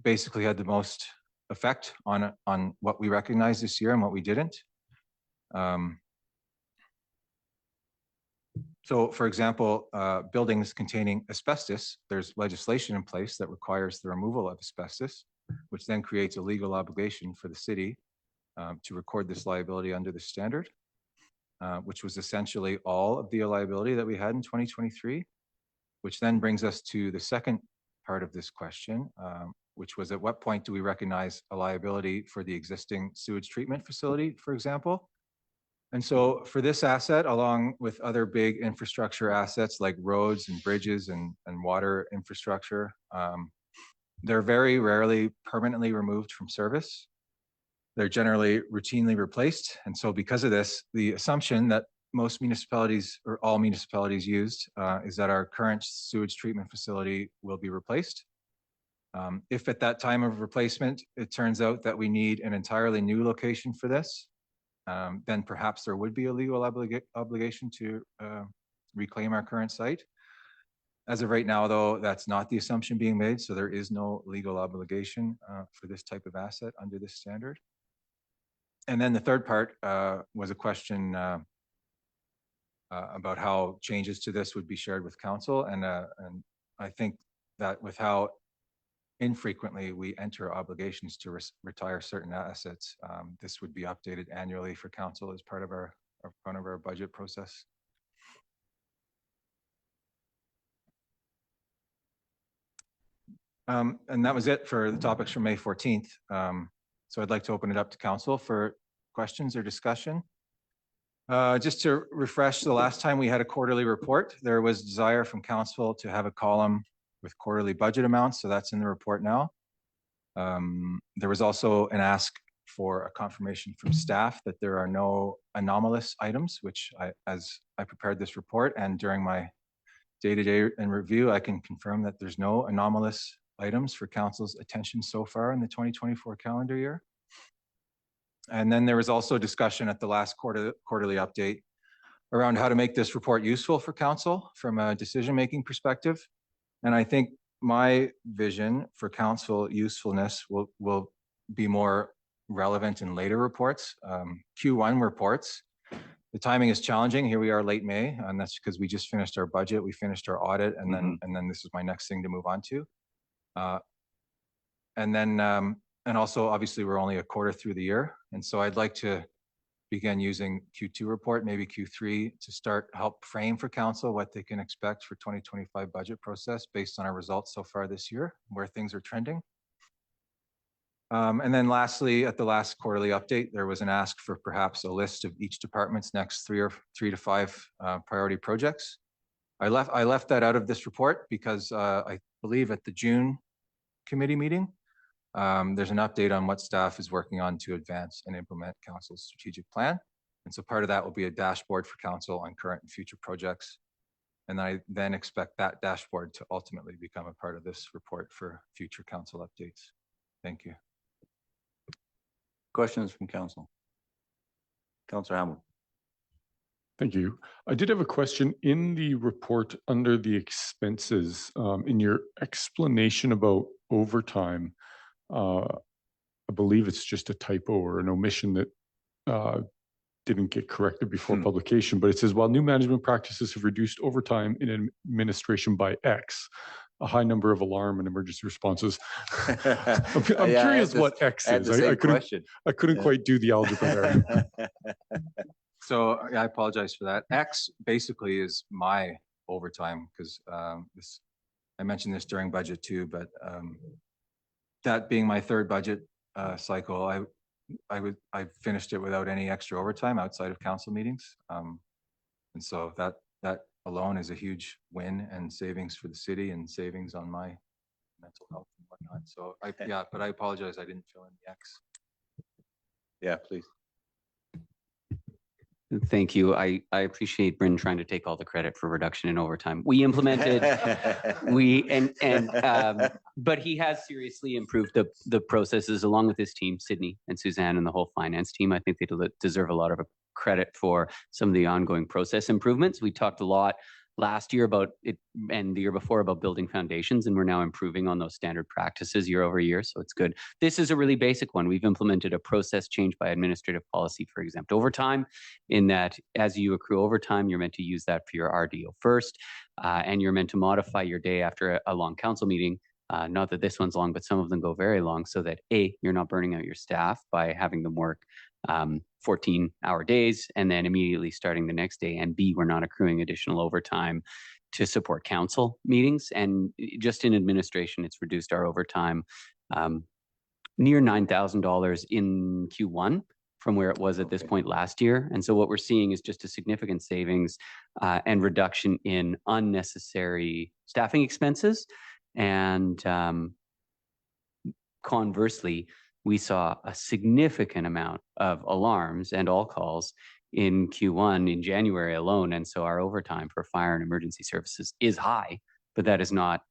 basically had the most effect on what we recognized this year and what we didn't. So, for example, buildings containing asbestos, there's legislation in place that requires the removal of asbestos, which then creates a legal obligation for the city to record this liability under the standard, which was essentially all of the liability that we had in 2023, which then brings us to the second part of this question, which was at what point do we recognize a liability for the existing sewage treatment facility, for example? And so for this asset, along with other big infrastructure assets like roads and bridges and water infrastructure, they're very rarely permanently removed from service. They're generally routinely replaced. And so because of this, the assumption that most municipalities or all municipalities used is that our current sewage treatment facility will be replaced. If at that time of replacement, it turns out that we need an entirely new location for this, then perhaps there would be a legal obligation to reclaim our current site. As of right now, though, that's not the assumption being made. So there is no legal obligation for this type of asset under this standard. And then the third part was a question about how changes to this would be shared with council. And I think that with how infrequently we enter obligations to retire certain assets, this would be updated annually for council as part of our budget process. And that was it for the topics from May 14th. So I'd like to open it up to council for questions or discussion. Just to refresh, the last time we had a quarterly report, there was desire from council to have a column with quarterly budget amounts. So that's in the report now. There was also an ask for a confirmation from staff that there are no anomalous items, which as I prepared this report and during my day-to-day and review, I can confirm that there's no anomalous items for council's attention so far in the 2024 calendar year. And then there was also discussion at the last quarterly update around how to make this report useful for council from a decision-making perspective. And I think my vision for council usefulness will be more relevant in later reports. Q1 reports, the timing is challenging. Here we are late May, and that's because we just finished our budget, we finished our audit, and then this is my next thing to move on to. And also, obviously, we're only a quarter through the year. And so I'd like to begin using Q2 report, maybe Q3, to start help frame for council what they can expect for 2025 budget process based on our results so far this year, where things are trending. And then lastly, at the last quarterly update, there was an ask for perhaps a list of each department's next 3 to 5 priority projects. I left that out of this report because I believe at the June committee meeting, there's an update on what staff is working on to advance and implement council's strategic plan. And so part of that will be a dashboard for council on current and future projects. And I then expect that dashboard to ultimately become a part of this report for future council updates. Thank you. Questions from council? Councillor Hamilton. Thank you. I did have a question in the report under the expenses, in your explanation about overtime. I believe it's just a typo or an omission that didn't get corrected before publication, but it says, while new management practices have reduced overtime in administration by X, a high number of alarm and emergency responses. I'm curious what X is. I couldn't quite do the algebra there. So I apologize for that. X basically is my overtime because I mentioned this during budget too, but that being my third budget cycle, I finished it without any extra overtime outside of council meetings. And so that alone is a huge win and savings for the city and savings on my mental health and whatnot. So but I apologize. I didn't fill in the X. Yeah, please. Thank you. I appreciate Bryn trying to take all the credit for reduction in overtime. We implemented, but he has seriously improved the processes along with his team, Sydney and Suzanne and the whole finance team. I think they deserve a lot of credit for some of the ongoing process improvements. We talked a lot last year about it and the year before about building foundations, and we're now improving on those standard practices year over year. So it's good. This is a really basic one. We've implemented a process change by administrative policy for exempt overtime, in that as you accrue overtime, you're meant to use that for your RDO first, and you're meant to modify your day after a long council meeting. Not that this one's long, but some of them go very long, so that A, you're not burning out your staff by having them work 14-hour days and then immediately starting the next day, and B, we're not accruing additional overtime to support council meetings. And just in administration, it's reduced our overtime near $9,000 in Q1 from where it was at this point last year. And so what we're seeing is just a significant savings and reduction in unnecessary staffing expenses. And conversely, we saw a significant amount of alarms and all calls in Q1 in January alone. And so our overtime for fire and emergency services is high, but that is not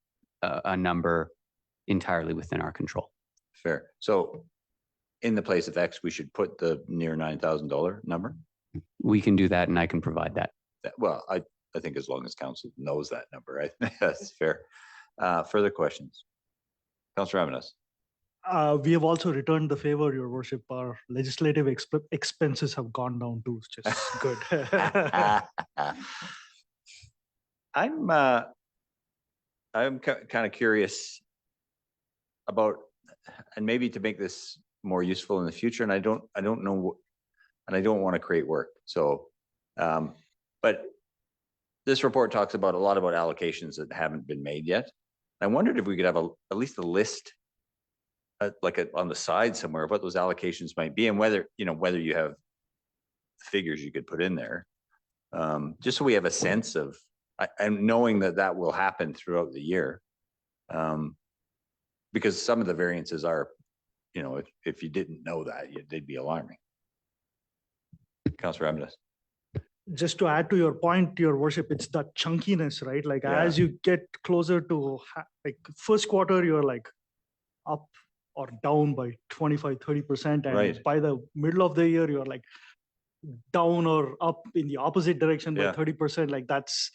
a number entirely within our control. Fair. So in the place of X, we should put the near $9,000 number? We can do that and I can provide that. Well, I think as long as council knows that number, I think that's fair. Further questions? Councillor Ramadas. We have also returned the favor, Your Worship. Our legislative expenses have gone down too, which is good. I'm kind of curious about, and maybe to make this more useful in the future, and I don't know, and I don't want to create work. So, but this report talks about a lot about allocations that haven't been made yet. I wondered if we could have at least a list, on the side somewhere, of what those allocations might be, and whether you have figures you could put in there, just so we have a sense of, and knowing that will happen throughout the year, because some of the variances are, if you didn't know that, they'd be alarming. Councillor Ramadas. Just to add to your point, Your Worship, it's that chunkiness, right? Like as you get closer to first quarter, you're like up or down by 25-30%, and by the middle of the year, you're like down or up in the opposite direction by 30%. Like that's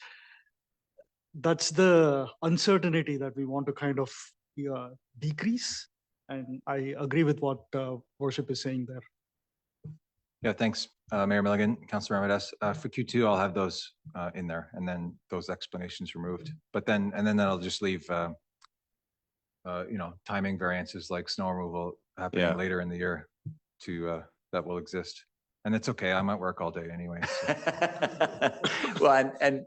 the uncertainty that we want to kind of decrease. And I agree with what Worship is saying there. Yeah, thanks, Mayor Milligan, Councillor Ramadas. For Q2, I'll have those in there, and then those explanations removed. But then that'll just leave, timing variances like snow removal happening later in the year that will exist. And it's okay. I'm at work all day anyway. So. Well, and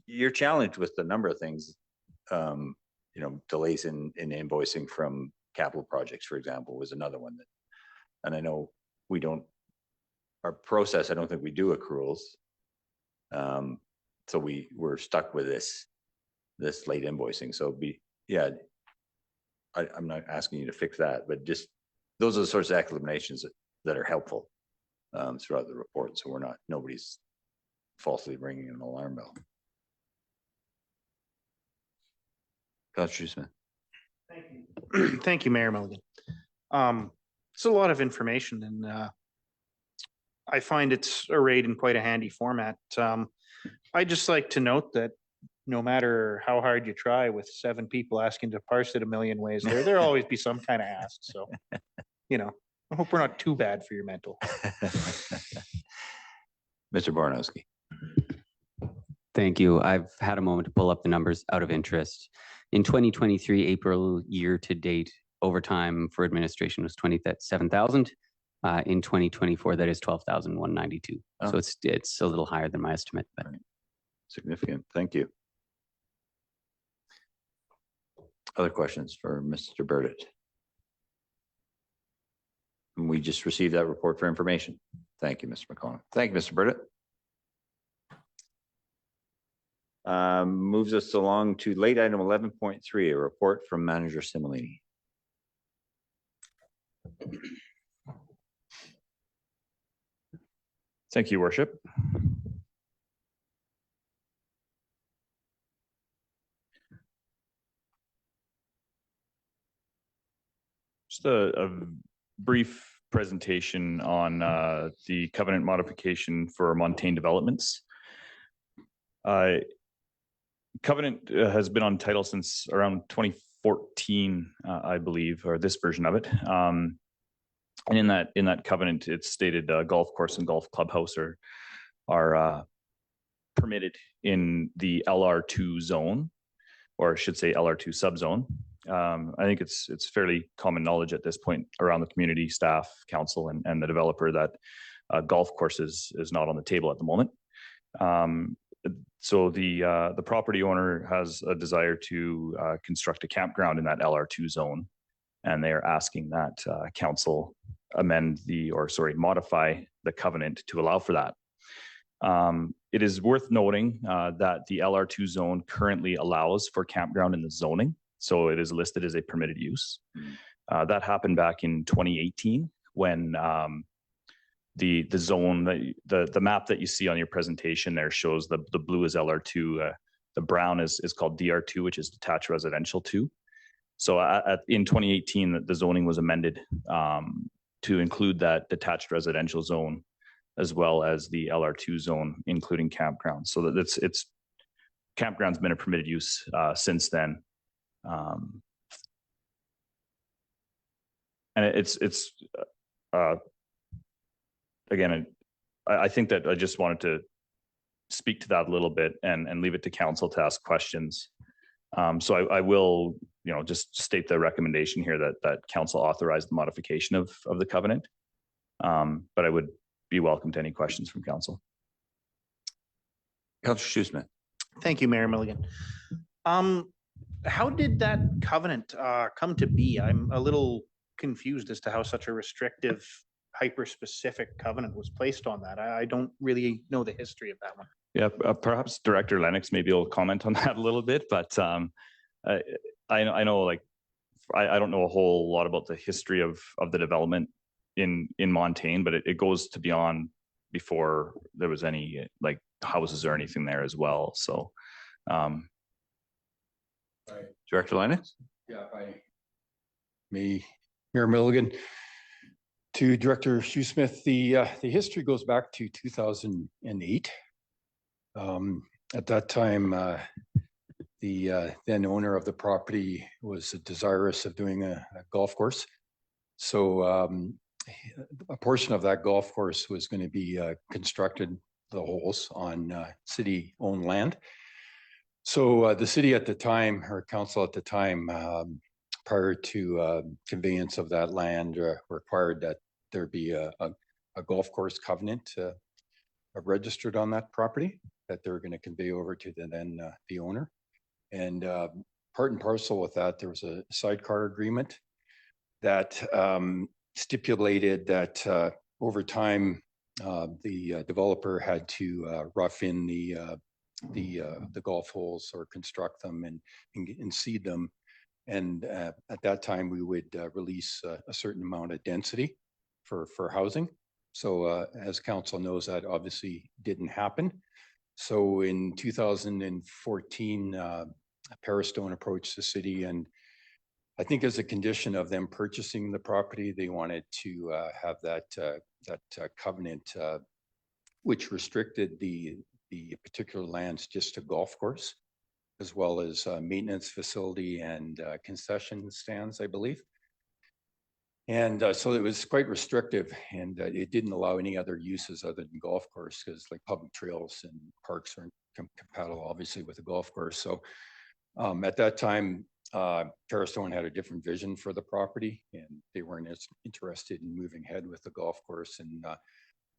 you're challenged with the number of things. Delays in invoicing from capital projects, for example, was another one that, and I know our process, I don't think we do accruals. So we're stuck with this late invoicing. So I'm not asking you to fix that, but just, those are the sorts of explanations that are helpful throughout the report. So nobody's falsely ringing an alarm bell. Councillor Smith. Thank you. Thank you, Mayor Milligan. It's a lot of information, and I find it's arrayed in quite a handy format. I'd just like to note that no matter how hard you try with 7 people asking to parse it a million ways, there'll always be some kind of ask. So, I hope we're not too bad for your mental. Mr. Barnowski. Thank you. I've had a moment to pull up the numbers out of interest. In 2023, April year to date, overtime for administration was 27,000. In 2024, that is 12,192. So it's a little higher than my estimate. But significant. Thank you. Other questions for Mr. Burdett? We just received that report for information. Thank you, Mr. McConnell. Thank you, Mr. Burdett. Moves us along to late item 11.3, a report from Manager Similini. Thank you, Worship. Just a brief presentation on the covenant modification for Montaigne Developments. Covenant has been on title since around 2014, I believe, or this version of it. And in that covenant, it's stated golf course and golf clubhouse are permitted in the LR2 zone, or I should say LR2 subzone. I think it's fairly common knowledge at this point around the community, staff, council, and the developer that golf courses is not on the table at the moment. so the property owner has a desire to construct a campground in that LR2 zone. And they are asking that council modify the covenant to allow for that. It is worth noting that the LR2 zone currently allows for campground in the zoning. So it is listed as a permitted use. That happened back in 2018 when the zone, the map that you see on your presentation there shows the blue is LR2, the brown is called DR2, which is detached residential 2. So in 2018, the zoning was amended to include that detached residential zone as well as the LR2 zone, including campgrounds. So that it's campground's been a permitted use since then. And again, I think that I just wanted to speak to that a little bit and leave it to council to ask questions. So I will, just state the recommendation here that council authorized the modification of the covenant. But I would be welcome to any questions from council. Councillor Shoesmith. Thank you, Mayor Milligan. How did that covenant come to be? I'm a little confused as to how such a restrictive, hyper-specific covenant was placed on that. I don't really know the history of that one. Yeah, perhaps Director Lennox maybe will comment on that a little bit, but I know, like, I don't know a whole lot about the history of the development in Montaigne, but it goes to beyond before there was any like houses or anything there as well. So, Director Lennox. Yeah, Mayor Milligan. To Director Shoesmith, the history goes back to 2008. At that time, the then owner of the property was desirous of doing a golf course. So a portion of that golf course was going to be constructed, the holes, on city-owned land. So the city at the time, or council at the time, prior to conveyance of that land, required that there be a golf course covenant registered on that property that they're going to convey over to the owner. And part and parcel with that, there was a sidecar agreement that stipulated that over time, the developer had to rough in the golf holes or construct them and seed them. And at that time, we would release a certain amount of density for housing. So as council knows, that obviously didn't happen. So in 2014, Parastone approached the city, and I think as a condition of them purchasing the property, they wanted to have that covenant, which restricted the particular lands just to golf course, as well as maintenance facility and concession stands, I believe. And so it was quite restrictive, and it didn't allow any other uses other than golf course, because like public trails and parks aren't compatible, obviously, with a golf course. So at that time, Parastone had a different vision for the property, and they weren't as interested in moving ahead with the golf course. And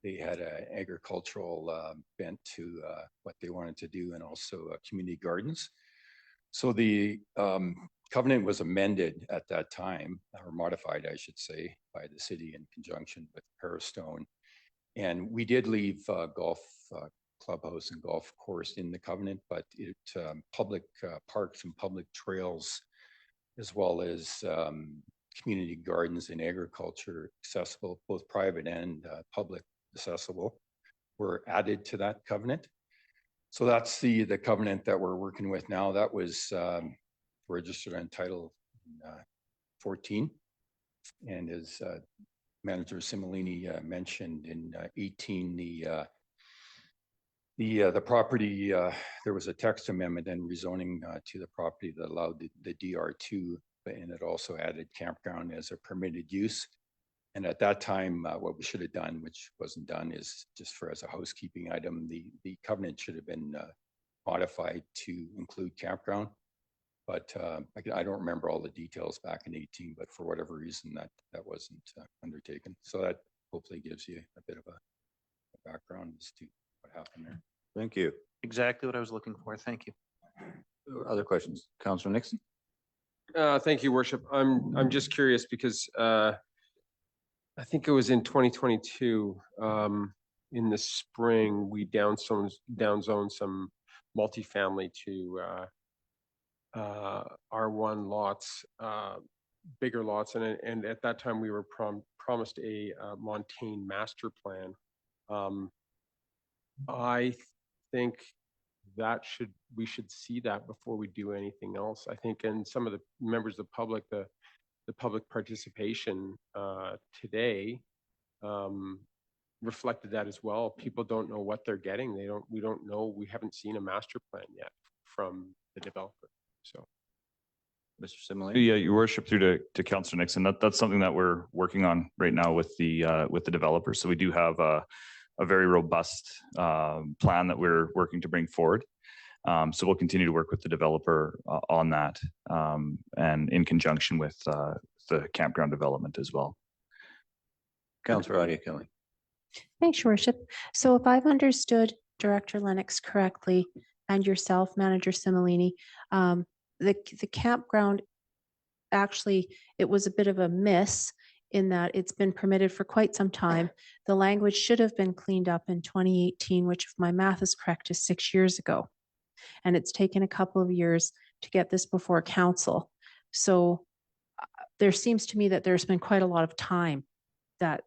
they had an agricultural bent to what they wanted to do, and also community gardens. So the covenant was amended at that time, or modified, I should say, by the city in conjunction with Parastone. And we did leave golf clubhouse and golf course in the covenant, but it public parks and public trails, as well as community gardens and agriculture accessible, both private and public accessible, were added to that covenant. So that's the covenant that we're working with now. That was registered on title 14, and as Manager Similini mentioned, in 18, the property, there was a text amendment and rezoning to the property that allowed the DR2, and it also added campground as a permitted use. And at that time, what we should have done, which wasn't done, is just as a housekeeping item, the covenant should have been modified to include campground. But I don't remember all the details back in 18, but for whatever reason, that wasn't undertaken. So that hopefully gives you a bit of a background as to what happened there. Thank you. Exactly what I was looking for. Thank you. Other questions? Councillor Nixon? Thank you, Worship. I'm just curious because I think it was in 2022, in the spring, we downzoned some multifamily to R1 lots, bigger lots, and at that time we were promised a Montaigne master plan. I think that we should see that before we do anything else. I think, and some of the members of the public, the public participation today reflected that as well. People don't know what they're getting. We don't know. We haven't seen a master plan yet from the developer. So, Mr. Similane? Yeah, Your Worship, through to Councillor Nixon, that's something that we're working on right now with the developer. So we do have a very robust plan that we're working to bring forward. So we'll continue to work with the developer on that, and in conjunction with the campground development as well. Councillor Adia Kelly. Thanks, Your Worship. So if I've understood Director Lennox correctly and yourself, Manager Similini, the campground, actually, it was a bit of a miss in that it's been permitted for quite some time. The language should have been cleaned up in 2018, which if my math is correct is 6 years ago. And it's taken a couple of years to get this before council. So there seems to me that there's been quite a lot of time that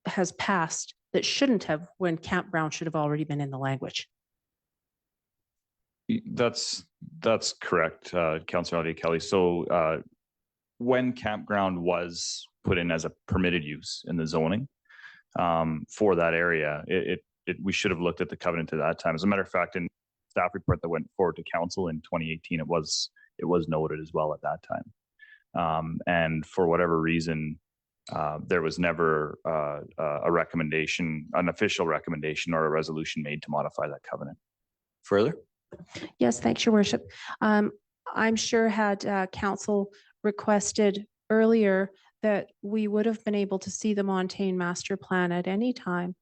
has passed that shouldn't have, when campground should have already been in the language. That's correct, Councillor Adia Kelly. So when campground was put in as a permitted use in the zoning for that area, we should have looked at the covenant at that time. As a matter of fact, in staff report that went forward to council in 2018, it was noted as well at that time. And for whatever reason, there was never a recommendation, an official recommendation or a resolution made to modify that covenant. Further? Yes, thanks, Your Worship. I'm sure had council requested earlier that we would have been able to see the Montaigne master plan at any time.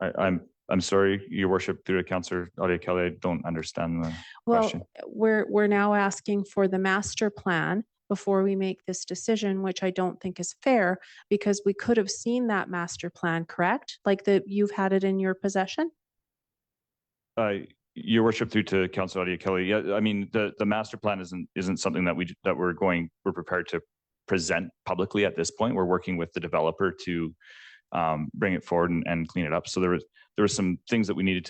I'm sorry, Your Worship, through to Councillor Adia Kelly, I don't understand the question. Well, we're now asking for the master plan before we make this decision, which I don't think is fair, because we could have seen that master plan, correct? Like you've had it in your possession? Your Worship, through to Councillor Adia Kelly, yeah, I mean, the master plan isn't something that we're prepared to present publicly at this point. We're working with the developer to bring it forward and clean it up. So there were some things that we needed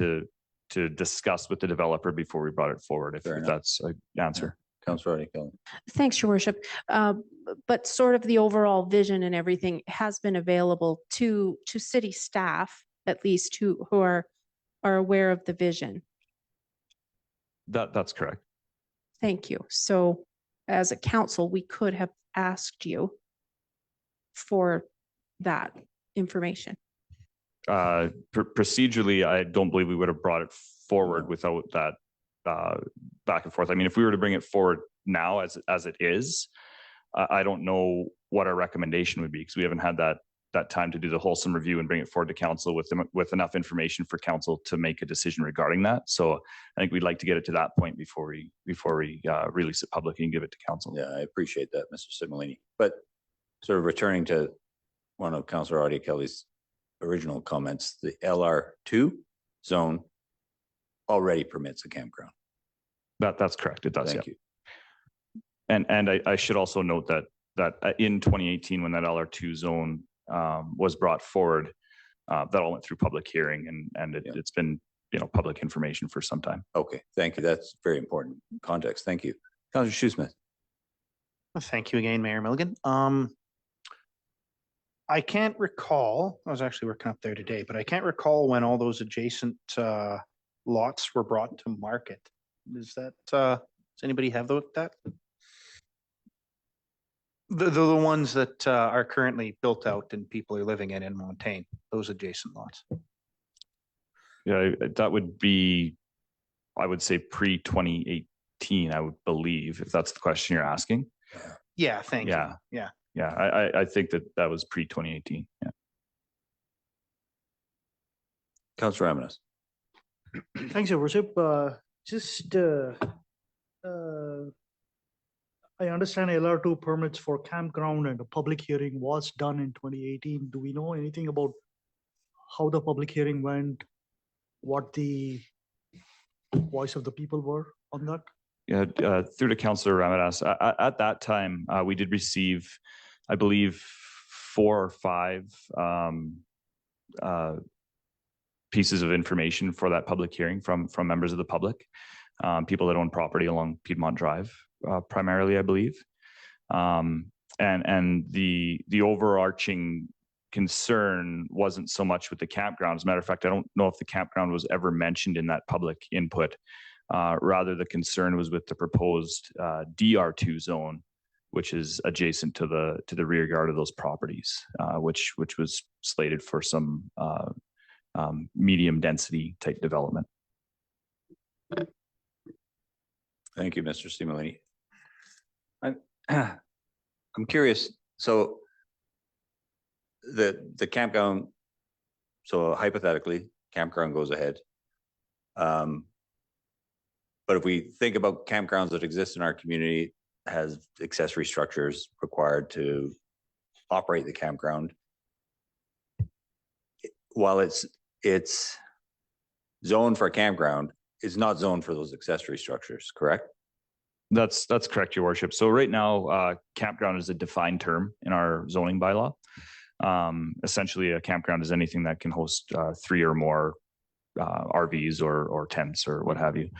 to discuss with the developer before we brought it forward, if that's an answer. Councillor Adia Kelly. Thanks, Your Worship. But sort of the overall vision and everything has been available to city staff, at least who are aware of the vision. That's correct. Thank you. So as a council, we could have asked you for that information. Procedurally, I don't believe we would have brought it forward without that back and forth. I mean, if we were to bring it forward now as it is, I don't know what our recommendation would be, because we haven't had that time to do the wholesome review and bring it forward to council with enough information for council to make a decision regarding that. So I think we'd like to get it to that point before we release it publicly and give it to council. Yeah, I appreciate that, Mr. Similini. But sort of returning to one of Councillor Adia Kelly's original comments, the LR2 zone already permits a campground. That's correct. It does. Thank yeah. you. And I should also note that in 2018, when that LR2 zone was brought forward, that all went through public hearing, and it's been public information for some time. Okay, thank you. That's very important context. Thank you. Councillor Shoesmith. Well, thank you again, Mayor Milligan. I can't recall, I was actually working up there today, but I can't recall when all those adjacent lots were brought to market. Is that, does anybody have that? The ones that are currently built out and people are living in Montaigne, those adjacent lots. Yeah, that would be, I would say, pre-2018, I would believe, if that's the question you're asking. Yeah, thank you. Yeah. Yeah, I think that was pre-2018. Yeah. Councillor Amanas. Thanks, Your Worship. Just, I understand LR2 permits for campground and a public hearing was done in 2018. Do we know anything about how the public hearing went? What the voice of the people were on that? Yeah, through to Councillor Ramadas. At that time, we did receive, I believe, 4 or 5 pieces of information for that public hearing from members of the public, people that own property along Piedmont Drive, primarily, I believe. And the overarching concern wasn't so much with the campground. As a matter of fact, I don't know if the campground was ever mentioned in that public input. Rather, the concern was with the proposed DR2 zone, which is adjacent to the rear yard of those properties, which was slated for some medium density type development. Thank you, Mr. Simulini. I'm curious. So the campground. So hypothetically, campground goes ahead. But if we think about campgrounds that exist in our community, has accessory structures required to operate the campground. While it's zoned for a campground, it's not zoned for those accessory structures, correct? That's correct, Your Worship. So right now, campground is a defined term in our zoning bylaw. Essentially, a campground is anything that can host 3 or more RVs or tents or what have you.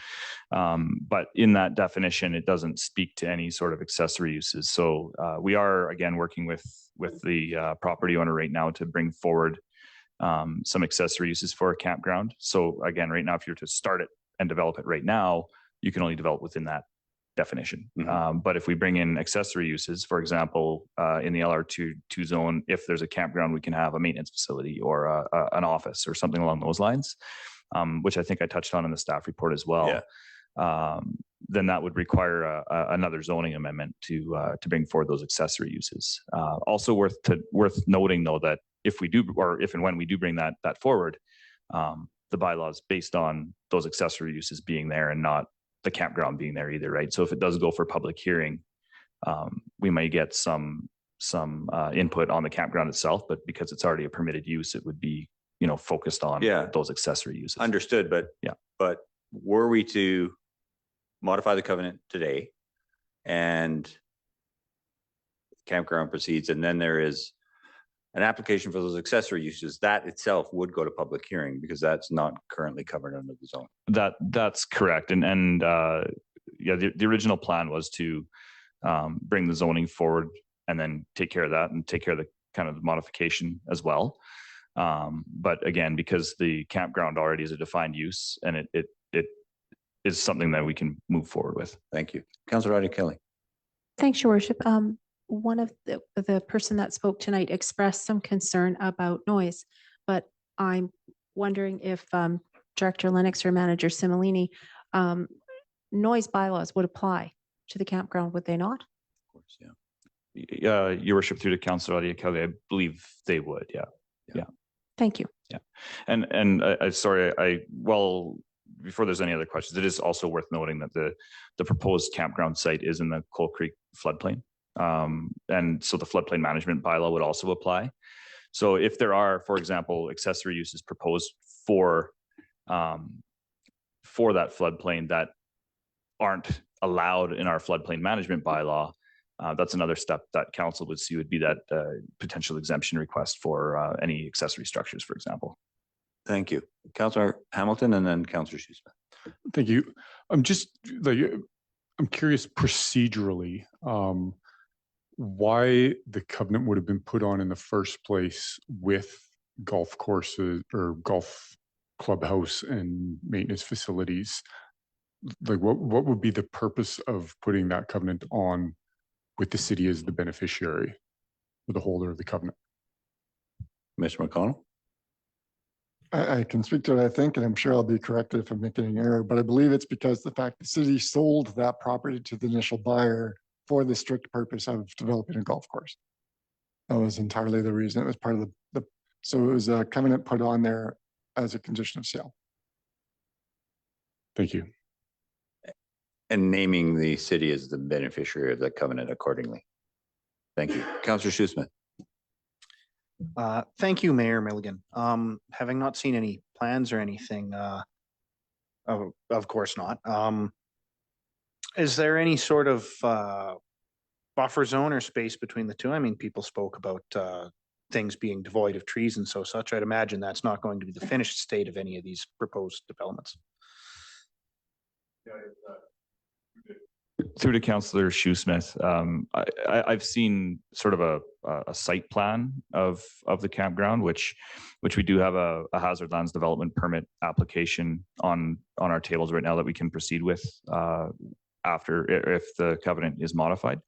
But in that definition, it doesn't speak to any sort of accessory uses. So we are, again, working with the property owner right now to bring forward some accessory uses for a campground. So again, right now, if you're to start it and develop it right now, you can only develop within that definition. But if we bring in accessory uses, for example, in the LR2 zone, if there's a campground, we can have a maintenance facility or an office or something along those lines, which I think I touched on in the staff report as well. Yeah. Then that would require another zoning amendment to bring forward those accessory uses. Also worth noting, though, that if we do, or if and when we do bring that forward, the bylaw is based on those accessory uses being there and not the campground being there either, right? So if it does go for public hearing, we might get some input on the campground itself, but because it's already a permitted use, it would be, focused on those accessory uses. Understood, but were we to modify the covenant today and campground proceeds, and then there is an application for those accessory uses, that itself would go to public hearing because that's not currently covered under the zone. That's correct. And the original plan was to bring the zoning forward and then take care of that and take care of the kind of modification as well. But again, because the campground already is a defined use and it is something that we can move forward with. Thank you. Councillor Roddy Kelly. Thanks, Your Worship. One of the person that spoke tonight expressed some concern about noise, but I'm wondering if Director Lennox or Manager Simulini, noise bylaws would apply to the campground, would they not? Of course, yeah. Your Worship, through to Councillor Roddy Kelly, I believe they would. Yeah. Thank you. Yeah. And sorry, before there's any other questions, it is also worth noting that the proposed campground site is in the Coal Creek floodplain. And so the floodplain management bylaw would also apply. So if there are, for example, accessory uses proposed for that floodplain that aren't allowed in our floodplain management bylaw, that's another step that council would see would be that potential exemption request for any accessory structures, for example. Thank you. Councillor Hamilton and then Councillor Shoesmith. Thank you. I'm curious procedurally, why the covenant would have been put on in the first place with golf courses or golf clubhouse and maintenance facilities. Like what would be the purpose of putting that covenant on with the city as the beneficiary or the holder of the covenant? Mr. McConnell? I can speak to it, I think, and I'm sure I'll be corrected if I'm making an error, but I believe it's because the fact the city sold that property to the initial buyer for the strict purpose of developing a golf course. That was entirely the reason. It was part of so it was a covenant put on there as a condition of sale. Thank you. And naming the city as the beneficiary of the covenant accordingly. Thank you. Councillor Shoesmith. Thank you, Mayor Milligan. Having not seen any plans or anything, of course not. Is there any sort of buffer zone or space between the two? I mean, people spoke about things being devoid of trees and so such. I'd imagine that's not going to be the finished state of any of these proposed developments. Through to Councillor Shoesmith, I've seen sort of a site plan of the campground, which we do have a hazard lands development permit application on our tables right now that we can proceed with after if the covenant is modified.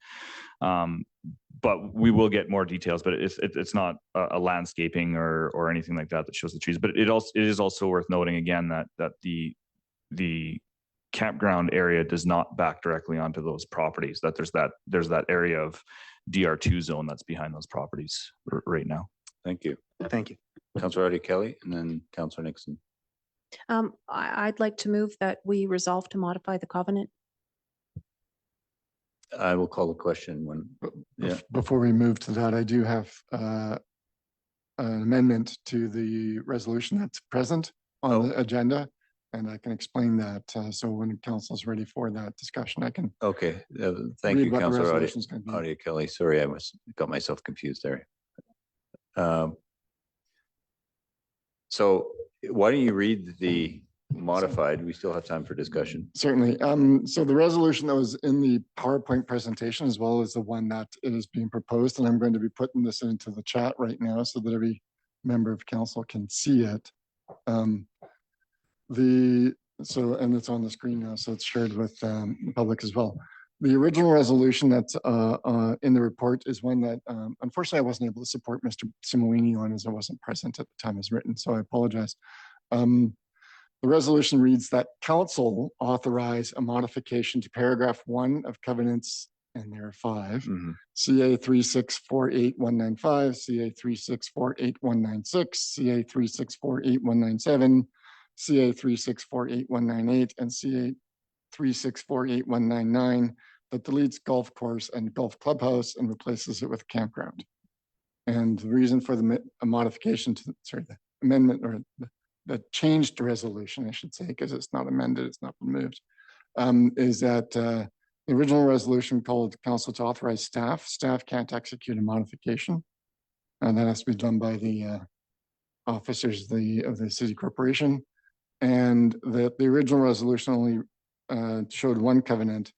But we will get more details. But it's not a landscaping or anything like that shows the trees. But it is also worth noting again that the campground area does not back directly onto those properties, that there's that area of DR2 zone that's behind those properties right now. Thank you. Thank you. Councillor Artie Kelly and then Councillor Nixon. I'd like to move that we resolve to modify the covenant. I will call the question when, yeah. Before we move to that, I do have an amendment to the resolution that's present on the agenda. And I can explain that. So when council's ready for that discussion, I can. Okay. Thank you, Councillor be. Artie Kelly. Sorry, I got myself confused there. So why don't you read the modified? We still have time for discussion. Certainly. So the resolution that was in the PowerPoint presentation, as well as the one that is being proposed, and I'm going to be putting this into the chat right now so that every member of council can see it. And it's on the screen now, so it's shared with the public as well. The original resolution that's in the report is one that unfortunately I wasn't able to support Mr. Simoini on, as I wasn't present at the time it was written, so I apologize. The resolution reads that council authorize a modification to paragraph 1 of covenants, and there are 5, CA 3648195, CA 3648196, CA 3648197, CA 3648198, and CA 3648199 that deletes golf course and golf clubhouse and replaces it with campground. And the reason for the modification to, the amendment or the change to resolution, I should say, because it's not amended, it's not been moved, is that the original resolution called council to authorize staff. Staff can't execute a modification, and that has to be done by the officers of the city corporation. And that the original resolution only showed one covenant.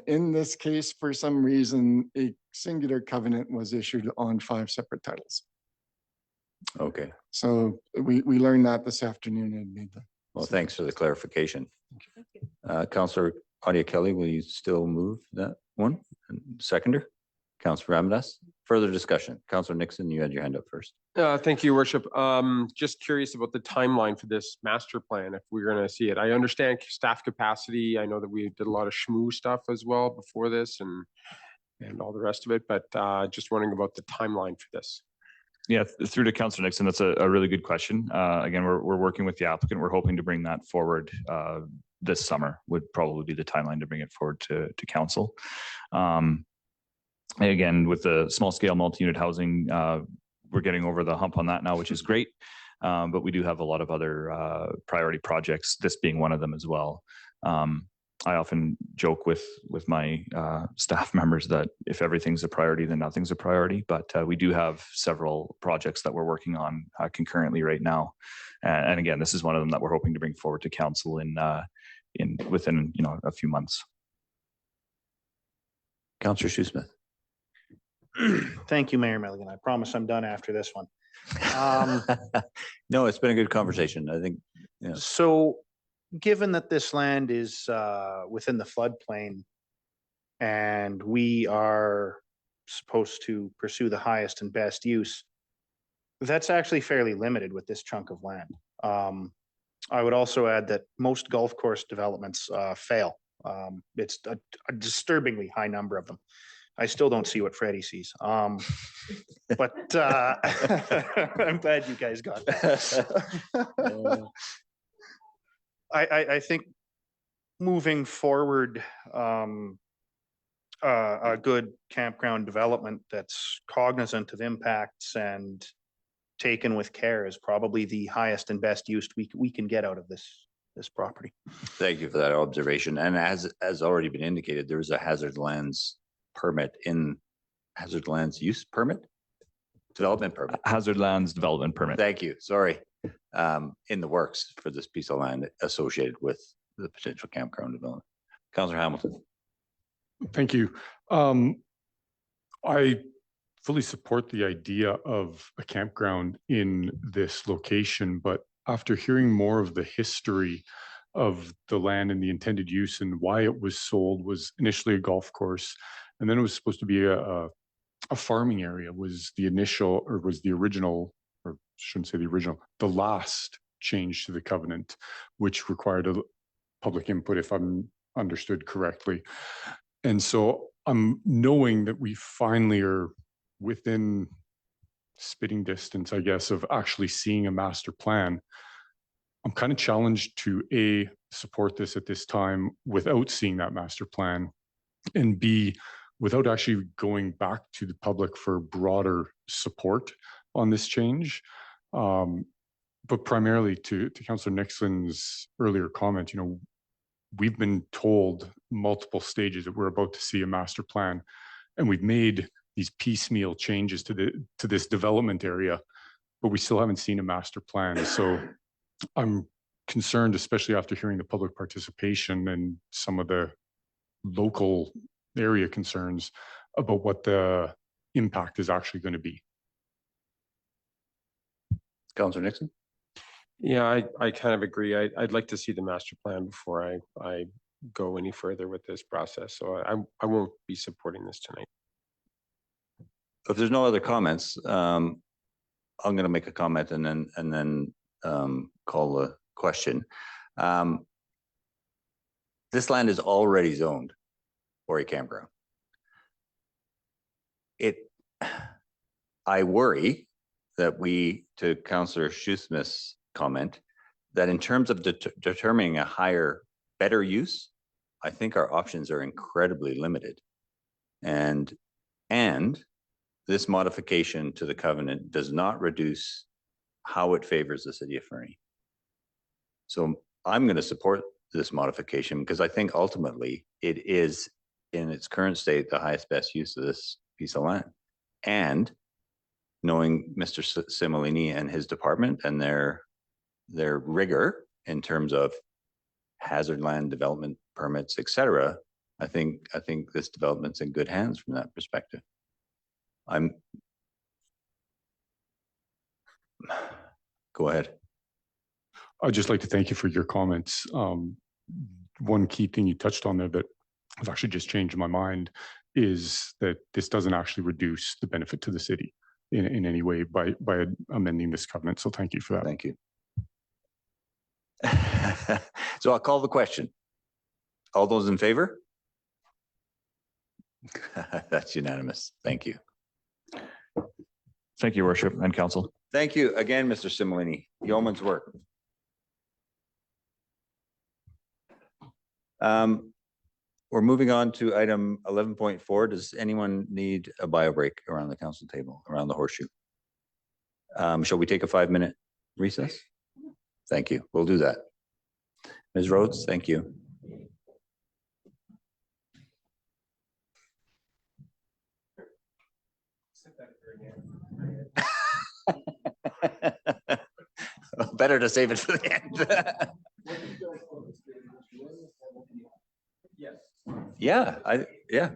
In this case, for some reason, a singular covenant was issued on 5 separate titles. Okay. So we learned that this afternoon and made the. Well, thanks for the clarification. Councillor Artie Kelly, will you still move that one? Seconder? Councillor Ramdas? Further discussion. Councillor Nixon, you had your hand up first. Thank you, Worship. Just curious about the timeline for this master plan, if we're going to see it. I understand staff capacity. I know that we did a lot of schmoo stuff as well before this and all the rest of it, but just wondering about the timeline for this. Yeah, through to Councillor Nixon, that's a really good question. Again, we're working with the applicant. We're hoping to bring that forward this summer, would probably be the timeline to bring it forward to council. Again, with the small scale multi-unit housing, we're getting over the hump on that now, which is great. But we do have a lot of other priority projects, this being one of them as well. I often joke with my staff members that if everything's a priority, then nothing's a priority. But we do have several projects that we're working on concurrently right now. And again, this is one of them that we're hoping to bring forward to council within a few months. Councillor Shoesmith. Thank you, Mayor Milligan. I promise I'm done after this one. No, it's been a good conversation. I think. Yeah. So given that this land is within the floodplain and we are supposed to pursue the highest and best use, that's actually fairly limited with this chunk of land. I would also add that most golf course developments fail. It's a disturbingly high number of them. I still don't see what Freddie sees. But I'm glad you guys got that. I think moving forward, a good campground development that's cognizant of impacts and taken with care is probably the highest and best use we can get out of this property. Thank you for that observation. And as already been indicated, there is a hazard lands permit hazard lands use permit? Development permit. Hazard lands development permit. Thank you. Sorry. In the works for this piece of land associated with the potential campground development. Councillor Hamilton. Thank you. I fully support the idea of a campground in this location, but after hearing more of the history of the land and the intended use and why it was sold, was initially a golf course, and then it was supposed to be a farming area, was the initial, or was the original, or shouldn't say the original, the last change to the covenant, which required a public input, if I'm understood correctly. And so I'm knowing that we finally are within spitting distance, I guess, of actually seeing a master plan. I'm kind of challenged to support this at this time without seeing that master plan, and B, without actually going back to the public for broader support on this change. But primarily to Councillor Nixon's earlier comment, we've been told multiple stages that we're about to see a master plan, and we've made these piecemeal changes to this development area, but we still haven't seen a master plan. So I'm concerned, especially after hearing the public participation and some of the local area concerns about what the impact is actually going to be. Councillor Nixon. Yeah, I kind of agree. I'd like to see the master plan before I go any further with this process. So I won't be supporting this tonight. If there's no other comments, I'm going to make a comment and then call the question. This land is already zoned for a campground. I worry that to Councillor Shoesmith's comment, that in terms of determining a better use, I think our options are incredibly limited. And this modification to the covenant does not reduce how it favors the city of Fernie. So I'm going to support this modification because I think ultimately it is, in its current state, the highest best use of this piece of land. And knowing Mr. Similini and his department and their rigor in terms of hazard land development permits, etc., I think this development's in good hands from that perspective. Go ahead. I'd just like to thank you for your comments. One key thing you touched on there that has actually just changed my mind is that this doesn't actually reduce the benefit to the city in any way by amending this covenant. So thank you for that. Thank you. So I'll call the question. All those in favor? That's unanimous. Thank you. Thank you, Worship and Council. Thank you again, Mr. Similini. Yeoman's work. We're moving on to item 11.4. Does anyone need a bio break around the council table, around the horseshoe? Shall we take a 5-minute recess? Thank you. We'll do that. Ms. Rhodes, thank you. Better to save it for the end. Yeah, yeah.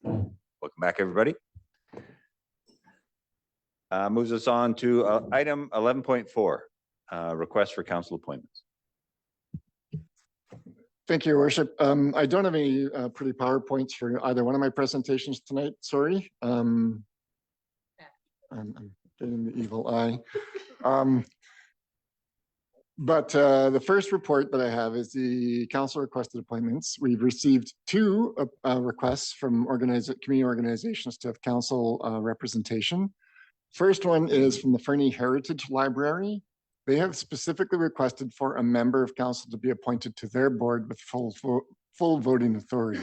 Welcome back, everybody. Moves us on to item 11.4, request for council appointments. Thank you, Your Worship. I don't have any pretty PowerPoints for either one of my presentations tonight. Sorry. I'm getting the evil eye. But the first report that I have is the council requested appointments. We've received two requests from community organizations to have council representation. First one is from the Fernie Heritage Library. They have specifically requested for a member of council to be appointed to their board with full voting authority.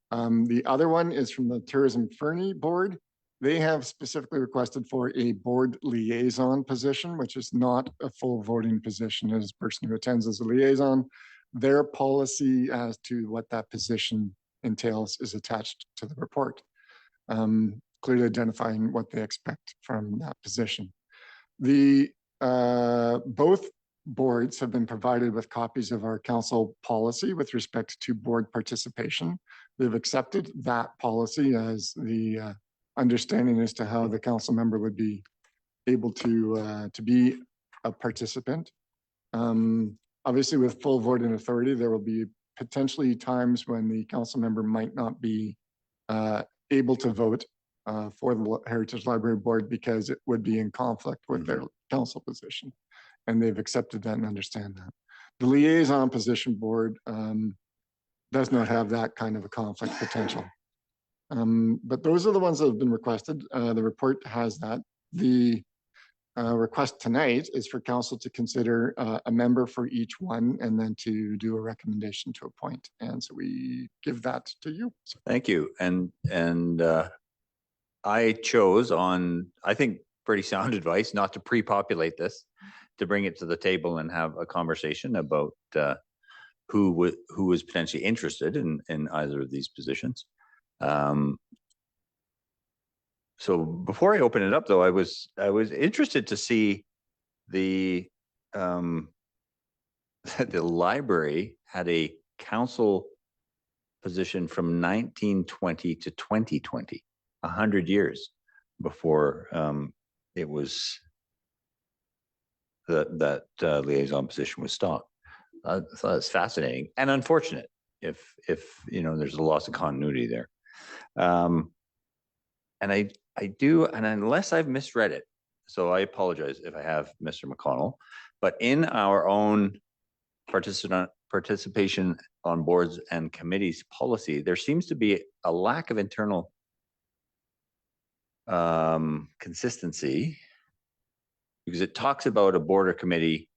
The other one is from the Tourism Fernie Board. They have specifically requested for a board liaison position, which is not a full voting position as a person who attends as a liaison. Their policy as to what that position entails is attached to the report, clearly identifying what they expect from that position. Both boards have been provided with copies of our council policy with respect to board participation. They've accepted that policy as the understanding as to how the council member would be able to be a participant. Obviously, with full voting authority, there will be potentially times when the council member might not be able to vote for the Heritage Library Board because it would be in conflict with their council position. And they've accepted that and understand that. The liaison position board does not have that kind of a conflict potential. But those are the ones that have been requested. The report has that. The request tonight is for council to consider a member for each one and then to do a recommendation to appoint. And so we give that to you. Thank you. And I chose on, I think, pretty sound advice not to pre-populate this, to bring it to the table and have a conversation about who was potentially interested in either of these positions. So before I open it up, though, I was interested to see the the library had a council position from 1920 to 2020, 100 years before it was that liaison position was stopped. I thought it's fascinating and unfortunate if you know there's a loss of continuity there. And I do, and unless I've misread it, so I apologize if I have, Mr. McConnell, but in our own participation on boards and committees policy, there seems to be a lack of internal consistency, because it talks about a board or committee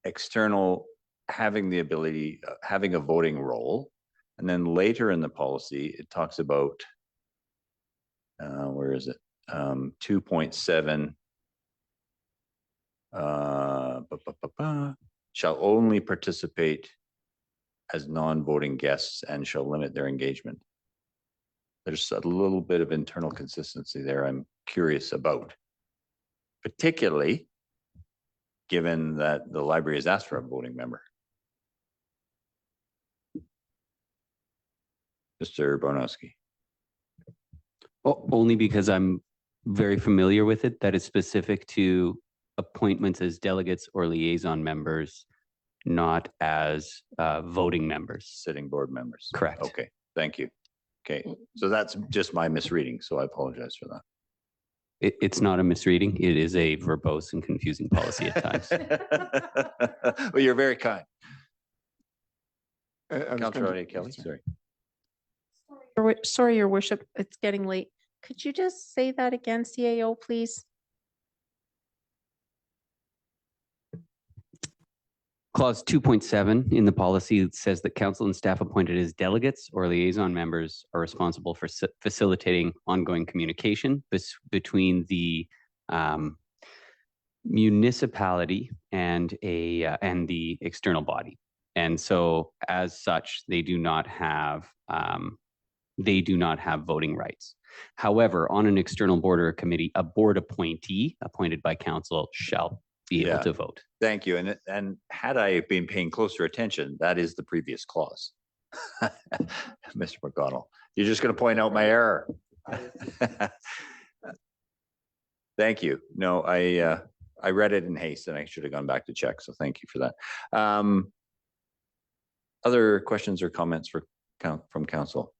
external having the ability, having a voting role. And then later in the policy, it talks about, where is it? 2.7, shall only participate as non-voting guests and shall limit their engagement. There's a little bit of internal consistency there I'm curious about, particularly given that the library has asked for a voting member. Mr. Bonowski. Only because I'm very familiar with it, that is specific to appointments as delegates or liaison members, not as voting members. Sitting board members. Correct. Okay, thank you. Okay, so that's just my misreading, so I apologize for that. It's not a misreading. It is a verbose and confusing policy at times. Well, you're very kind. Councilor Kelly, sorry. Sorry, Your Worship, it's getting late. Could you just say that again, CAO, please? Clause 2.7 in the policy says that council and staff appointed as delegates or liaison members are responsible for facilitating ongoing communication between the municipality and the external body. And so as such, they do not have voting rights. However, on an external board or committee, a board appointee appointed by council shall be able to vote. Thank you. And had I been paying closer attention, that is the previous clause. Mr. McConnell, you're just going to point out my error. Thank you. No, I read it in haste and I should have gone back to check. So thank you for that. Other questions or comments from council?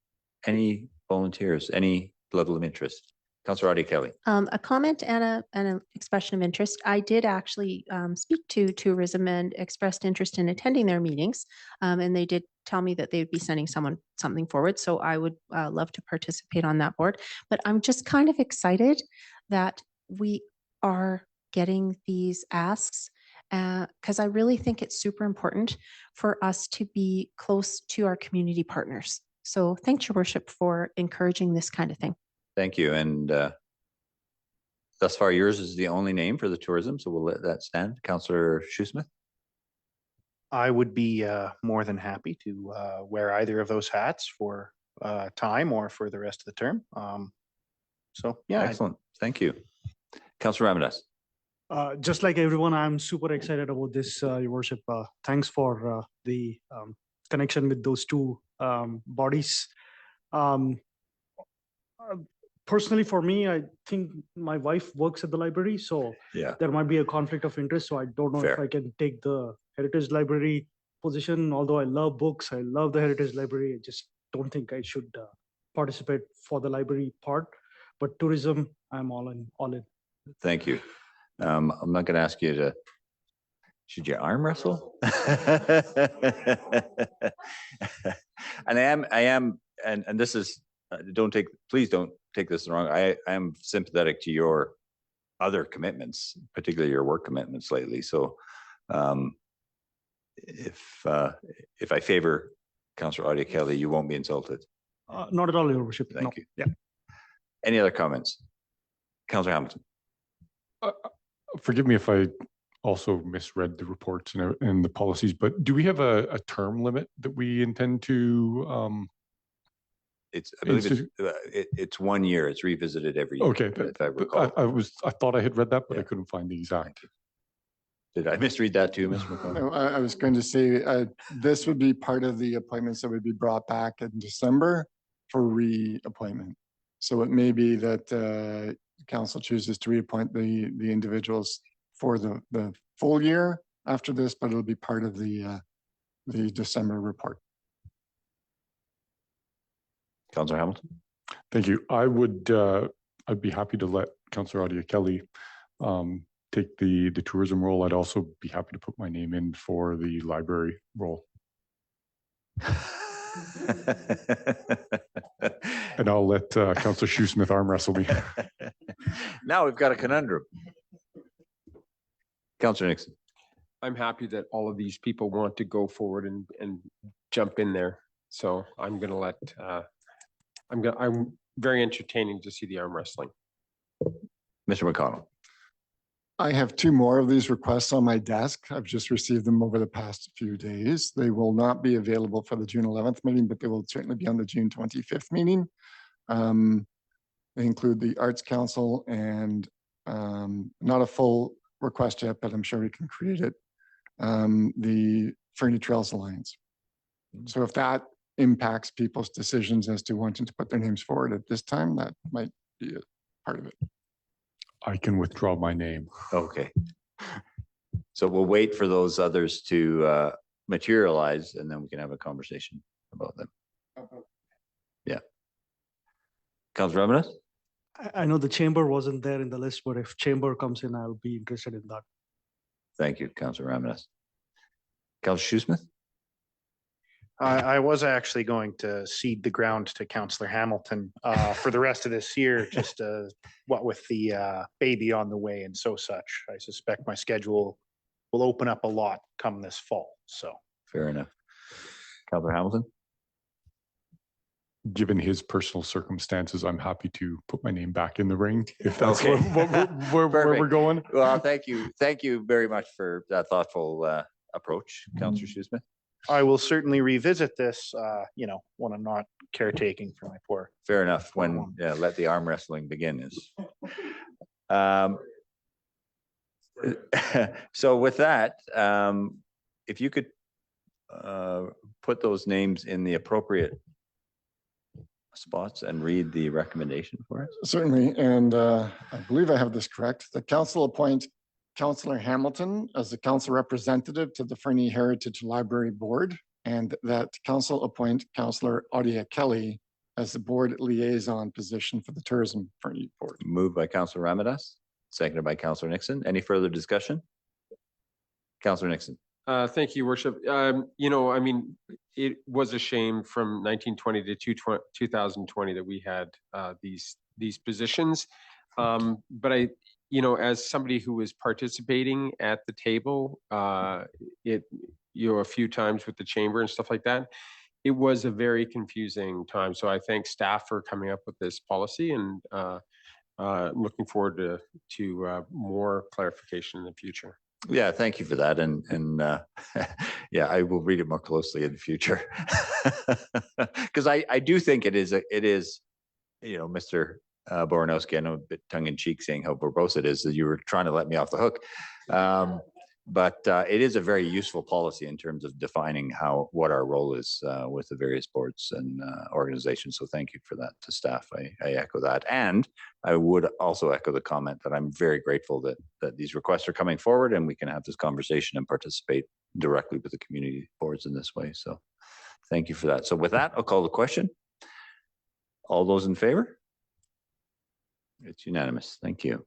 Any volunteers? Any level of interest? Councillor Audie Kelly. A comment and an expression of interest. I did actually speak to tourism and expressed interest in attending their meetings. And they did tell me that they would be sending something forward. So I would love to participate on that board. But I'm just kind of excited that we are getting these asks because I really think it's super important for us to be close to our community partners. So thanks, Your Worship, for encouraging this kind of thing. Thank you. And thus far, yours is the only name for the tourism, so we'll let that stand. Councillor Shoesmith. I would be more than happy to wear either of those hats for time or for the rest of the term. So yeah. Excellent. Thank you. Councillor Ramirez. Just like everyone, I'm super excited about this, Your Worship. Thanks for the connection with those two bodies. Personally, for me, I think my wife works at the library, so yeah, there might be a conflict of interest. So I don't know if I can take the Heritage Library position. Although I love books, I love the Heritage Library. I just don't think I should participate for the library part. But tourism, I'm all in. Thank you. I'm not going to ask you to. Should you arm wrestle? And I am, and this is. Please don't take this wrong. I am sympathetic to your other commitments, particularly your work commitments lately. So if I favor Councillor Audie Kelly, you won't be insulted. Not at all, Your Worship. Thank you. Yeah. Any other comments? Councillor Hamilton. Forgive me if I also misread the reports and the policies, but do we have a term limit that we intend to I believe it's 1 year. It's revisited every year. Okay, if I recall. I thought I had read that, but I couldn't find the exact. Did I misread that too, Mr. McConnell? No, I was going to say this would be part of the appointments that would be brought back in December for reappointment. So it may be that council chooses to reappoint the individuals for the full year after this, but it'll be part of the December report. Councillor Hamilton. Thank you. I'd be happy to let Councillor Audie Kelly take the tourism role. I'd also be happy to put my name in for the library role. And I'll let Councillor Shoesmith arm wrestle me. Now we've got a conundrum. Councillor Nixon. I'm happy that all of these people want to go forward and jump in there. So I'm going to let, I'm very entertaining to see the arm wrestling. Mr. McConnell. I have 2 more of these requests on my desk. I've just received them over the past few days. They will not be available for the June 11th meeting, but they will certainly be on the June 25th meeting. They include the Arts Council and not a full request yet, but I'm sure we can create it. The Fernie Trails Alliance. So if that impacts people's decisions as to wanting to put their names forward at this time, that might be a part of it. I can withdraw my name. Okay. So we'll wait for those others to materialize and then we can have a conversation about them. Yeah. Councillor Ramirez? I know the chamber wasn't there in the list, but if chamber comes in, I'll be interested in that. Thank you, Councillor Ramirez. Councillor Shoesmith? I was actually going to cede the ground to Councillor Hamilton for the rest of this year, just what with the baby on the way and so such. I suspect my schedule will open up a lot come this fall. So fair enough. Councillor Hamilton? Given his personal circumstances, I'm happy to put my name back in the ring if that's Okay. where we're going. Well, thank you. Thank you very much for that thoughtful approach, Councillor Shoesmith. I will certainly revisit this, when I'm not caretaking for my poor. Fair enough. When let the arm wrestling begin is. So with that, if you could put those names in the appropriate spots and read the recommendation for us? Certainly, and I believe I have this correct. The council appoint Councillor Hamilton as the council representative to the Fernie Heritage Library Board, and that council appoint Councillor Audia Kelly as the board liaison position for the Tourism Fernie Board. Moved by Councillor Ramadas, seconded by Councillor Nixon. Any further discussion? Councillor Nixon. Thank you, Worship. You know, I mean, it was a shame from 1920 to 2020 that we had these positions. But you know, as somebody who was participating at the table, a few times with the chamber and stuff like that, it was a very confusing time. So I thank staff for coming up with this policy, and looking forward to more clarification in the future. Yeah, thank you for that. And yeah, I will read it more closely in the future. Because I do think it is, you know, Mr. Boranowski, I know a bit tongue in cheek saying how verbose it is that you were trying to let me off the hook. But it is a very useful policy in terms of defining what our role is with the various boards and organizations. So thank you for that to staff. I echo that. And I would also echo the comment that I'm very grateful that these requests are coming forward and we can have this conversation and participate directly with the community boards in this way. So thank you for that. So with that, I'll call the question. All those in favor? It's unanimous. Thank you.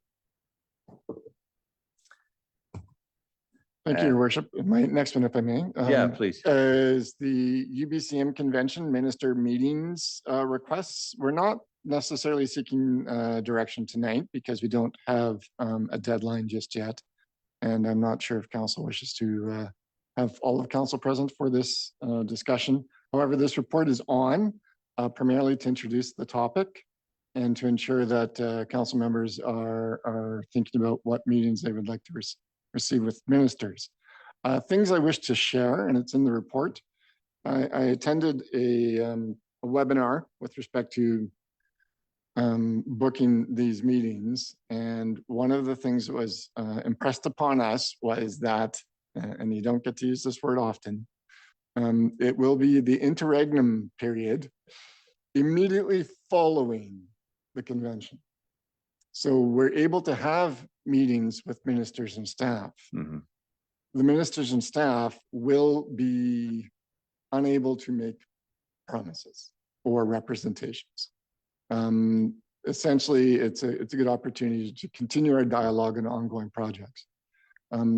Thank you, Your Worship. My next one, if I may. Yeah, please. Is the UBCM Convention Minister Meetings requests. We're not necessarily seeking direction tonight because we don't have a deadline just yet. And I'm not sure if council wishes to have all of council present for this discussion. However, this report is on primarily to introduce the topic and to ensure that council members are thinking about what meetings they would like to receive with ministers. Things I wish to share, and it's in the report. I attended a webinar with respect to booking these meetings, and one of the things that was impressed upon us was that, and you don't get to use this word often, it will be the interregnum period immediately following the convention. So we're able to have meetings with ministers and staff. Mm-hmm. The ministers and staff will be unable to make promises or representations. Essentially, it's a good opportunity to continue our dialogue on ongoing projects.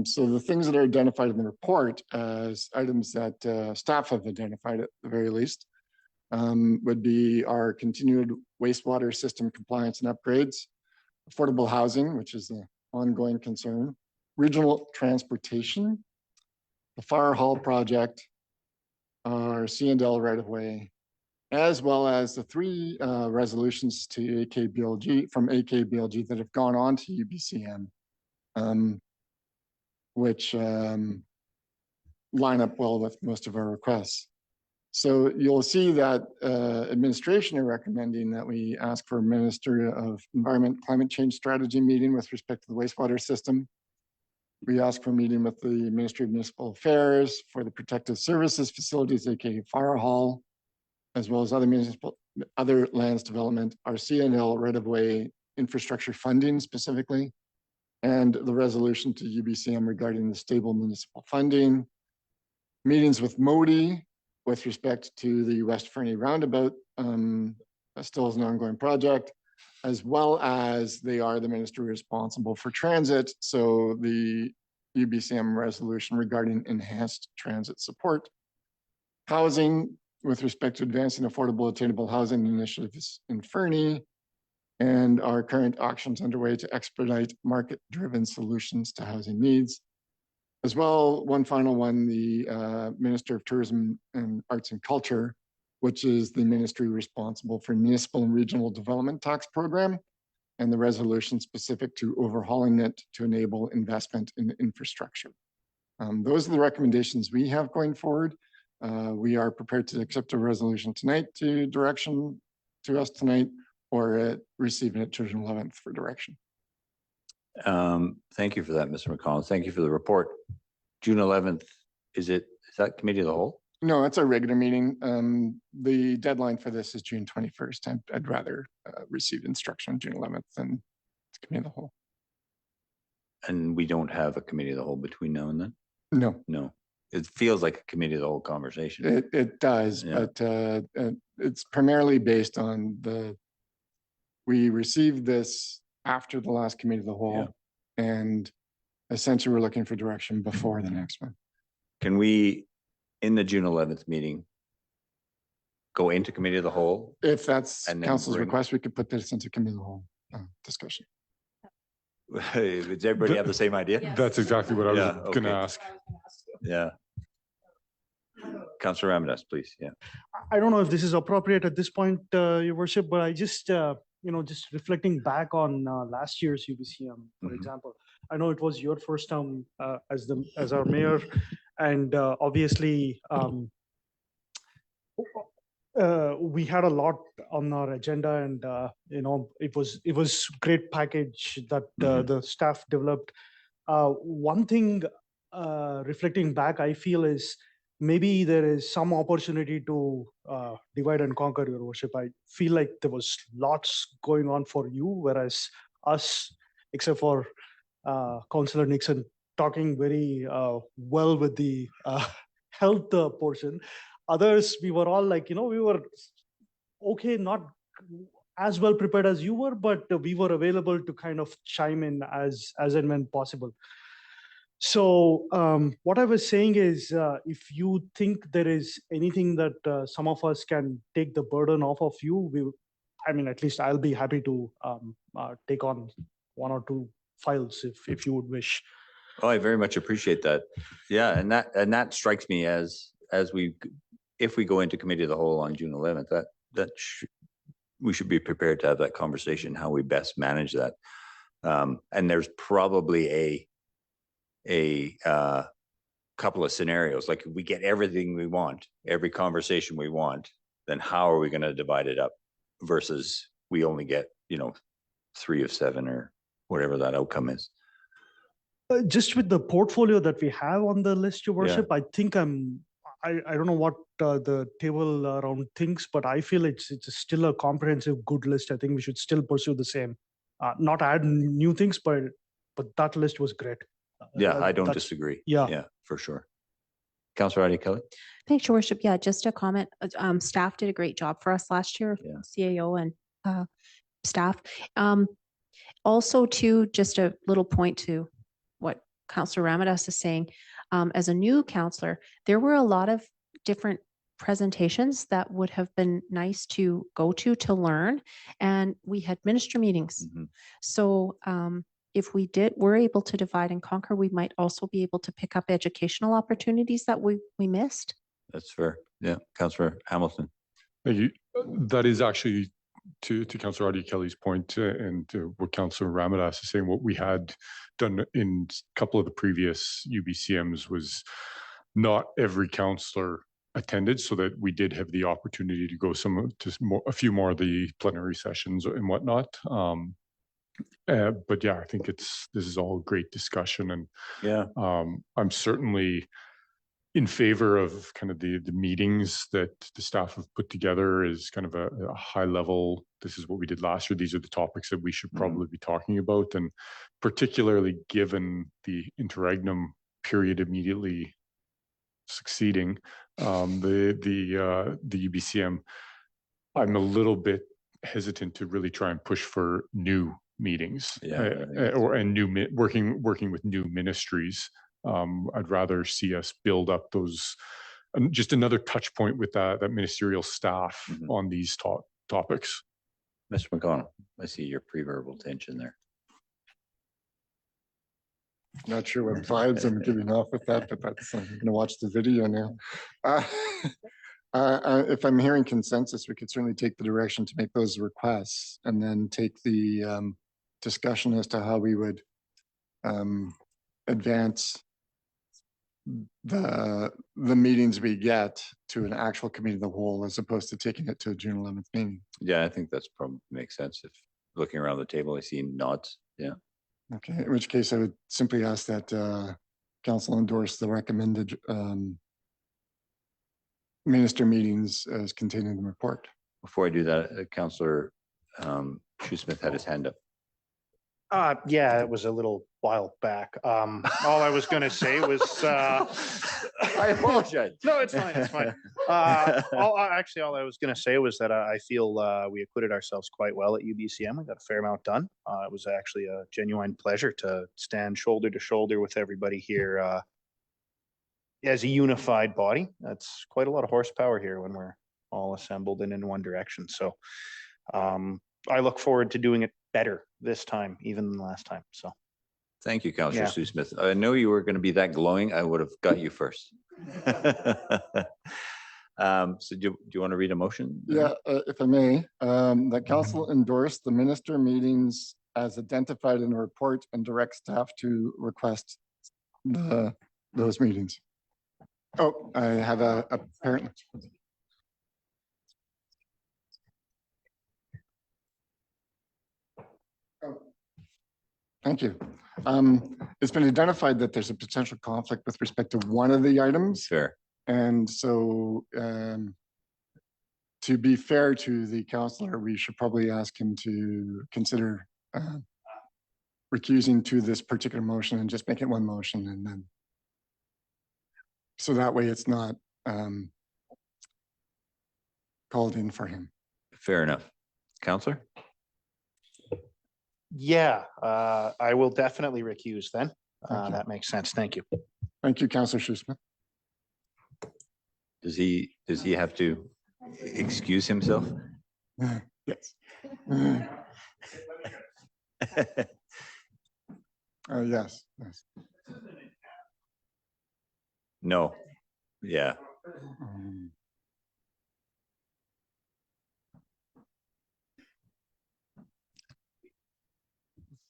So the things that are identified in the report as items that staff have identified at the very least would be our continued wastewater system compliance and upgrades, affordable housing, which is an ongoing concern, regional transportation, the Fire Hall project, our C&L right-of-way, as well as the 3 resolutions to AKBLG from AKBLG that have gone on to UBCM, which line up well with most of our requests. So you'll see that administration are recommending that we ask for a Minister of Environment Climate Change Strategy meeting with respect to the wastewater system. We ask for a meeting with the Ministry of Municipal Affairs for the Protective Services Facilities, aka Fire Hall, as well as other lands development, our C&L right-of-way infrastructure funding specifically, and the resolution to UBCM regarding the stable municipal funding, meetings with MODI with respect to the West Fernie roundabout, still is an ongoing project, as well as they are the ministry responsible for transit. So the UBCM resolution regarding enhanced transit support, housing with respect to advancing affordable attainable housing initiatives in Fernie, and our current auctions underway to expedite market-driven solutions to housing needs. As well, one final one, the Minister of Tourism and Arts and Culture, which is the ministry responsible for municipal and regional development tax program, and the resolution specific to overhauling it to enable investment in infrastructure. Those are the recommendations we have going forward. We are prepared to accept a resolution tonight to direction to us tonight, or receiving it June 11th for direction. Thank you for that, Mr. McCollum. Thank you for the report. June 11th, is that committee of the whole? No, it's our regular meeting. The deadline for this is June 21st. I'd rather receive instruction on June 11th than committee of the whole. And we don't have a committee of the whole between now and then? No, No. It feels like a committee of the whole conversation. it does, Yeah. but it's primarily based on we received this after the last committee of the whole, and essentially we're looking for direction before the next one. Can we, in the June 11th meeting, go into committee of the whole? If that's And then council's bring- request, we could put this into committee of the whole discussion. Does everybody have the same idea? That's exactly what I was Yeah, gonna okay. ask. Yeah. Councillor Ramirez, please. Yeah. I don't know if this is appropriate at this point, Your Worship, but I just, just reflecting back on last year's UBCM, for Mhm. example. I know it was your first term as our mayor, and obviously, we had a lot on our agenda, and it was great package that the staff developed. One thing, reflecting back, I feel is maybe there is some opportunity to divide and conquer, Your Worship. I feel like there was lots going on for you, whereas us, except for Councillor Nixon, talking very well with the health portion. Others, we were all like, we were okay, not as well prepared as you were, but we were available to kind of chime in as and when possible. So what I was saying is, if you think there is anything that some of us can take the burden off of you, at least I'll be happy to take on one or two files if you would wish. Oh, I very much appreciate that. Yeah, and that strikes me as if we go into committee of the whole on June 11th, we should be prepared to have that conversation, how we best manage that. And there's probably a couple of scenarios, like if we get everything we want, every conversation we want, then how are we going to divide it up versus we only get 3 of 7 or whatever that outcome is. Just with the portfolio that we have on the list, Your Worship, I think I don't know what the table around thinks, but I feel it's still a comprehensive good list. I think we should still pursue the same, not add new things, but that list was great. Yeah, I don't disagree. Yeah, for sure. Councillor Adi Kelly. Thanks, Your Worship. Yeah, just a comment. Staff did a great job for us last year, CAO and staff. Also, too, just a little point to what Councillor Ramirez is saying. As a new councillor, there were a lot of different presentations that would have been nice to go to learn, and we had minister meetings. So if we're able to divide and conquer, we might also be able to pick up educational opportunities that we missed. That's fair. Yeah, Councillor Hamilton. Thank you. That is actually to Councillor Adi Kelly's point and to what Councillor Ramirez is saying. What we had done in a couple of the previous UBCMs was not every councillor attended, so that we did have the opportunity to go a few more of the plenary sessions and whatnot. But yeah, I think this is all great discussion, and I'm certainly in favor of kind of the meetings that the staff have put together is kind of a high level. This is what we did last year. These are the topics that we should probably be talking about, and particularly given the interregnum period immediately succeeding the UBCM, I'm a little bit hesitant to really try and push for new meetings working with new ministries. I'd rather see us build up those, just another touch point with that ministerial staff on these topics. Mr. McConnell, I see your pre-verbal tension there. Not sure what vibes I'm giving off with that, but that's, I'm going to watch the video now. If I'm hearing consensus, we could certainly take the direction to make those requests and then take the discussion as to how we would advance the meetings we get to an actual committee of the whole, as opposed to taking it to a June 11th meeting. Yeah, I think that's probably makes sense. If looking around the table, I see nods. Yeah. Okay, in which case I would simply ask that council endorse the recommended minister meetings as contained in the report. Before I do that, Councillor Shoesmith had his hand up. Yeah, it was a little while back. All I was gonna say was, I apologize. No, it's fine, it's fine. Actually, all I was gonna say was that I feel we acquitted ourselves quite well at UBCM. We got a fair amount done. It was actually a genuine pleasure to stand shoulder to shoulder with everybody here as a unified body. That's quite a lot of horsepower here when we're all assembled and in one direction. So I look forward to doing it better this time, even than last time. So thank you, Councillor Yeah. Sue Smith. I know you were going to be that glowing. I would have got you first. So do you want to read a motion? Yeah, if I may, that council endorse the minister meetings as identified in the report and direct staff to request those meetings. Oh, I have a parent. Thank you. It's been identified that there's a potential conflict with respect to one of the items. Sure. And so to be fair to the councillor, we should probably ask him to consider recusing to this particular motion and just make it one motion, and then so that way it's not called in for him. Fair enough. Councillor? yeah, I will definitely recuse then. That makes sense. Thank you. Thank you, Councillor Shoesmith. Does he have to excuse himself? Yes. Yes. Yes. No. Yeah.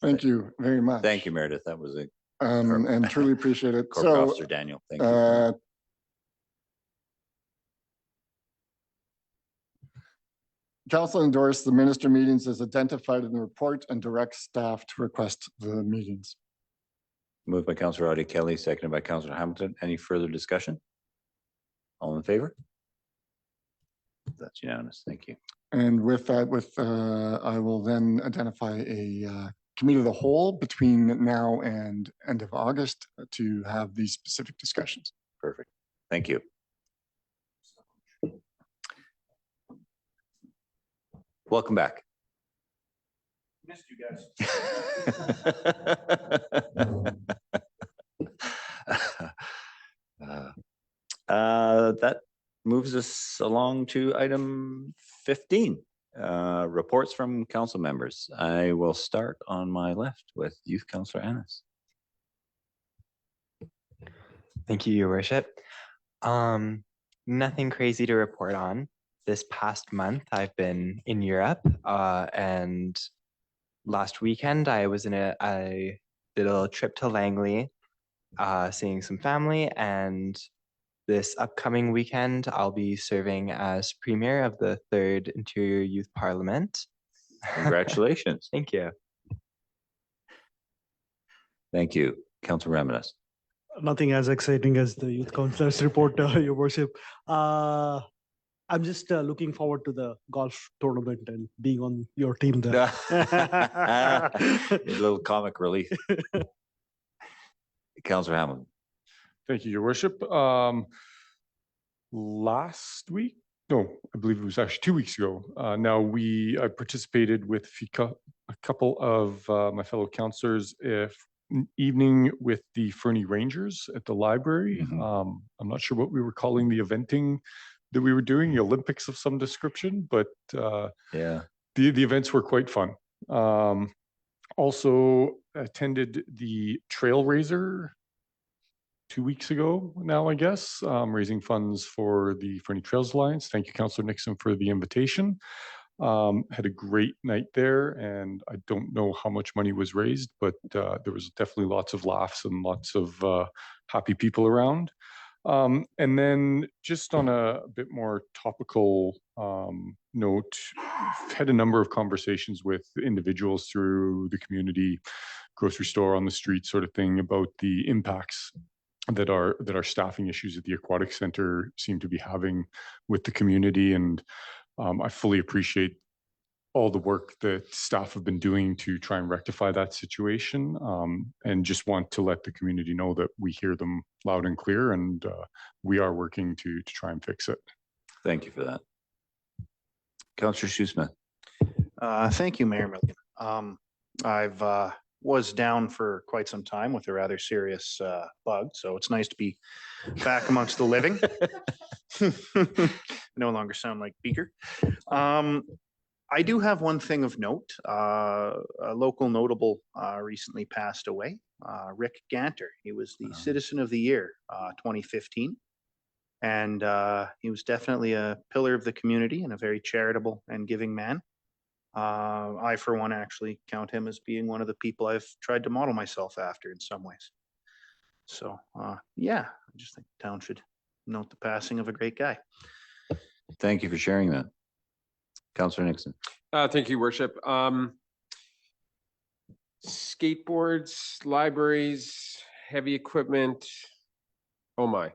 Thank you very much. Thank you, Meredith. That was a and truly appreciate it. Corporate So, Officer Daniel. Thank you. Council endorsed the minister meetings as identified in the report and directs staff to request the meetings. Moved by Councillor Audie Kelly, seconded by Councillor Hamilton. Any further discussion? All in favor? That's unanimous. Thank you. And with that, I will then identify a committee of the whole between now and end of August to have these specific discussions. Perfect. Thank you. Welcome back. Missed you guys. That moves us along to item 15, reports from council members. I will start on my left with Youth Councillor Annis. Thank you, Your Worship. Nothing crazy to report on. This past month, I've been in Europe, and last weekend I did a little trip to Langley, seeing some family, and this upcoming weekend I'll be serving as Premier of the 3rd Interior Youth Parliament. Congratulations. Thank you. Thank you. Councillor Ramadas. Nothing as exciting as the youth councillors report, Your Worship. I'm just looking forward to the golf tournament and being on your team there. A little comic relief. Councillor Hamilton. Thank you, Your Worship. Last week, no, I believe it was actually 2 weeks ago. I participated with a couple of my fellow councillors evening with the Fernie Rangers at the library. I'm not sure what we were calling the eventing that we were doing, the Olympics of some description, but yeah, the events were quite fun. Also attended the Trail Raiser 2 weeks ago now, I guess, raising funds for the Fernie Trails Alliance. Thank you, Councillor Nixon, for the invitation. Had a great night there, and I don't know how much money was raised, but there was definitely lots of laughs and lots of happy people around. And then just on a bit more topical note, had a number of conversations with individuals through the community, grocery store, on the street sort of thing, about the impacts that our staffing issues at the aquatic center seem to be having with the community. And I fully appreciate all the work that staff have been doing to try and rectify that situation, and just want to let the community know that we hear them loud and clear, and we are working to try and fix it. Thank you for that. Councillor Shoesmith. Thank you, Mayor Milligan. I've was down for quite some time with a rather serious bug, so it's nice to be back amongst the living. No longer sound like Beaker. I do have one thing of note. A local notable recently passed away, Rick Ganter. He was the Citizen of the Year 2015. And he was definitely a pillar of the community and a very charitable and giving man. I, for one, actually count him as being one of the people I've tried to model myself after in some ways. So, yeah, I just think the town should note the passing of a great guy. Thank you for sharing that. Councillor Nixon. Thank you, Worship. Skateboards, libraries, heavy equipment. Oh my.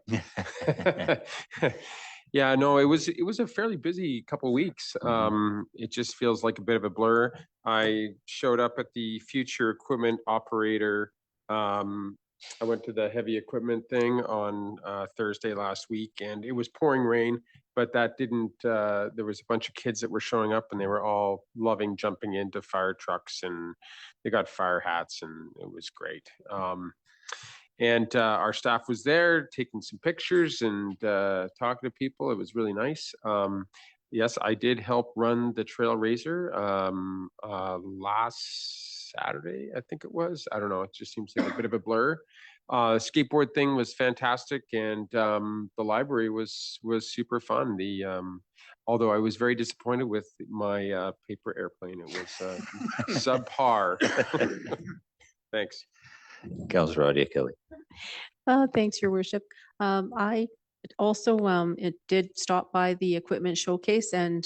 Yeah, no, it was a fairly busy couple of weeks. It just feels like a bit of a blur. I showed up at the future equipment operator. I went to the heavy equipment thing on Thursday last week, and it was pouring rain, but that didn't, there was a bunch of kids that were showing up, and they were all loving jumping into fire trucks, and they got fire hats, and it was great. And our staff was there taking some pictures and talking to people. It was really nice. Yes, I did help run the Trail Razor last Saturday, I think it was. I don't know. It just seems like a bit of a blur. Skateboard thing was fantastic, and the library was super fun. Although I was very disappointed with my paper airplane. It was subpar. Thanks. Councillor Adia Kelly. Thanks, Your Worship. I also it did stop by the equipment showcase, and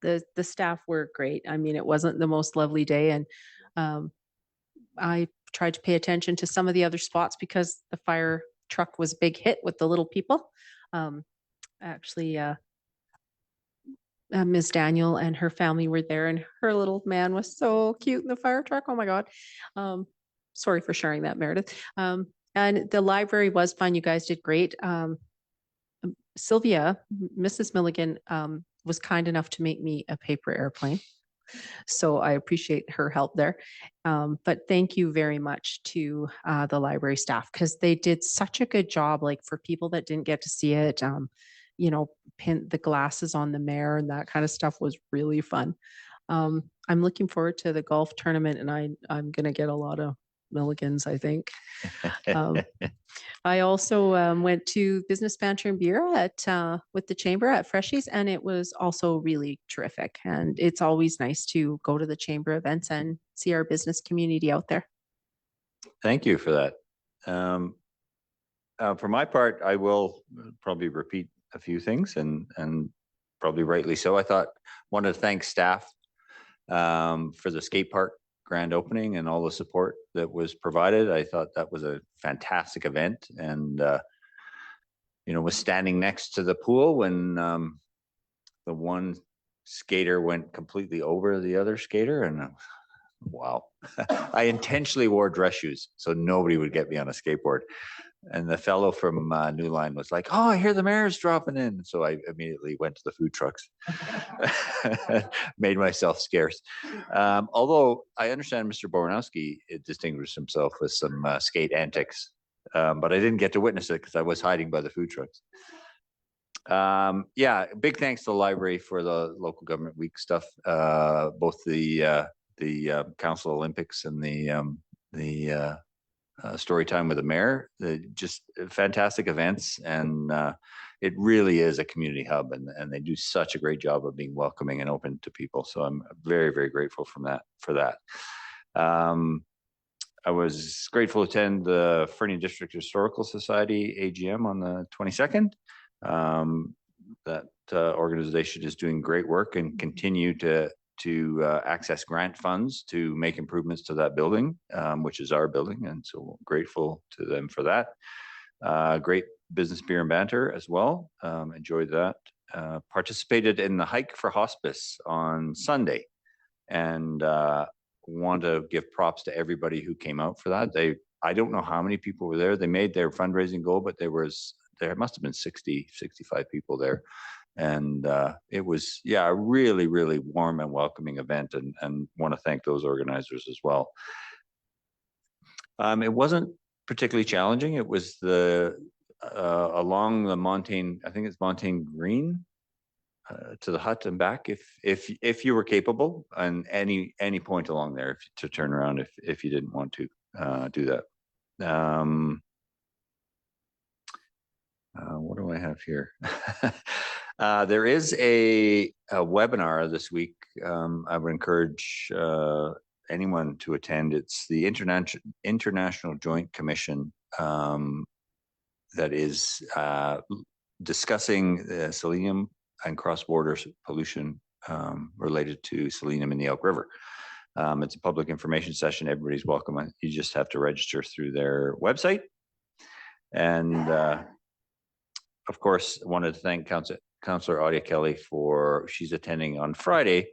the staff were great. I mean, it wasn't the most lovely day, and I tried to pay attention to some of the other spots because the fire truck was a big hit with the little people. Actually, Ms. Daniel and her family were there, and her little man was so cute in the fire truck. Oh my God. Sorry for sharing that, Meredith. And the library was fun. You guys did great. Sylvia, Mrs. Milligan, was kind enough to make me a paper airplane. So I appreciate her help there. But thank you very much to the library staff, because they did such a good job. Like, for people that didn't get to see it, you know, pin the glasses on the mare and that kind of stuff was really fun. I'm looking forward to the golf tournament, and I'm going to get a lot of Milligans, I think. I also went to Business Banter and Beer at with the Chamber at Freshies, and it was also really terrific. And it's always nice to go to the Chamber events and see our business community out there. Thank you for that. For my part, I will probably repeat a few things, and probably rightly so. I wanted to thank staff for the skate park grand opening and all the support that was provided. I thought that was a fantastic event, and you know, was standing next to the pool when the one skater went completely over the other skater, and wow. I intentionally wore dress shoes so nobody would get me on a skateboard. And the fellow from New Line was like, "Oh, I hear the mayor's dropping in." So I immediately went to the food trucks, made myself scarce. Although I understand Mr. Boranowski distinguished himself with some skate antics, but I didn't get to witness it because I was hiding by the food trucks. Yeah, big thanks to the library for the local government week stuff, both the Council Olympics and the story time with the mayor. Just fantastic events, and it really is a community hub, and they do such a great job of being welcoming and open to people. So I'm very, very grateful for that. I was grateful to attend the Fernie District Historical Society AGM on the 22nd. That organization is doing great work and continue to access grant funds to make improvements to that building, which is our building, and so grateful to them for that. Great business beer and banter as well. Enjoyed that. Participated in the hike for hospice on Sunday, and want to give props to everybody who came out for that. I don't know how many people were there. They made their fundraising goal, but there must have been 60, 65 people there. And it was, yeah, a really, really warm and welcoming event, and want to thank those organizers as well. It wasn't particularly challenging. It was along the Montaigne, I think it's Montaigne Green, to the hut and back, if you were capable, and any point along there to turn around if you didn't want to do that. What do I have here? There is a webinar this week. I would encourage anyone to attend. It's the International Joint Commission that is discussing selenium and cross-border pollution related to selenium in the Elk River. It's a public information session. Everybody's welcome. You just have to register through their website. And of course, I wanted to thank Councillor Audia Kelly she's attending on Friday,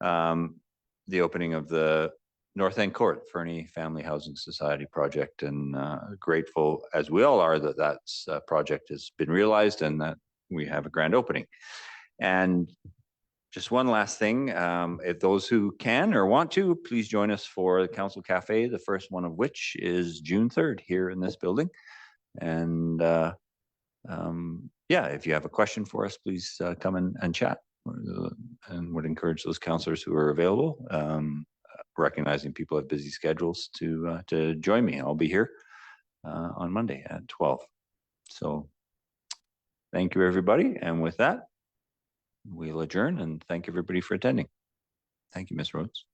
the opening of the North End Court Fernie Family Housing Society project, and grateful, as we all are, that project has been realized and that we have a grand opening. And just one last thing, if those who can or want to, please join us for the Council Cafe, the first one of which is June 3rd here in this building. And yeah, if you have a question for us, please come and chat, and would encourage those councillors who are available, recognizing people have busy schedules, to join me. I'll be here on Monday at 12. So thank you, everybody. And with that, we'll adjourn, and thank everybody for attending. Thank you, Ms. Rhodes.